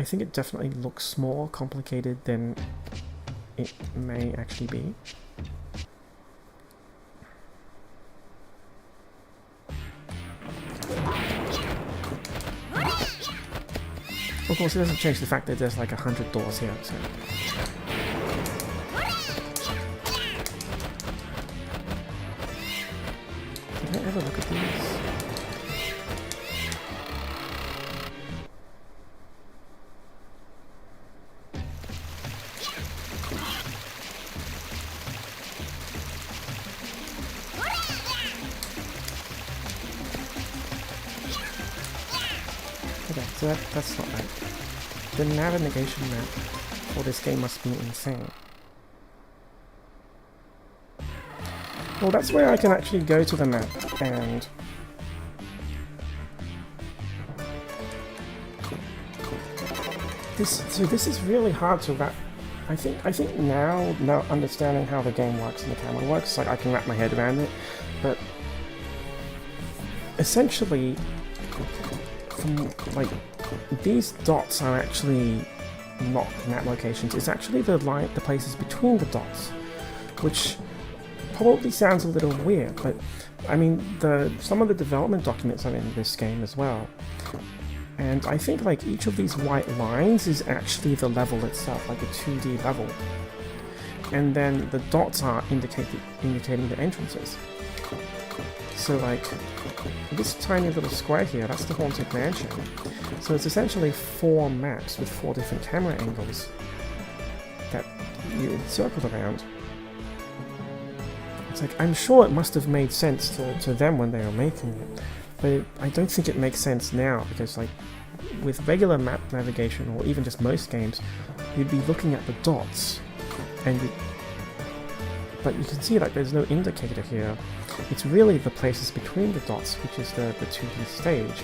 think it definitely looks more complicated than it may actually be. Of course, it doesn't change the fact that there's like 100 doors here, so... Did I ever look at these? Okay, so that's not right. The navigation map for this game must be insane. Well, that's where I can actually go to the map and... This is really hard to wrap... I think now understanding how the game works and the camera works, like I can wrap my head around it, but... Essentially... like these dots are actually not map locations. It's actually the places between the dots, which probably sounds a little weird, but I mean some of the development documents are in this game as well, and I think like each of these white lines is actually the level itself, like a 2D level, and then the dots are indicating the entrances. So like this tiny little square here, that's the Haunted Mansion. So it's essentially 4 maps with 4 different camera angles that you circled around. It's like, I'm sure it must have made sense to them when they were making it, but I don't think it makes sense now, because like with regular map navigation, or even just most games, you'd be looking at the dots, but you can see like there's no indicator here. It's really the places between the dots, which is the 2D stage.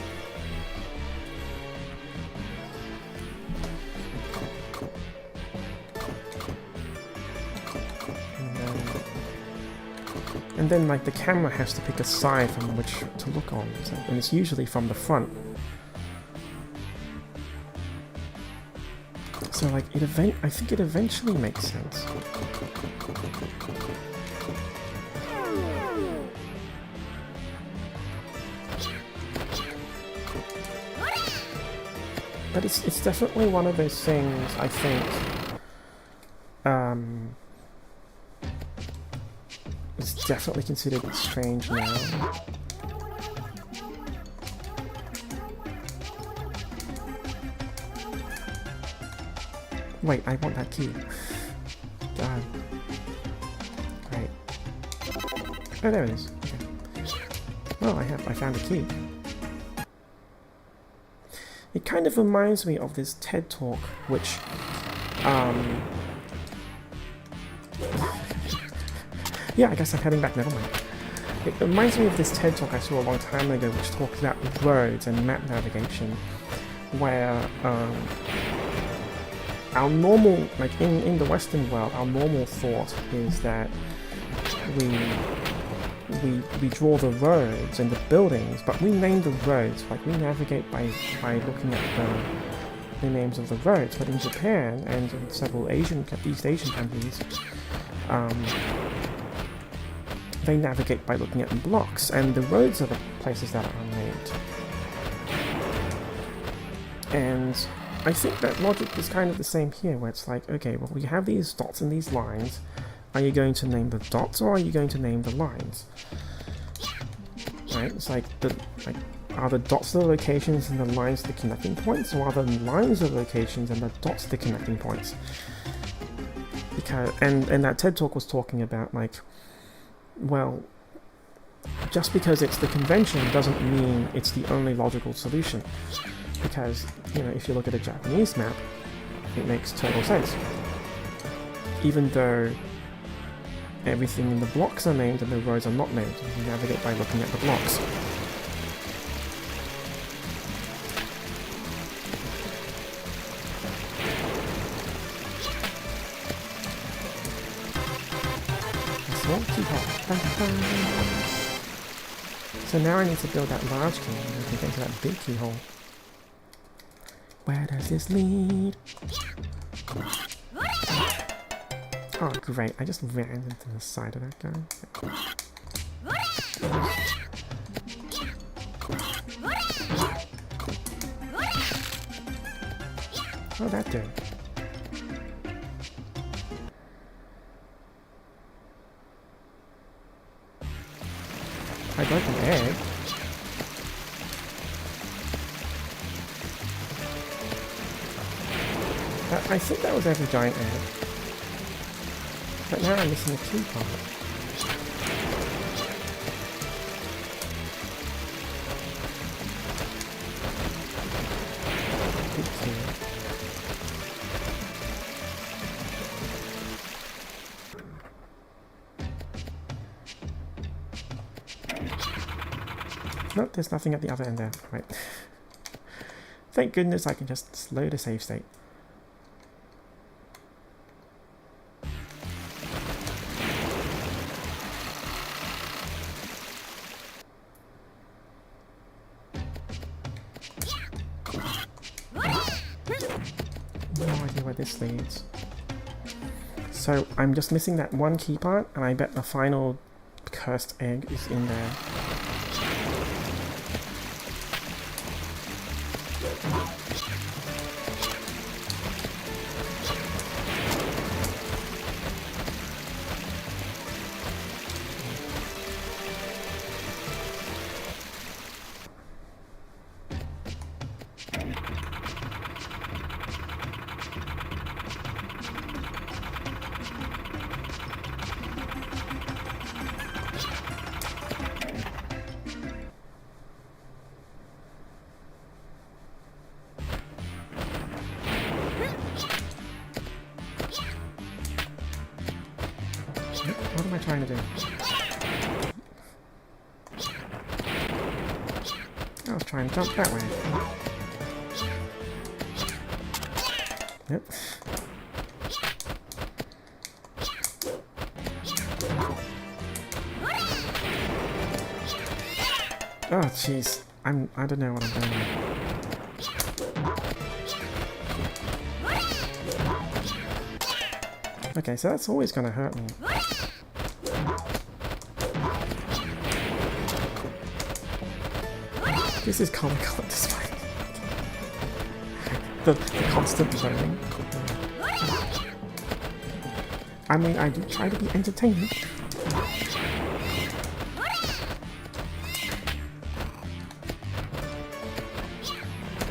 And then like the camera has to pick a side from which to look on, and it's usually from the front. So like I think it eventually makes sense. But it's definitely one of those things, I think, it's definitely considered strange now. Wait, I want that key. Darn. Great. Oh, there it is. Okay. Oh, I found a key. It kind of reminds me of this TED Talk, which, yeah, I guess I'm heading back, never mind. It reminds me of this TED Talk I saw a long time ago, which talked about roads and map navigation, where, our normal, like in the Western world, our normal thought is that we draw the roads and the buildings, but we name the roads. Like we navigate by looking at the names of the roads. But in Japan and in several East Asian countries, they navigate by looking at the blocks, and the roads are the places that are unnamed. And I think that logic is kind of the same here, where it's like, okay, well, we have these dots and these lines. Are you going to name the dots, or are you going to name the lines? Right? It's like, are the dots the locations and the lines the connecting points, or are the lines the locations and the dots the connecting points? Because and that TED Talk was talking about, like, well, just because it's the convention doesn't mean it's the only logical solution. Because, you know, if you look at a Japanese map, it makes total sense. Even though everything in the blocks are named and the roads are not named, you navigate by looking at the blocks. A small keyhole. So now I need to build that large key and I can get into that big keyhole. Where does this lead? Oh great, I just ran into the side of that guy. Oh, that dude. I'd like an egg. I think that was every giant egg. But now I'm missing a key part. Big key. Nope, there's nothing at the other end there. Right. Thank goodness I can just load a save state. This leads. So I'm just missing that one key part, and I bet the final cursed egg is in there. What am I trying to do? I was trying to jump that way. Yep. Oh jeez, I don't know what I'm doing. Okay, so that's always gonna hurt me. This is comical at this point. the constant learning. I mean, I do try to be entertaining.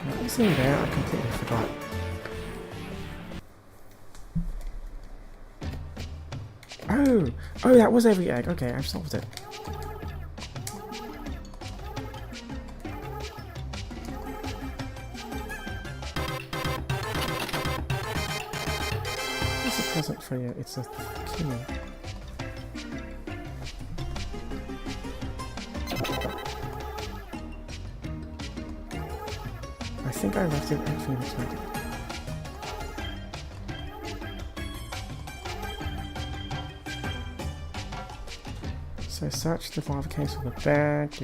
What was in there? I completely forgot. Oh! Oh, that was every egg. Okay, I've solved it. What's a present for you? It's a key. I think I left it actually in the 20. So search the lava case with a bag.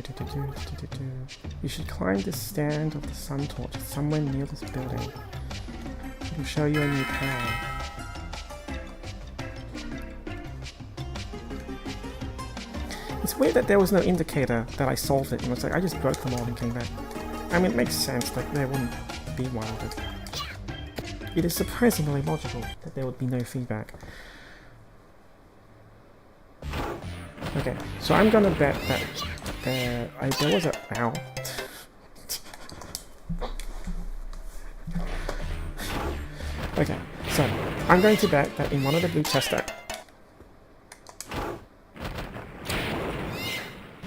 You should climb the stand of the sun torch somewhere near this building. It will show you a new power. It's weird that there was no indicator that I solved it. You know, it's like I just broke them all and came back. I mean, it makes sense, like there wouldn't be one, but it is surprisingly logical that there would be no feedback. Okay, so I'm gonna bet that there was a... Ow. Okay, so I'm going to bet that in one of the blue chests that...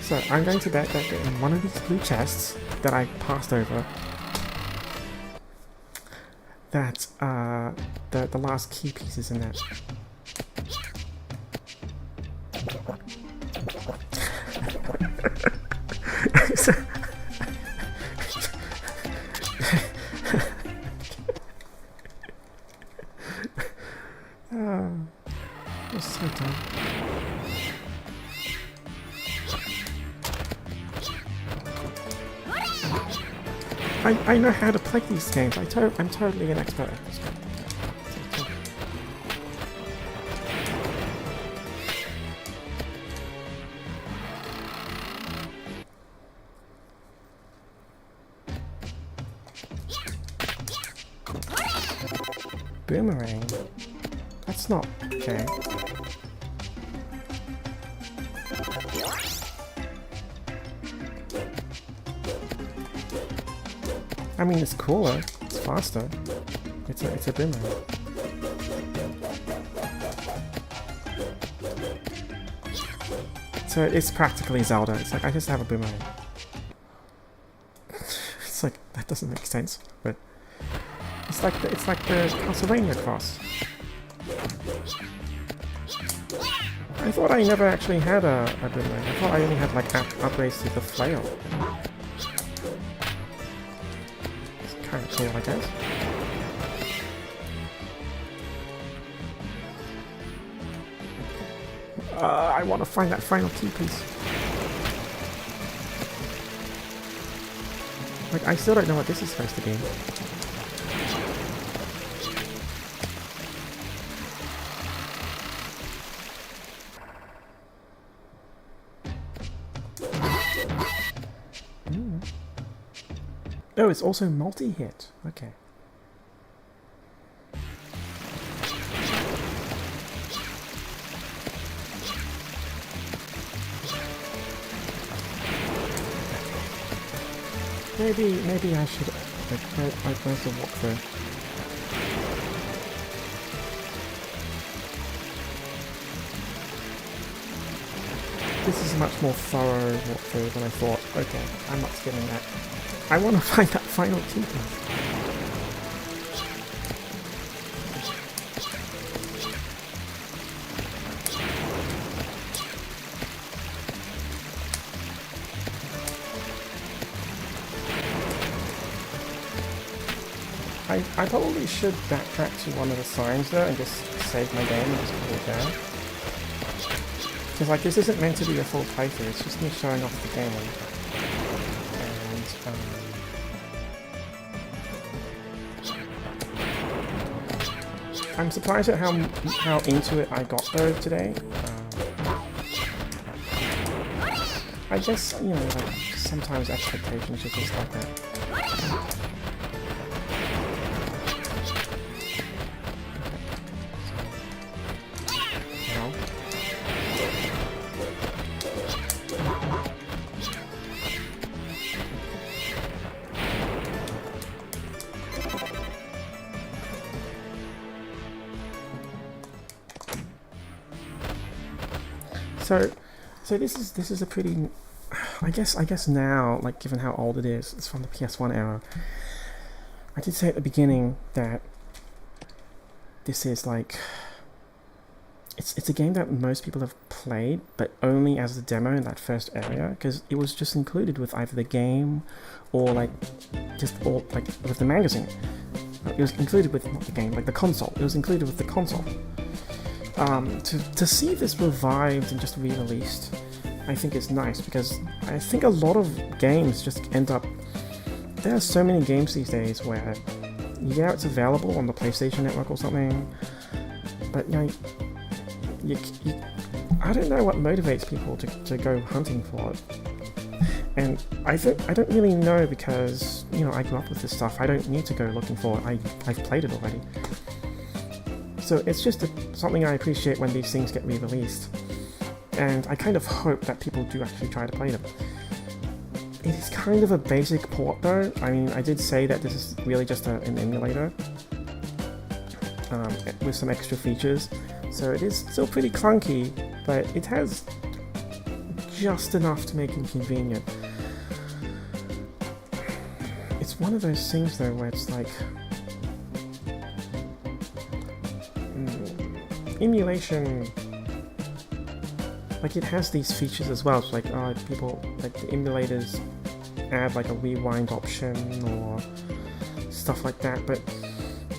So I'm going to bet that in one of these blue chests that I passed over, that the last key piece is in that. That's so dumb. I know how to play these games. I'm totally an expert at this game. Boomerang? That's not okay. I mean, it's cooler, it's faster. It's a boomerang. So it's practically Zelda. It's like I just have a boomerang. It's like that doesn't make sense, but it's like the Castlevania cross. I thought I never actually had a boomerang. I thought I only had like upgrades to the flail. It's kind of cool, I guess. I want to find that final key piece. Like, I still don't know what this is supposed to be. Oh, it's also multi-hit. Okay. Maybe I should. I'd like to walk through. This is a much more thorough walkthrough than I thought. Okay, I'm not skimming that. I want to find that final key piece. I probably should backtrack to one of the signs though and just save my game and just put it down. Because like this isn't meant to be a full playthrough, it's just me showing off the game. And I'm surprised at how into it I got though today. I guess, you know, like sometimes expectations are just like that. So this is a pretty, I guess now, like given how old it is, it's from the PS1 era. I did say at the beginning that this is like, it's a game that most people have played, but only as a demo in that first area, because it was just included with either the game or with the magazine. It was included with not the game, like the console. It was included with the console. To see this revived and just re-released, I think is nice, because I think a lot of games just end up. There are so many games these days where, yeah, it's available on the PlayStation Network or something, but I don't know what motivates people to go hunting for it. And I don't really know, because, I grew up with this stuff. I don't need to go looking for it. I've played it already. So it's just something I appreciate when these things get re-released. And I kind of hope that people do actually try to play them. It is kind of a basic port though. I mean, I did say that this is really just an emulator with some extra features. So it is still pretty clunky, but it has just enough to make it convenient. It's one of those things though where it's like, emulation, like it has these features as well. It's like people, like the emulators add like a rewind option or stuff like that, but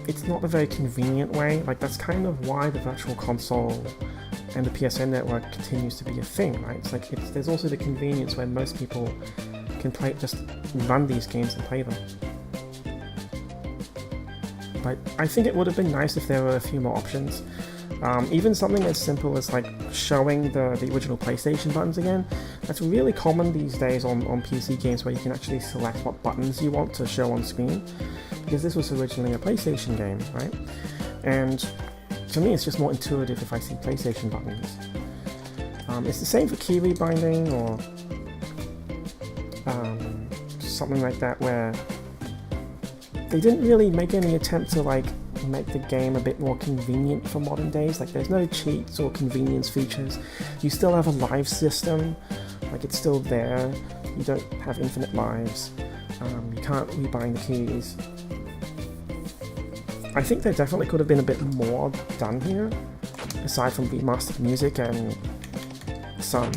it's not a very convenient way. Like that's kind of why the Virtual Console and the PSN network continues to be a thing, right? It's like there's also the convenience where most people can just run these games and play them. But I think it would have been nice if there were a few more options. Even something as simple as like showing the original PlayStation buttons again. That's really common these days on PC games, where you can actually select what buttons you want to show on screen, because this was originally a PlayStation game, right? And to me, it's just more intuitive if I see PlayStation buttons. It's the same for key rebinding or something like that, where they didn't really make any attempt to like make the game a bit more convenient for modern days. Like there's no cheats or convenience features. You still have a live system, like it's still there. You don't have infinite lives. You can't rebind the keys. I think there definitely could have been a bit more done here, aside from remastered music and some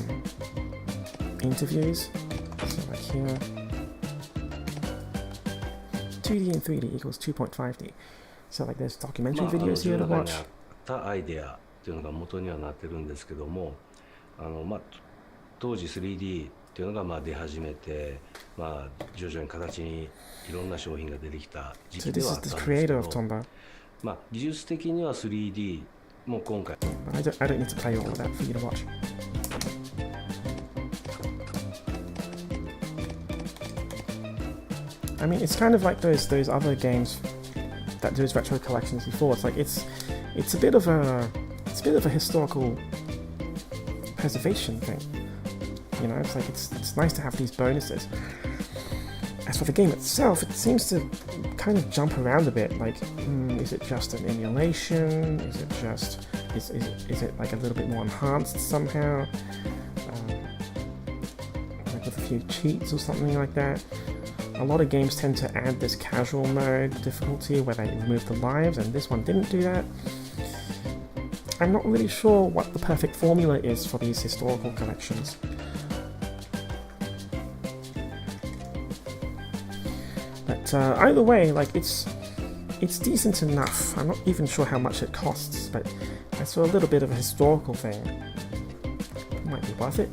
interviews. So like here, 2D and 3D equals 2.5D. So like there's documentary videos here to watch. アイデアっていうのが元にはなってるんですけども、当時 3D っていうのが出始めて、徐々に形にいろんな商品が出てきた時期ではあったんですけど、技術的には 3D も今回。I don't need to play all of that for you to watch. I mean, it's kind of like those other games that do retro collections before. It's like it's a bit of a historical preservation thing. It's like it's nice to have these bonuses. As for the game itself, it seems to kind of jump around a bit. Like, is it just an emulation? Is it just is it like a little bit more enhanced somehow? Like with a few cheats or something like that. A lot of games tend to add this casual mode difficulty where they remove the lives, and this one didn't do that. I'm not really sure what the perfect formula is for these historical collections. But either way, like it's decent enough. I'm not even sure how much it costs, but as for a little bit of a historical thing, it might be worth it.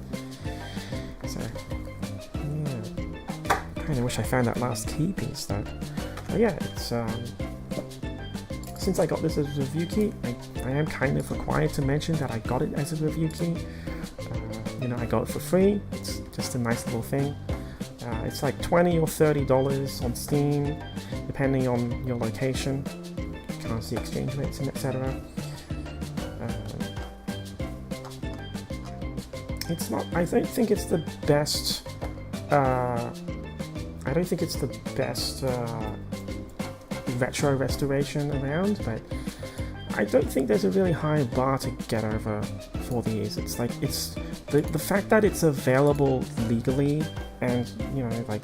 So I kind of wish I found that last key piece though. But yeah, it's since I got this as a review key, I am kind of required to mention that I got it as a review key. I got it for free. It's just a nice little thing. It's like $20 or $30 on Steam, depending on your location, currency exchange rates, and etc. It's not. I don't think it's the best. I don't think it's the best retro restoration around, but I don't think there's a really high bar to get over for these. It's like, it's the fact that it's available legally, and you know, like,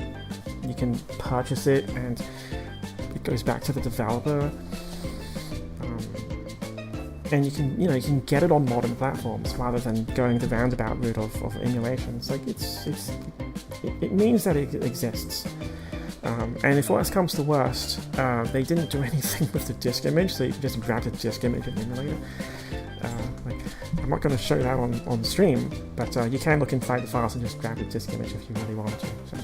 you can purchase it and it goes back to the developer, and you can get it on modern platforms rather than going the roundabout route of emulation. It's like, it means that it exists. And if worst comes to worst, they didn't do anything with the disk image, so you can just grab the disk image and emulate it. Like, I'm not going to show that on stream, but you can look inside the files and just grab the disk image if you really want to. So,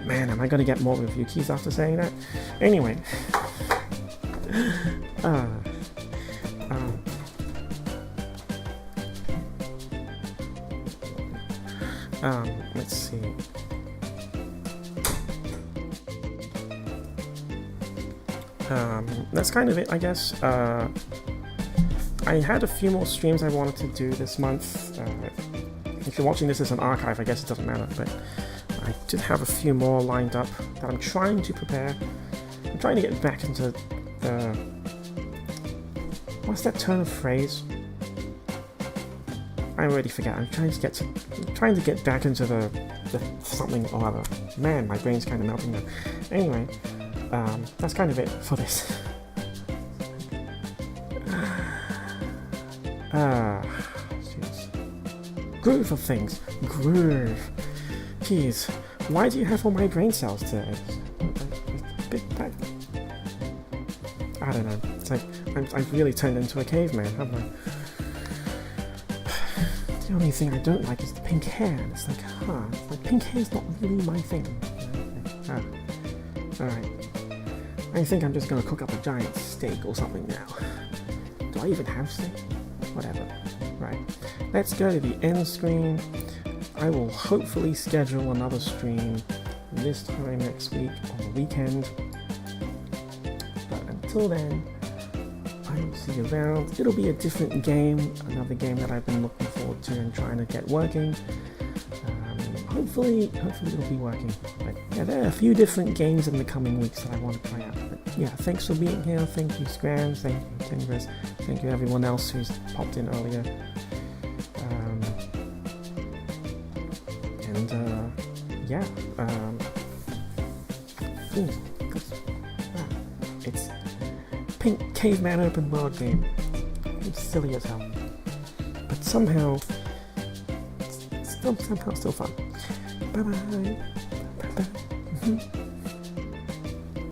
man, am I going to get more review keys after saying that? Anyway. Let's see. That's kind of it, I guess. I had a few more streams I wanted to do this month. If you're watching this as an archive, I guess it doesn't matter, but I did have a few more lined up that I'm trying to prepare. I'm trying to get back into the... What's that turn of phrase? I already forget. I'm trying to get back into the something or other. Man, my brain's kind of melting now. Anyway, that's kind of it for this. Jeez. Groove of things. Groove. Jeez, why do you have all my brain cells today? I don't know. It's like I've really turned into a caveman, haven't I? The only thing I don't like is the pink hair. It's like, pink hair is not really my thing. Alright. I think I'm just gonna cook up a giant steak or something now. Do I even have steak? Whatever. Right. Let's go to the end screen. I will hopefully schedule another stream this time next week on the weekend. But until then, I will see you around. It'll be a different game, another game that I've been looking forward to and trying to get working. Hopefully it'll be working. But yeah, there are a few different games in the coming weeks that I want to try out. But yeah, thanks for being here. Thank you, Scrams. Thank you, Timbers. Thank you, everyone else who's popped in earlier. It's Pink Caveman open world game. It's silly as hell, but somehow still fun. Bye bye.